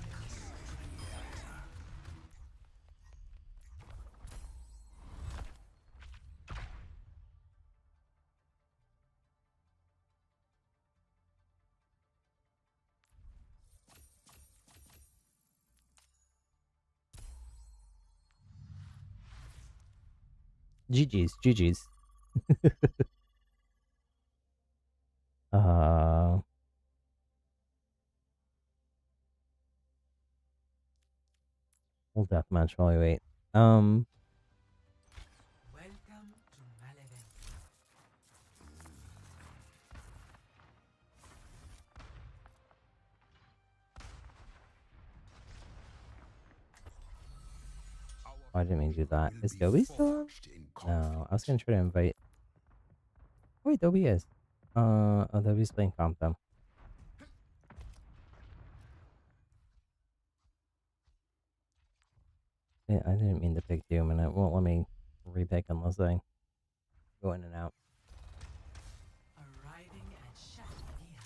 Speaker 1: GG's, GG's. We'll deathmatch while we wait.
Speaker 2: Welcome to Maleven.
Speaker 1: Why didn't we do that? Is Dobie still on? No, I was gonna try to invite. Oh, wait, Dobie is. Oh, Dobie's playing comp though. Yeah, I didn't mean to pick Doom, and it won't let me repick unless I go in and out.
Speaker 2: Arriving at Shahia.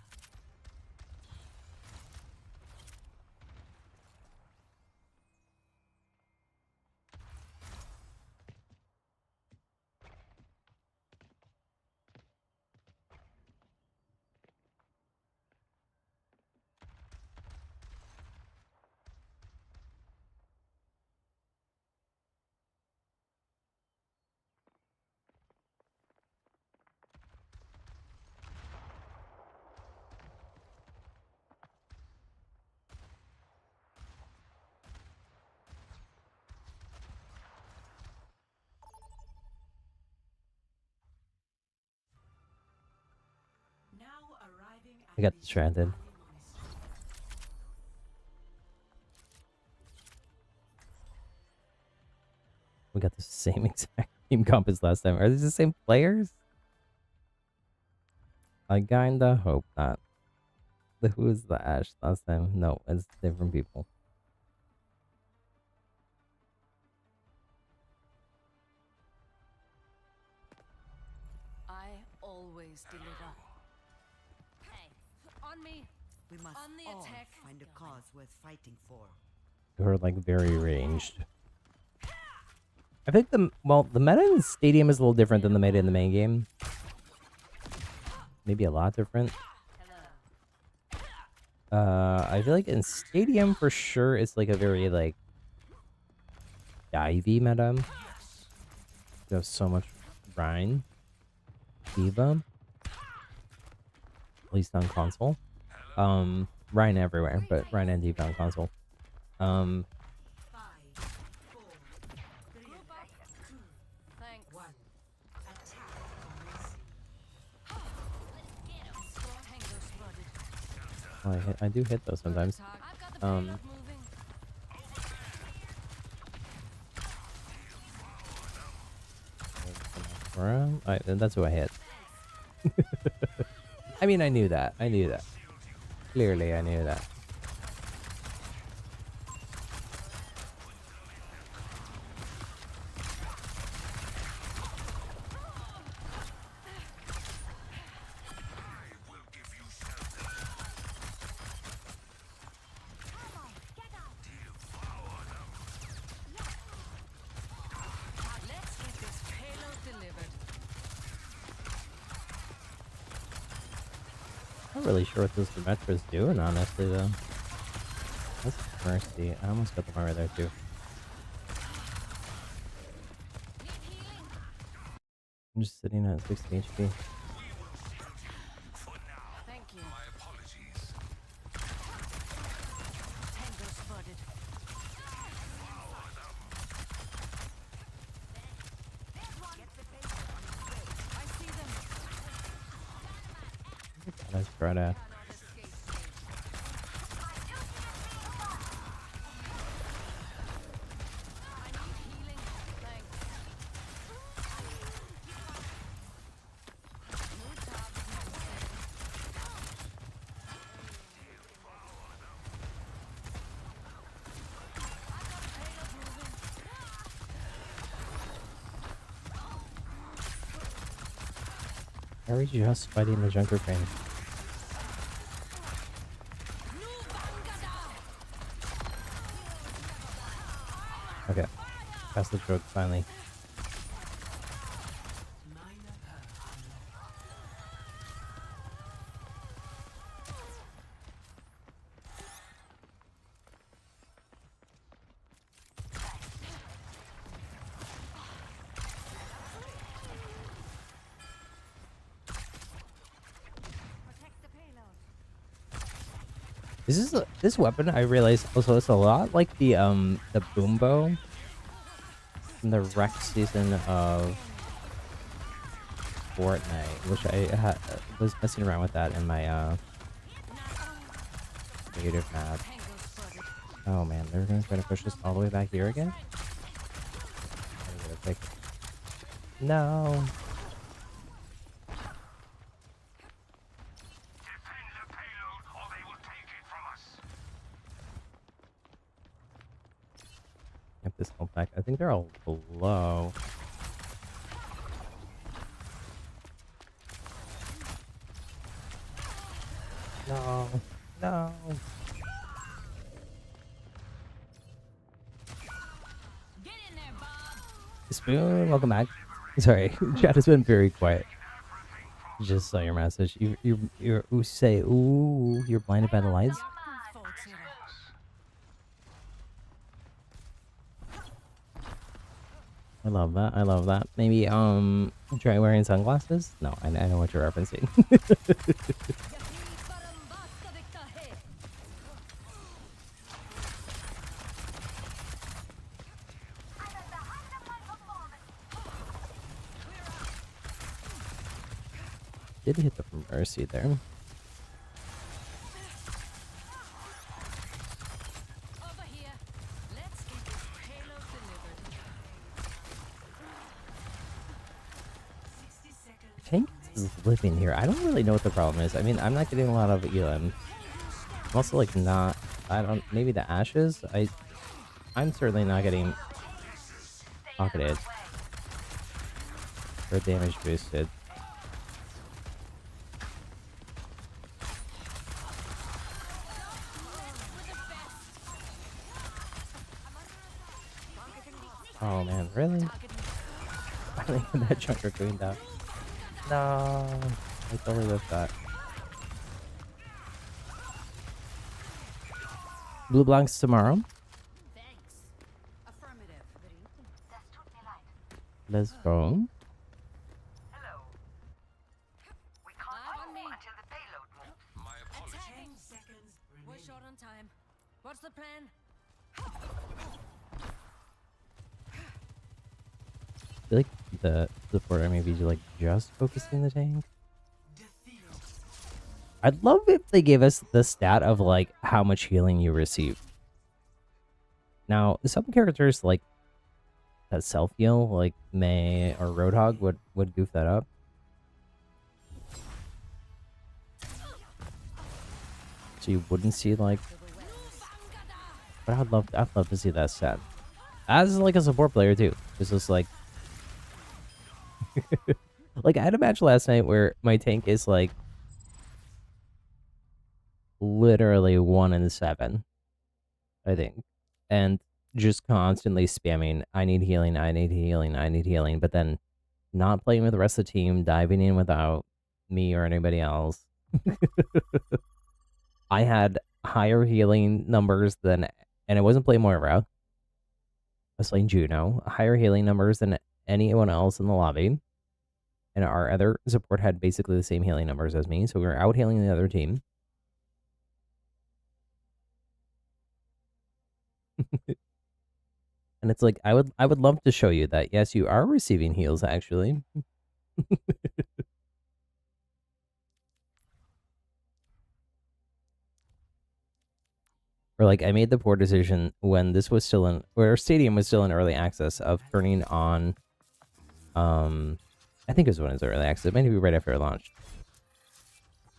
Speaker 1: I got distracted. We got the same exact team comp as last time. Are these the same players? I kinda hope not. Who was the Ash last time? No, it's different people.
Speaker 5: I always deliver.
Speaker 3: Hey,
Speaker 5: On me.
Speaker 6: We must
Speaker 5: On the
Speaker 6: all
Speaker 5: attack.
Speaker 6: find a cause worth fighting for.
Speaker 1: Who are like very ranged. I think the meta in the stadium is a little different than the meta in the main game. Maybe a lot different. I feel like in stadium for sure it's like a very like divey meta. You have so much Rhine, Diva, at least on console. Rhine everywhere, but Rhine and Diva on console.
Speaker 6: 5, 4, 3,
Speaker 5: Group up.
Speaker 6: 2,
Speaker 5: Thanks.
Speaker 6: 1. Attack commencing.
Speaker 5: Tango spotted.
Speaker 1: Oh, I do hit those sometimes.
Speaker 5: I've got the payload moving.
Speaker 1: That's who I hit. I mean, I knew that. I knew that. Clearly, I knew that.
Speaker 5: Let's get this payload delivered.
Speaker 1: Not really sure what this Demetra's doing, honestly, though. That's mercy. I almost got the one right there, too.
Speaker 5: Need healing.
Speaker 1: I'm just sitting at 60 HP.
Speaker 5: Thank you.
Speaker 4: My apologies.
Speaker 5: Tango spotted. I see them.
Speaker 1: Let's try to.
Speaker 5: Cannot escape me. I need healing. Thanks. New target necessary. I've got payload moving.
Speaker 1: How are you just fighting the Junker Crane? Okay. Pass the joke finally.
Speaker 5: Protect the payload.
Speaker 1: This weapon I realized also it's a lot like the boom bow in the rec season of Fortnite, which I was messing around with that in my native map.
Speaker 5: Tango spotted.
Speaker 1: Oh man, they're gonna try to push us all the way back here again. I gotta take- No.
Speaker 4: Defend the payload or they will take it from us.
Speaker 1: Get this whole pack. I think they're all below. No. No.
Speaker 5: Get in there, Bob.
Speaker 1: Spoon, welcome back. Sorry, chat has been very quiet. Just saw your message. You say, ooh, you're blinded by the lights.
Speaker 5: Fault zero.
Speaker 1: I love that. I love that. Maybe try wearing sunglasses. No, I know what you're referencing. Did hit the mercy there. tank is living here. I don't really know what the problem is. I mean, I'm not getting a lot of ELM. I'm also like not. I don't. Maybe the ashes. I'm certainly not getting pocketed or damage boosted. Oh man, really? I think that chunker cleaned up. No, I totally missed that. Blue blanks tomorrow.
Speaker 5: Thanks. Affirmative.
Speaker 1: Let's go.
Speaker 7: Hello. We can't
Speaker 5: On me.
Speaker 7: until the payload moves.
Speaker 4: My apologies.
Speaker 5: Attacking.
Speaker 6: 10 seconds
Speaker 5: We're
Speaker 6: remaining.
Speaker 5: short on time. What's the plan?
Speaker 1: I feel like the support maybe like just focusing the tank.
Speaker 6: Defeat.
Speaker 1: I'd love if they gave us the stat of like how much healing you receive. Now, some characters like that self heal, like May or Roadhog, would goof that up. So you wouldn't see like, but I'd love to see that stat as like a support player too. It's just like, like I had a match last night where my tank is like literally 1 in 7, I think, and just constantly spamming, I need healing, I need healing, I need healing, but then not playing with the rest of the team, diving in without me or anybody else. I had higher healing numbers than, and it wasn't playing Moira. I was playing Juno, higher healing numbers than anyone else in the lobby. And our other support had basically the same healing numbers as me, so we were out healing the other team. And it's like I would love to show you that yes, you are receiving heals actually. Or like I made the poor decision when this was still in, or Stadium was still in early access, of turning on I think it was when it was early access, maybe right after it launched.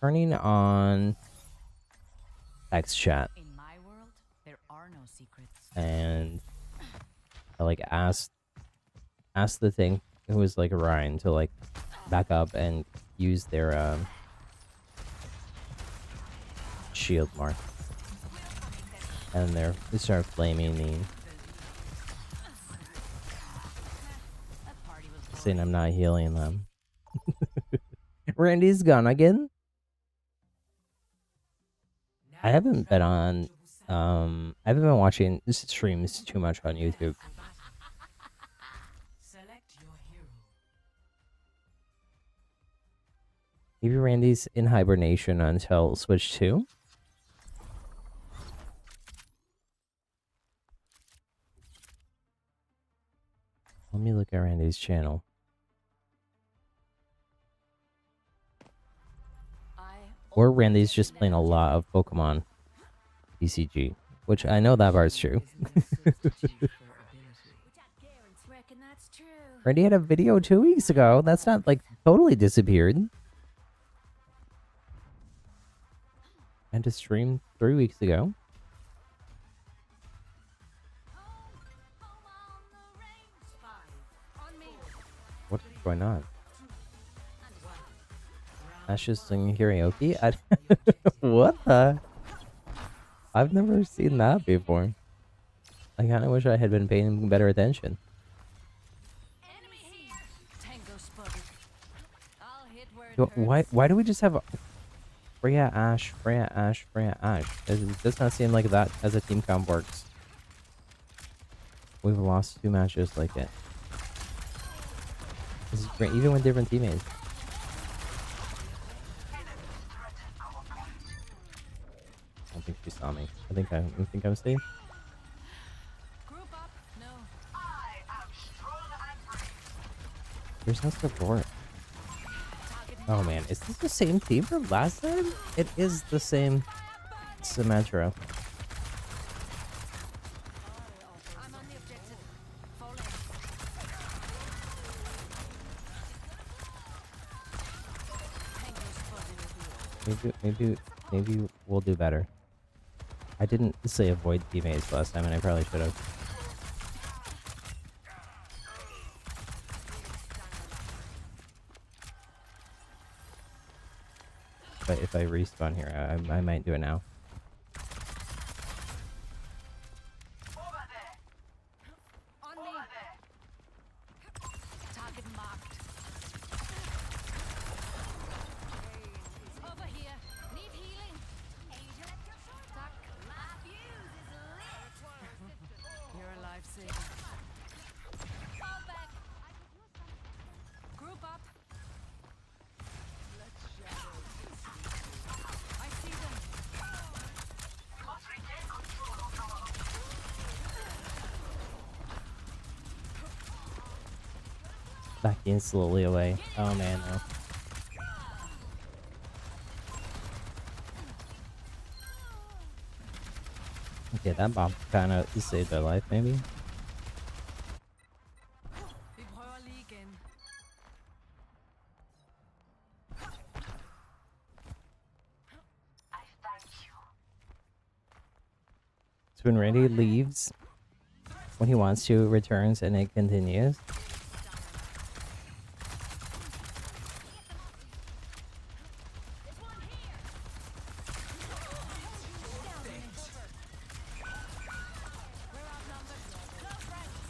Speaker 1: Turning on text chat.
Speaker 5: In my world, there are no secrets.
Speaker 1: And I like asked the thing, it was like Ryan, to like back up and use their shield more. And they start flaming me,
Speaker 5: That party was
Speaker 1: saying I'm not healing them. Randy's gone again. I haven't been on I haven't been watching streams too much on YouTube.
Speaker 6: Select your hero.
Speaker 1: Maybe Randy's in hibernation until Switch 2. Let me look at Randy's channel. Or Randy's just playing a lot of Pokemon BCG, which I know that part's true.
Speaker 5: reckon that's true.
Speaker 1: Randy had a video 2 weeks ago. That's not like totally disappeared. And to stream 3 weeks ago.
Speaker 5: On me.
Speaker 1: What's going on? Ash is singing karaoke? What the? I've never seen that before. I kind of wish I had been paying better attention.
Speaker 5: Enemy here. Tango spotted. I'll hit where it hurts.
Speaker 1: Why do we just have Freya, Ash, Freya, Ash, Freya, Ash? It does not seem like that as a team comp works. We've lost 2 matches like it. This is great, even with different teammates. I don't think she saw me. I think I'm safe.
Speaker 5: Group up. No.
Speaker 7: I am strong and brave.
Speaker 1: There's no support. Oh man, is this the same team from last time? It is the same Symmetra.
Speaker 5: I'm on the objective. Fall in.
Speaker 1: Maybe we'll do better. I didn't say avoid teammates last time, and I probably should have. But if I respawn here, I might do it now.
Speaker 7: Over there.
Speaker 5: On me.
Speaker 7: Over there.
Speaker 5: Target marked. Over here. Need healing.
Speaker 3: Angel at your shoulder.
Speaker 5: Tuck.
Speaker 3: My fuse is lit.
Speaker 5: You're a lifesaver. Fall back. Group up. Let's shadow. I see them.
Speaker 7: We must regain control of our
Speaker 1: Backing slowly away. Oh man, no. Okay, that bomb kind of saved their life, maybe.
Speaker 5: Vi prøver lige igen.
Speaker 7: I thank you.
Speaker 1: So when Randy leaves, when he wants to, returns, and it continues.
Speaker 5: We're outnumbered. Close ranks.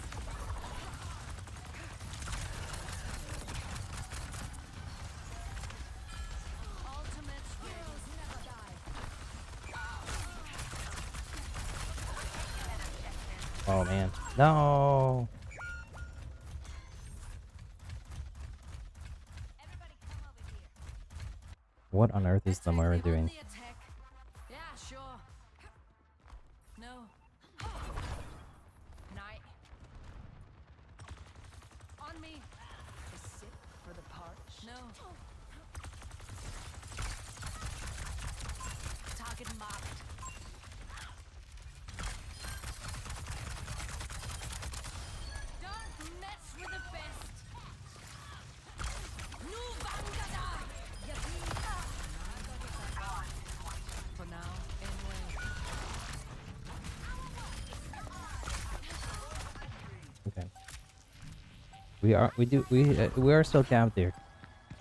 Speaker 5: Ultimates heroes never die.
Speaker 1: Oh man, no!
Speaker 3: Everybody come over here.
Speaker 1: What on earth is the Moira
Speaker 5: Attack me on
Speaker 1: doing?
Speaker 5: the attack. Yeah, sure. No. Night. On me. A sip for the parch. No. Target marked. Don't mess with the best. Nu Vangada! For now, anyway.
Speaker 1: Okay. We are still camped there.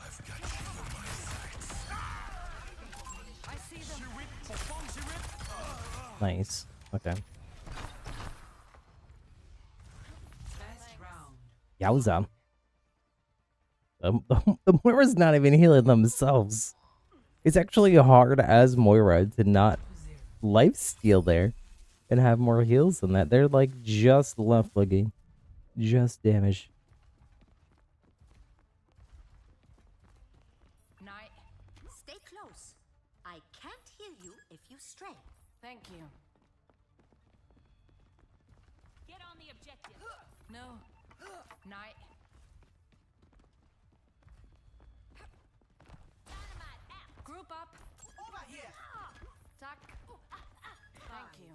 Speaker 4: I've got you in my sights.
Speaker 5: I see them.
Speaker 1: Nice. Okay.
Speaker 6: Best round.
Speaker 1: Yowza. The Moira's not even healing themselves. It's actually hard as Moira to not lifesteal there and have more heals than that. They're like just left looking. Just damage.
Speaker 5: Night.
Speaker 3: Stay close. I can't heal you if you stray.
Speaker 5: Thank you.
Speaker 3: Get on the objective.
Speaker 5: No. Night.
Speaker 3: Dynamite out.
Speaker 5: Group up.
Speaker 7: Over here.
Speaker 5: Tuck. Thank you.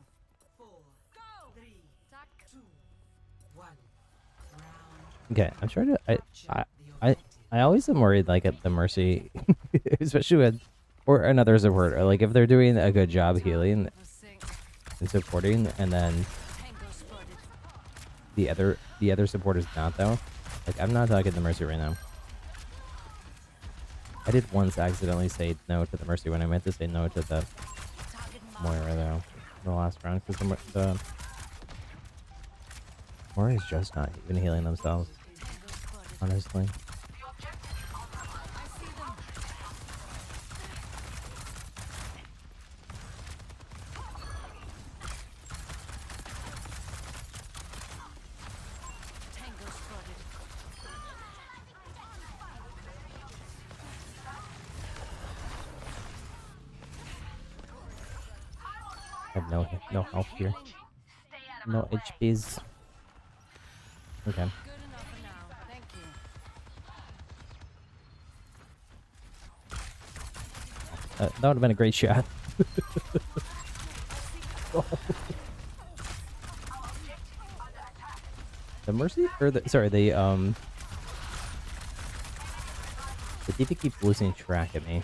Speaker 6: 4,
Speaker 5: Go.
Speaker 6: 3,
Speaker 5: Tuck.
Speaker 6: 2, 1. Round.
Speaker 1: Okay, I'm trying to. I always am worried like at the Mercy, especially with or another support. Or, like if they're doing a good job healing
Speaker 5: For sync.
Speaker 1: and supporting, and then
Speaker 5: Tango spotted.
Speaker 1: the other support is not though. Like I'm not talking the Mercy right now. I did once accidentally say no to the Mercy when I meant to say no to the
Speaker 5: Target
Speaker 1: Moira though. In the last round because the Moira is just not even healing themselves.
Speaker 5: Tango spotted.
Speaker 1: Honestly.
Speaker 5: I see them. Tango spotted.
Speaker 1: I have no health here. No HPs. Okay.
Speaker 5: Good enough for now. Thank you.
Speaker 1: That would have been a great shot. The Mercy or the DP keeps losing track of me.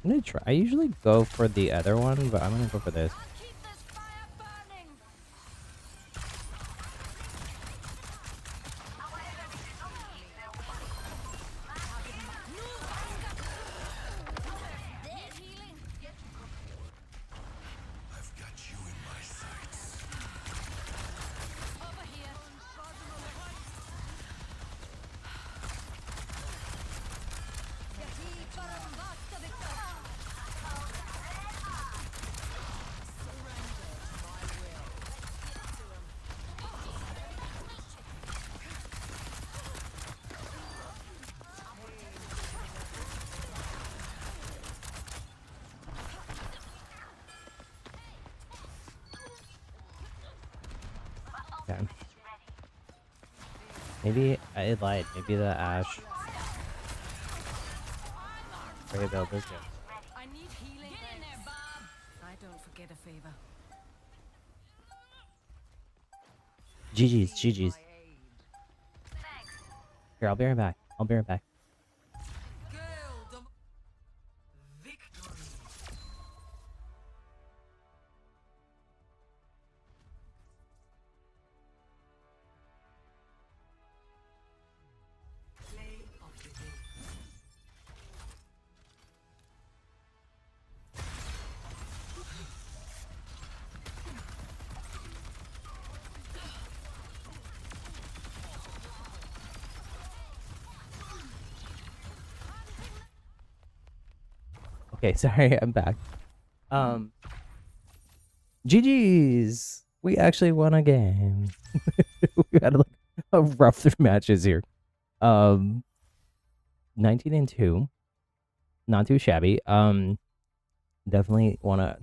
Speaker 1: I'm gonna try. I usually go for the other one, but I'm gonna go for this.
Speaker 3: I'll keep this fire burning. Need healing?
Speaker 4: I've got you in my sights.
Speaker 3: Over here.
Speaker 1: Okay. Maybe I lied. Maybe the Ash. Spray build is good.
Speaker 5: I need healing.
Speaker 3: Get in there, Bob.
Speaker 5: I don't forget a favor.
Speaker 1: GG's, GG's. Here, I'll be right back. I'll be right back.
Speaker 6: Victory. Play of the game.
Speaker 1: Okay, sorry, I'm back. GG's. We actually won a game. We had like a rough 3 matches here. 19 and 2. Not too shabby. Definitely wanna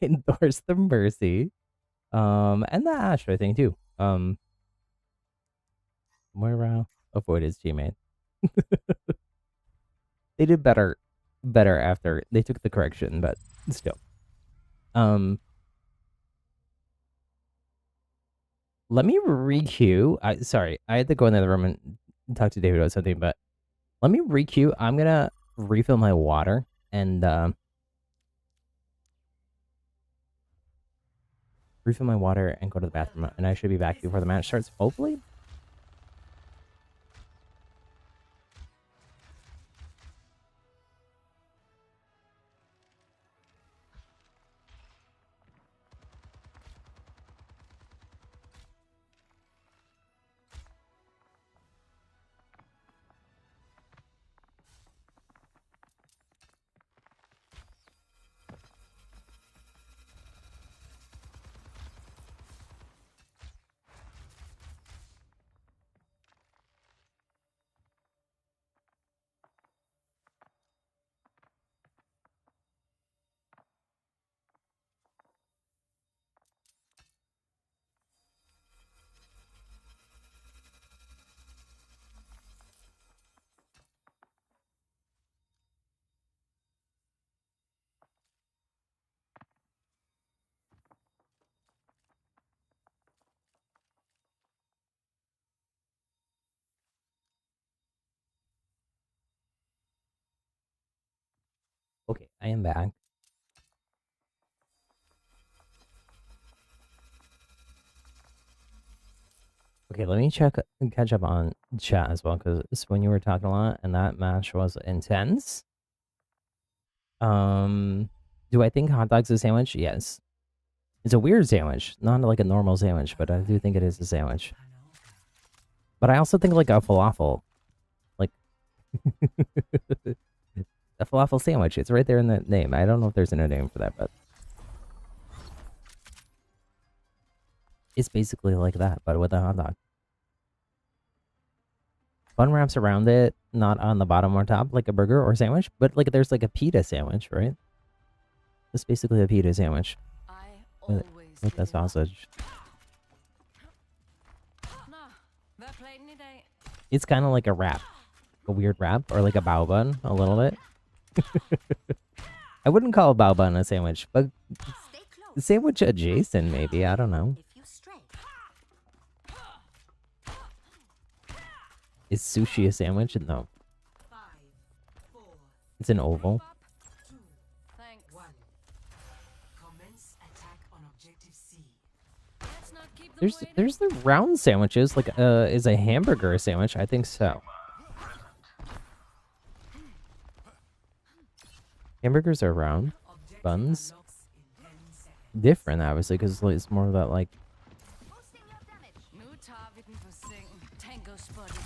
Speaker 1: endorse the Mercy. And the Ash, I think too. Moira avoid his teammate. They did better after they took the correction, but still. Let me re-queue. Sorry, I had to go in the other room and talk to David about something, but let me re-queue. I'm gonna refill my water and refill my water and go to the bathroom, and I should be back before the match starts, hopefully. Okay, I am back. Okay, let me catch up on chat as well, because when you were talking a lot and that match was intense. Do I think hot dog's a sandwich? Yes. It's a weird sandwich, not like a normal sandwich, but I do think it is a sandwich. But I also think like a falafel, like a falafel sandwich. It's right there in the name. I don't know if there's a name for that, but it's basically like that, but with a hot dog. Bun wraps around it, not on the bottom or top, like a burger or sandwich, but like there's like a pita sandwich, right? It's basically a pita sandwich
Speaker 5: I
Speaker 1: with,
Speaker 5: always
Speaker 1: with the
Speaker 5: deliver.
Speaker 1: sausage.
Speaker 5: No, they're playing today.
Speaker 1: It's kind of like a wrap, a weird wrap, or like a bao bun, a little bit. I wouldn't call a bao bun a sandwich, but
Speaker 3: Stay close.
Speaker 1: sandwich adjacent, maybe. I don't know.
Speaker 3: If you stray.
Speaker 1: Is sushi a sandwich? No,
Speaker 6: 5, 4,
Speaker 1: it's an oval. There's the round sandwiches. Like, is a hamburger a sandwich? I think so. Hamburgers are round.
Speaker 6: Objective
Speaker 1: Buns
Speaker 6: unlocks in 10 seconds.
Speaker 1: different, obviously, because it's more of that like.
Speaker 3: Boosting your damage. New targeting for Sing. Tango spotted.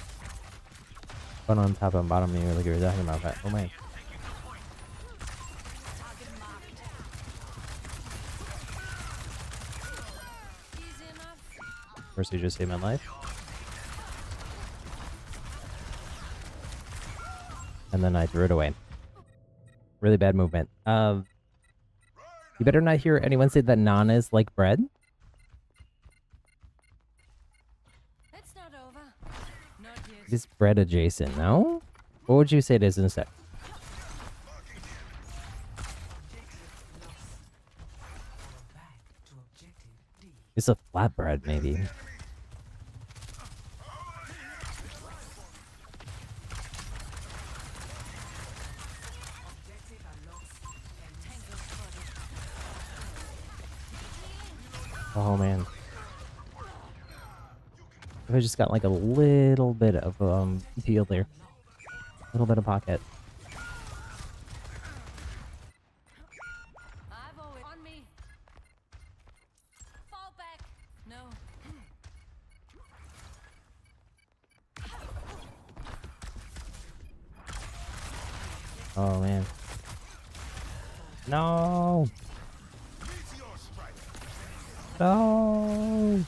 Speaker 1: Bun on top and bottom. You like you were talking about that. Oh man.
Speaker 3: Target marked. Easy enough.
Speaker 1: First, you just saved my life. And then I threw it away. Really bad movement. You better not hear anyone say that naan is like bread.
Speaker 3: It's not over. Not yet.
Speaker 1: It is bread adjacent, no? What would you say it is instead?
Speaker 6: Objective lost. Go back to objective D.
Speaker 1: It's a flatbread, maybe.
Speaker 6: Objective unlocks in 10
Speaker 3: Tango spotted.
Speaker 1: Oh man. If I just got like a little bit of peel there. A little bit of pocket.
Speaker 3: I've always on me. Fall back. No.
Speaker 1: Oh man. No.
Speaker 4: Meteor strike.
Speaker 1: No.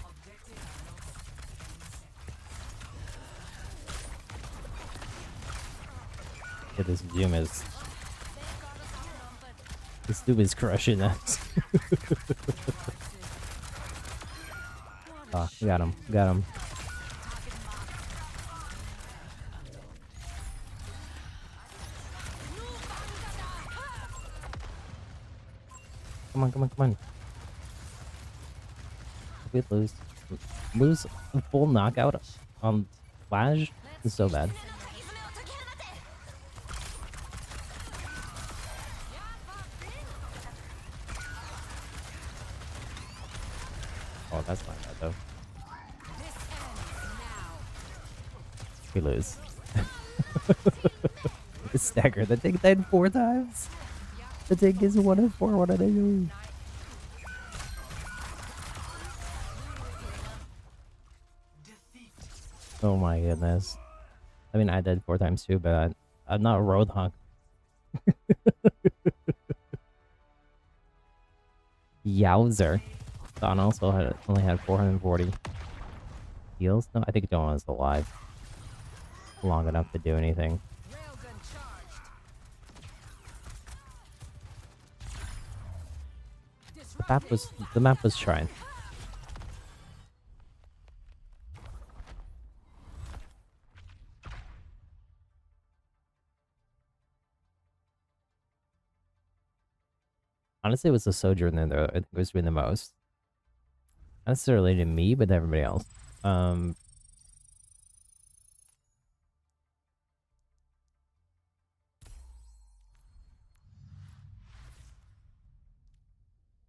Speaker 6: Objective unlocks in 10 seconds.
Speaker 1: Yeah, this Doom is.
Speaker 3: They got us outnumbered.
Speaker 1: This Doom is crushing us. Oh, we got him. Got him.
Speaker 3: Target marked.
Speaker 1: Come on, come on, come on. If we lose a full knockout on Flash is so bad. Oh, that's not bad though.
Speaker 3: This ends now.
Speaker 1: We lose. It's staggered. The tank died 4 times. The tank is 1 and 4. What did I do?
Speaker 6: Defeat.
Speaker 1: Oh my goodness. I mean, I died 4 times too, but I'm not a Roadhog. Yowzer. Don also only had 440 heals. No, I think Don was alive long enough to do anything.
Speaker 3: Railgun charged.
Speaker 1: The map was trying. Honestly, it was the Sojourner there. I think it was doing the most. Not necessarily to me, but to everybody else.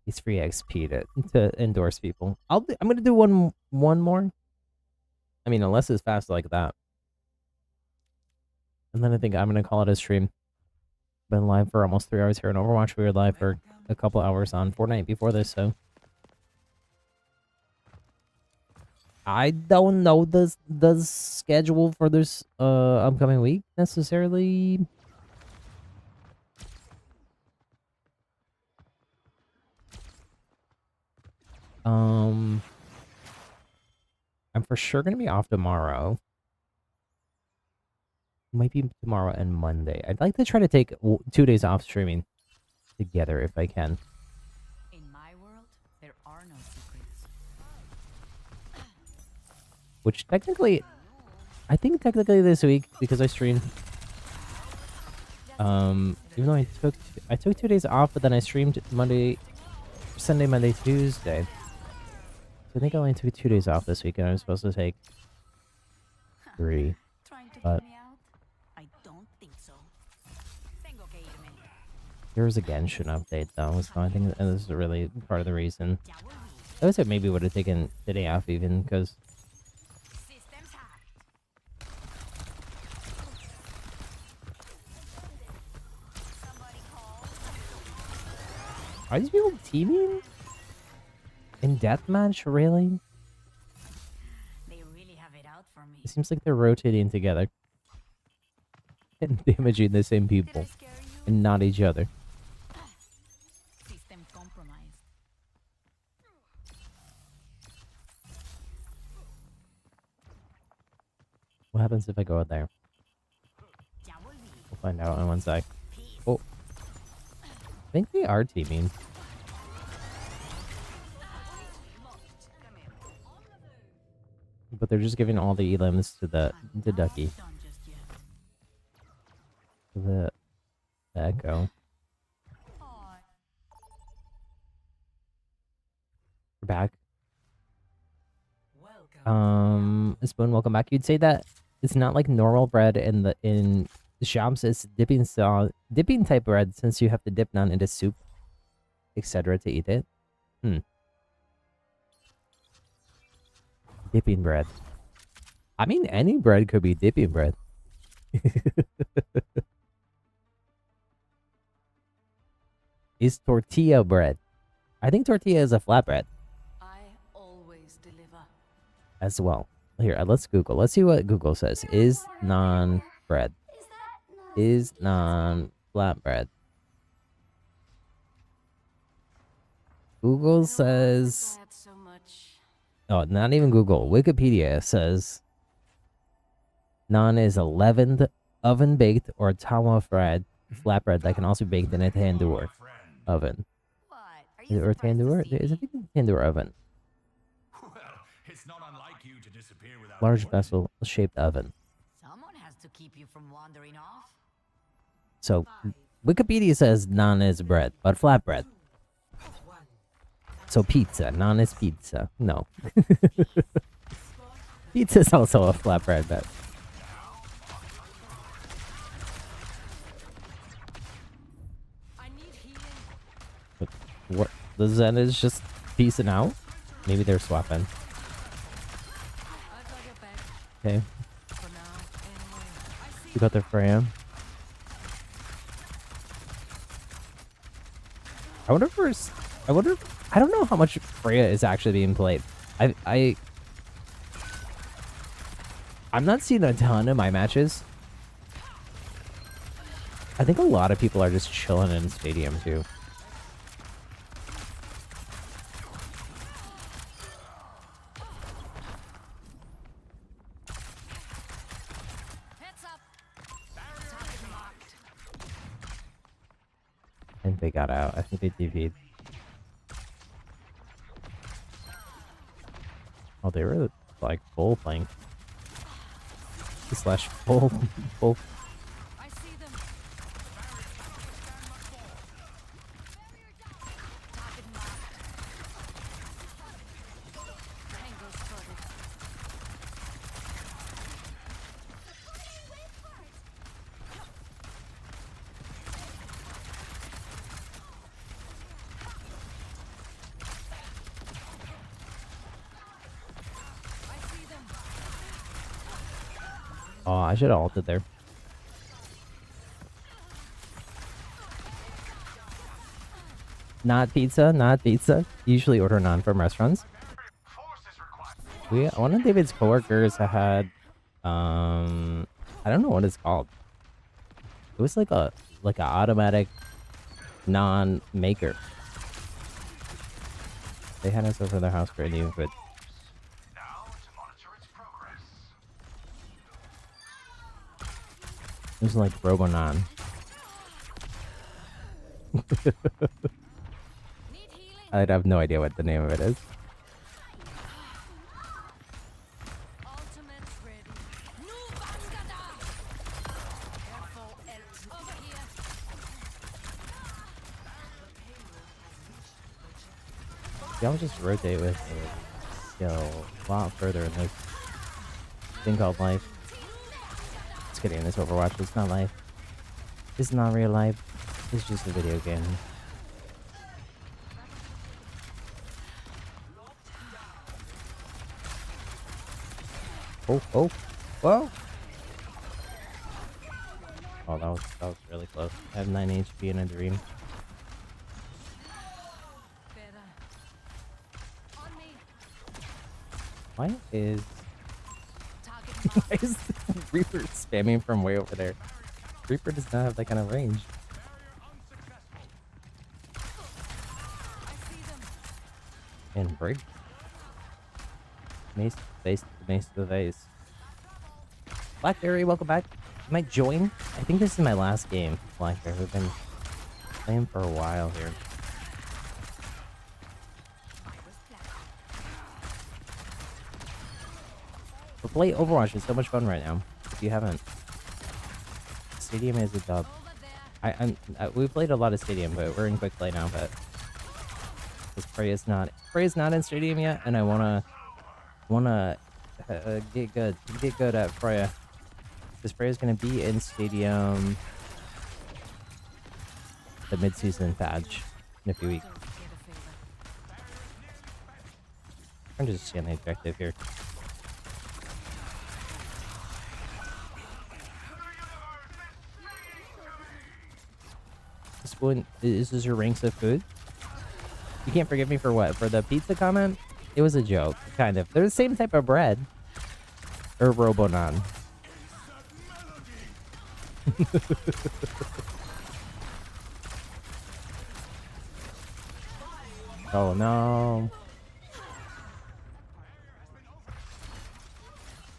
Speaker 1: It's free XP to endorse people. I'm gonna do one more. I mean, unless it's fast like that. And then I think I'm gonna call it a stream. Been live for almost 3 hours here in Overwatch. We were live for a couple hours on Fortnite before this, so I don't know the schedule for this upcoming week necessarily. I'm for sure gonna be off tomorrow. Might be tomorrow and Monday. I'd like to try to take 2 days off streaming together if I can.
Speaker 3: In my world, there are no secrets.
Speaker 1: Which technically, I think technically this week because I streamed. Even though I took 2 days off, but then I streamed Sunday, Monday, Tuesday. So I think I only took 2 days off this week, and I'm supposed to take 3.
Speaker 3: Trying to
Speaker 1: But
Speaker 3: get me out? I don't think so.
Speaker 1: There was a Genshin update though, so I think this is really part of the reason. I wish it maybe would have taken today off even, because
Speaker 3: Systems hacked. Somebody call.
Speaker 1: are these people teaming? In deathmatch, really?
Speaker 3: They really have it out for me.
Speaker 1: It seems like they're rotating together. And damaging the same
Speaker 5: Did I
Speaker 1: people.
Speaker 5: scare you?
Speaker 1: And not each other.
Speaker 3: System compromised.
Speaker 1: What happens if I go out there?
Speaker 3: Ya volví.
Speaker 1: We'll find out in one sec.
Speaker 3: Peace.
Speaker 1: Oh. I think they are teaming. But they're just giving all the elims to the Ducky.
Speaker 3: Done just yet.
Speaker 1: To the Echo.
Speaker 5: Aw,
Speaker 1: We're back.
Speaker 6: Welcome.
Speaker 1: Spoon, welcome back. You'd say that it's not like normal bread in the shops. It's dipping type bread, since you have to dip naan into soup, etc. to eat it. Dipping bread. I mean, any bread could be dipping bread. Is tortilla bread? I think tortilla is a flatbread
Speaker 6: I always deliver.
Speaker 1: as well. Here, let's Google. Let's see what Google says. Is naan bread? Is naan flatbread? Google says...
Speaker 6: I had so much.
Speaker 1: Oh, not even Google. Wikipedia says naan is a leavened, oven-baked, or tawa-fried flatbread that can also be baked in a tandoor oven.
Speaker 3: What? Are you
Speaker 1: Or
Speaker 3: surprised to
Speaker 1: tandoor?
Speaker 3: see
Speaker 1: There is a
Speaker 3: me?
Speaker 1: tandoor oven.
Speaker 2: Well, it's not unlike you to disappear without
Speaker 1: Large
Speaker 2: warning.
Speaker 1: vessel-shaped oven.
Speaker 3: Someone has to keep you from wandering off.
Speaker 1: So, Wikipedia says naan is bread, but flatbread. So pizza. Naan is pizza. No. Pizza is also a flatbread, but...
Speaker 6: I need healing.
Speaker 1: But what? The Zen is just piecing out? Maybe they're swapping.
Speaker 6: I've got your back
Speaker 1: Okay.
Speaker 6: for now. Anyway, I see
Speaker 1: You got their Freya. I wonder if there's... I don't know how much Freya is actually being played. I'm not seeing a ton in my matches. I think a lot of people are just chilling in stadium too.
Speaker 3: Heads up.
Speaker 1: I think they got out. I think they DV'd. Oh, they were like full playing. Slash full.
Speaker 6: I see them. Target marked. Tango spotted. I see them.
Speaker 1: Oh, I should have ulted there. Not pizza, not pizza. Usually order naan from restaurants.
Speaker 4: Force is required.
Speaker 1: One of David's coworkers had, I don't know what it's called. It was like a automatic naan maker. They had us over their house for Indian food.
Speaker 4: Now to monitor its progress.
Speaker 1: It was like Robo Naan.
Speaker 3: Need healing.
Speaker 1: I'd have no idea what the name of it is.
Speaker 6: Ultimate ready. Nu Bangada! Careful, else. Over here.
Speaker 1: Y'all just rotate with the skill a lot further in this thing called life. Just kidding, this Overwatch is not life. It's not real life. It's just a video game. Oh, oh, whoa! Oh, that was really close. I have 9 HP in a dream.
Speaker 6: Better. On me.
Speaker 1: Why is
Speaker 6: Target
Speaker 1: why is the Reaper spamming from way over there? Reaper does not have that kind of range.
Speaker 6: I see them.
Speaker 1: And break. Mace to the face, mace to the face. Blackberry, welcome back. You might join. I think this is my last game, Blackberry. We've been playing for a while here. But play Overwatch. It's so much fun right now. If you haven't, Stadium is a dub.
Speaker 6: Over there.
Speaker 1: We played a lot of Stadium, but we're in quick play now. But this Prey is not in Stadium yet, and I wanna get good at Freya. This Freya is gonna be in Stadium, the mid-season patch in a few weeks.
Speaker 6: Don't forget a favor.
Speaker 1: I'm just seeing the objective here. This is your ranks of food. You can't forgive me for what? For the pizza comment? It was a joke, kind of. They're the same type of bread. Or Robonon. Oh no.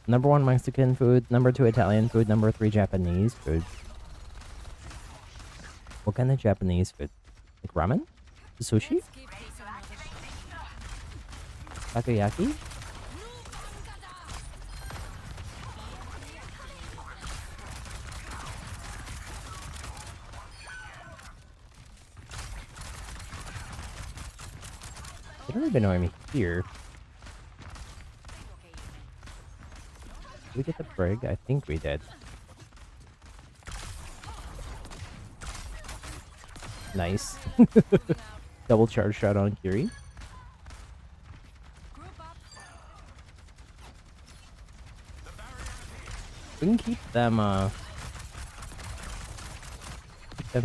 Speaker 1: Number 1 Mexican food, number 2 Italian food, number 3 Japanese food. What kind of Japanese food? Like ramen? Sushi?
Speaker 6: Let's give this another shot.
Speaker 1: Takoyaki? They don't even know me here. Did we get the brig? I think we did. Nice. Double charge shot on Kiri.
Speaker 6: Group up.
Speaker 1: We can keep them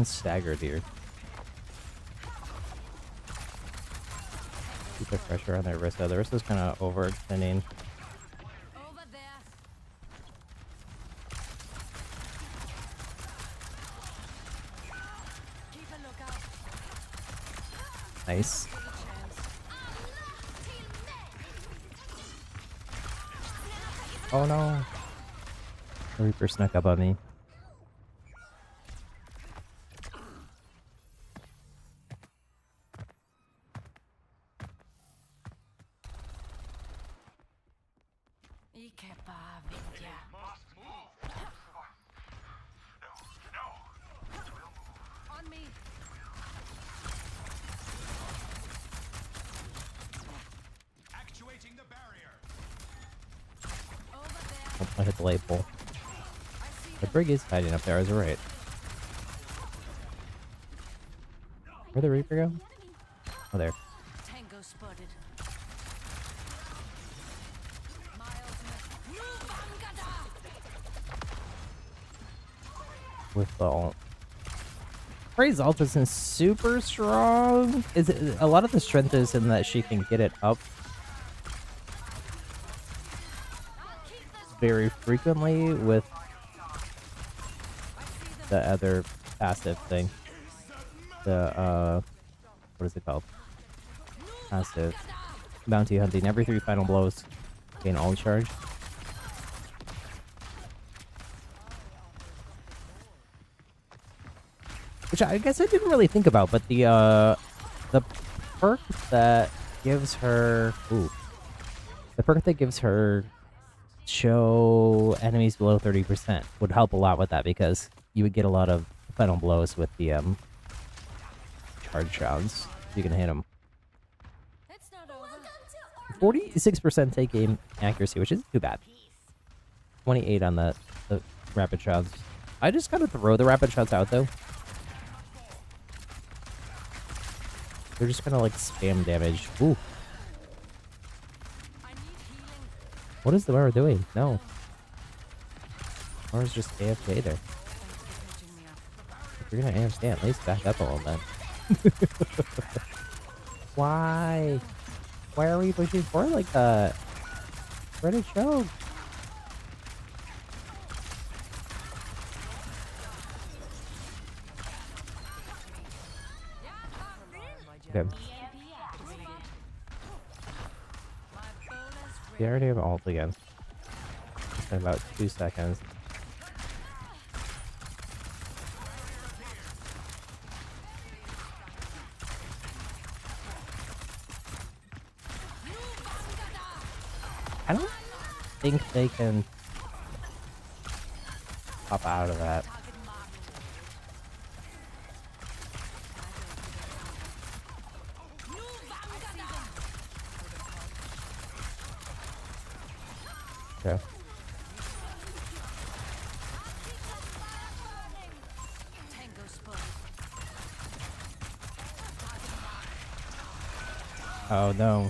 Speaker 1: staggered here. Keep the pressure on their Rissa. The Rissa's kind of overextending.
Speaker 6: Over there. Keep a lookout.
Speaker 1: Nice.
Speaker 6: Take a chance.
Speaker 1: Oh no. The Reaper snuck up on me.
Speaker 6: Ike pa vidya.
Speaker 4: Must move. No.
Speaker 6: On me.
Speaker 2: Actuating the barrier.
Speaker 6: Over there.
Speaker 1: Oh, I hit the light pole.
Speaker 6: I see
Speaker 1: The
Speaker 6: them.
Speaker 1: brig is hiding up there, I was right. Where'd the Reaper go? Oh, there.
Speaker 6: Tango spotted. My ultimate. Nu Bangada!
Speaker 1: With the ult. Prey's ult isn't super strong. Is it, a lot of the strength is in that she can get it up very frequently with the other passive thing. The what is it called? Passive bounty hunting. Every 3 final blows gain ult charge. Which I guess I didn't really think about, but the perk that gives her the perk that gives her show enemies below 30% would help a lot with that, because you would get a lot of final blows with the charge rounds. You can hit them.
Speaker 6: It's not over.
Speaker 1: 46% take aim accuracy, which isn't too bad. 28 on the rapid shots. I just gotta throw the rapid shots out though. They're just gonna like spam damage. Ooh,
Speaker 6: I need healing.
Speaker 1: what is the Mara doing? No, Mara's just AFK there.
Speaker 6: Thanks for catching me up.
Speaker 1: If you're gonna AFK, at least back up a little bit. Why? Why are we pushing forward like that? Where did it choke? Okay.
Speaker 6: My bonus
Speaker 1: We already have ult again. In about 2 seconds. I don't think they can pop out of that. Okay.
Speaker 6: Tango spotted.
Speaker 1: Oh no.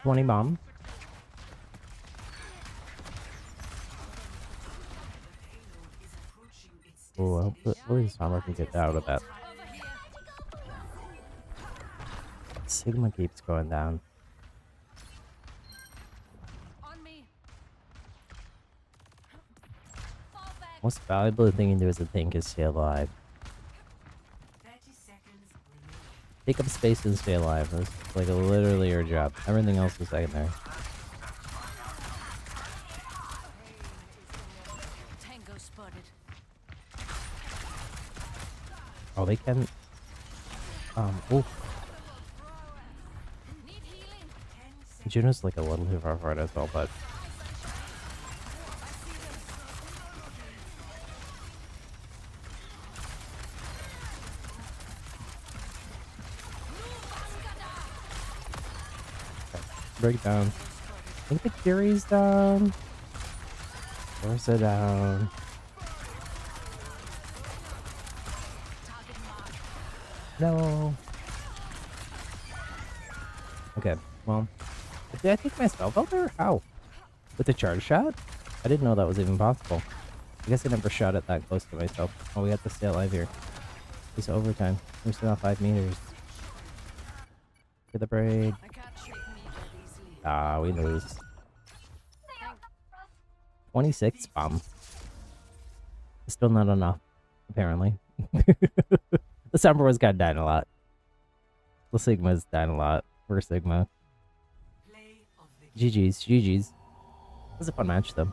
Speaker 1: 20 bomb. Oh, hopefully this armor can get out of that.
Speaker 6: Over here.
Speaker 1: Sigma keeps going down.
Speaker 6: On me. Fall back.
Speaker 1: Most valuable thing you can do as a tank is stay alive.
Speaker 7: 30 seconds remaining.
Speaker 1: Take up space and stay alive. That's like literally your job. Everything else is secondary.
Speaker 6: Tango spotted.
Speaker 1: Oh, they can. Oh,
Speaker 6: Need healing.
Speaker 1: Juno's like a little too far for it as well, but break down. I think the Fury's down. Where's it down? No. Okay, well, did I take my spell out there? How? With the charge shot? I didn't know that was even possible. I guess I never shot it that close to myself. Oh, we have to stay alive here. It's overtime. We're still at 5 meters. Get the braid.
Speaker 6: I can't shake me that easily.
Speaker 1: Ah, we lose. 26 bomb. Still not enough, apparently. The Sombra was got dying a lot. The Sigma's dying a lot. We're Sigma.
Speaker 7: Play of the
Speaker 1: GG's, GG's. It was a fun match, though.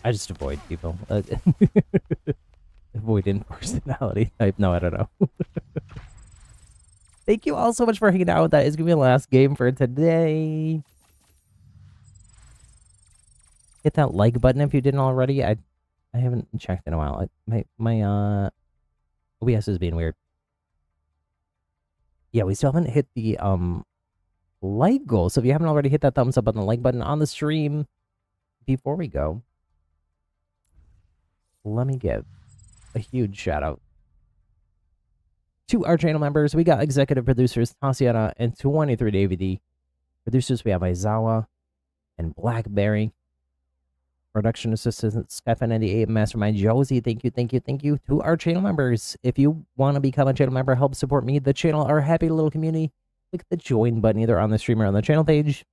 Speaker 1: I just avoid people. Avoidant personality type. No, I don't know. Thank you all so much for hanging out. That is going to be the last game for today. Hit that like button if you didn't already. I haven't checked in a while. My OBS is being weird. Yeah, we still haven't hit the like goal. So if you haven't already hit that thumbs up on the like button on the stream before we go, let me give a huge shout out to our channel members. We got executive producers Tatiana and 23 DVD. Producers, we have Aizawa and Blackberry. Production assistant Skyfan98, Mastermind Josie. Thank you, thank you, thank you to our channel members. If you want to become a channel member, help support me, the channel, our happy little community, click the join button either on the stream or on the channel page.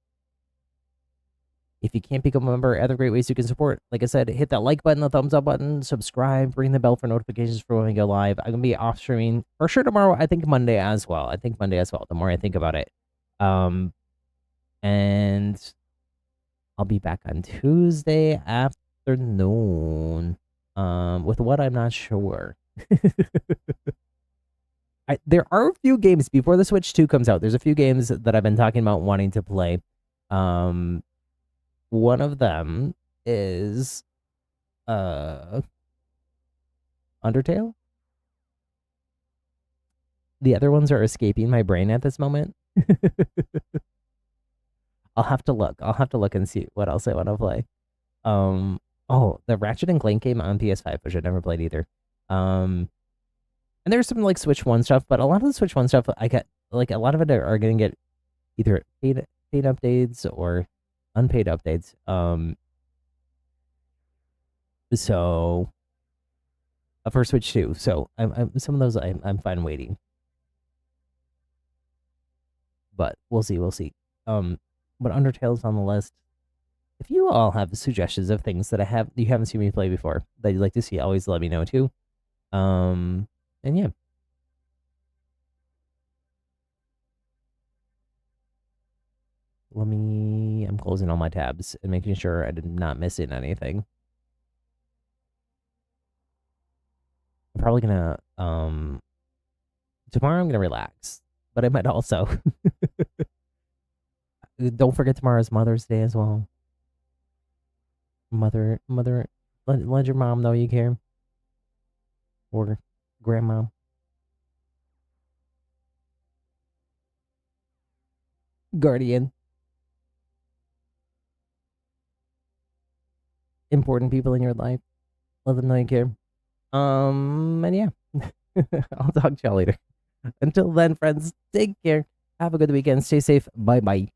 Speaker 1: If you can't become a member, other great ways you can support. Like I said, hit that like button, the thumbs up button, subscribe, ring the bell for notifications for when we go live. I'm going to be off streaming for sure tomorrow. I think Monday as well. The more I think about it. And I'll be back on Tuesday afternoon. With what I'm not sure. There are a few games before the Switch 2 comes out. There's a few games that I've been talking about wanting to play. One of them is Undertale. the other ones are escaping my brain at this moment. I'll have to look. I'll have to look and see what else I want to play. Oh, the Ratchet and Clank game on PS5, which I never played either. And there's some like Switch One stuff, but a lot of the Switch One stuff I got like a lot of it are gonna get either paid updates or unpaid updates. So for Switch 2. So I'm some of those I'm fine waiting. But we'll see, we'll see. But Undertale's on the list. If you all have suggestions of things that you haven't seen me play before that you'd like to see, always let me know too. And yeah. I'm closing all my tabs and making sure I did not miss in anything. I'm probably gonna tomorrow I'm gonna relax, but I might also don't forget tomorrow's Mother's Day as well. Mother, let your mom know you care, or grandma. Guardian. Important people in your life. Let them know you care. And yeah. I'll talk to y'all later. Until then, friends, take care. Have a good weekend. Stay safe. Bye bye.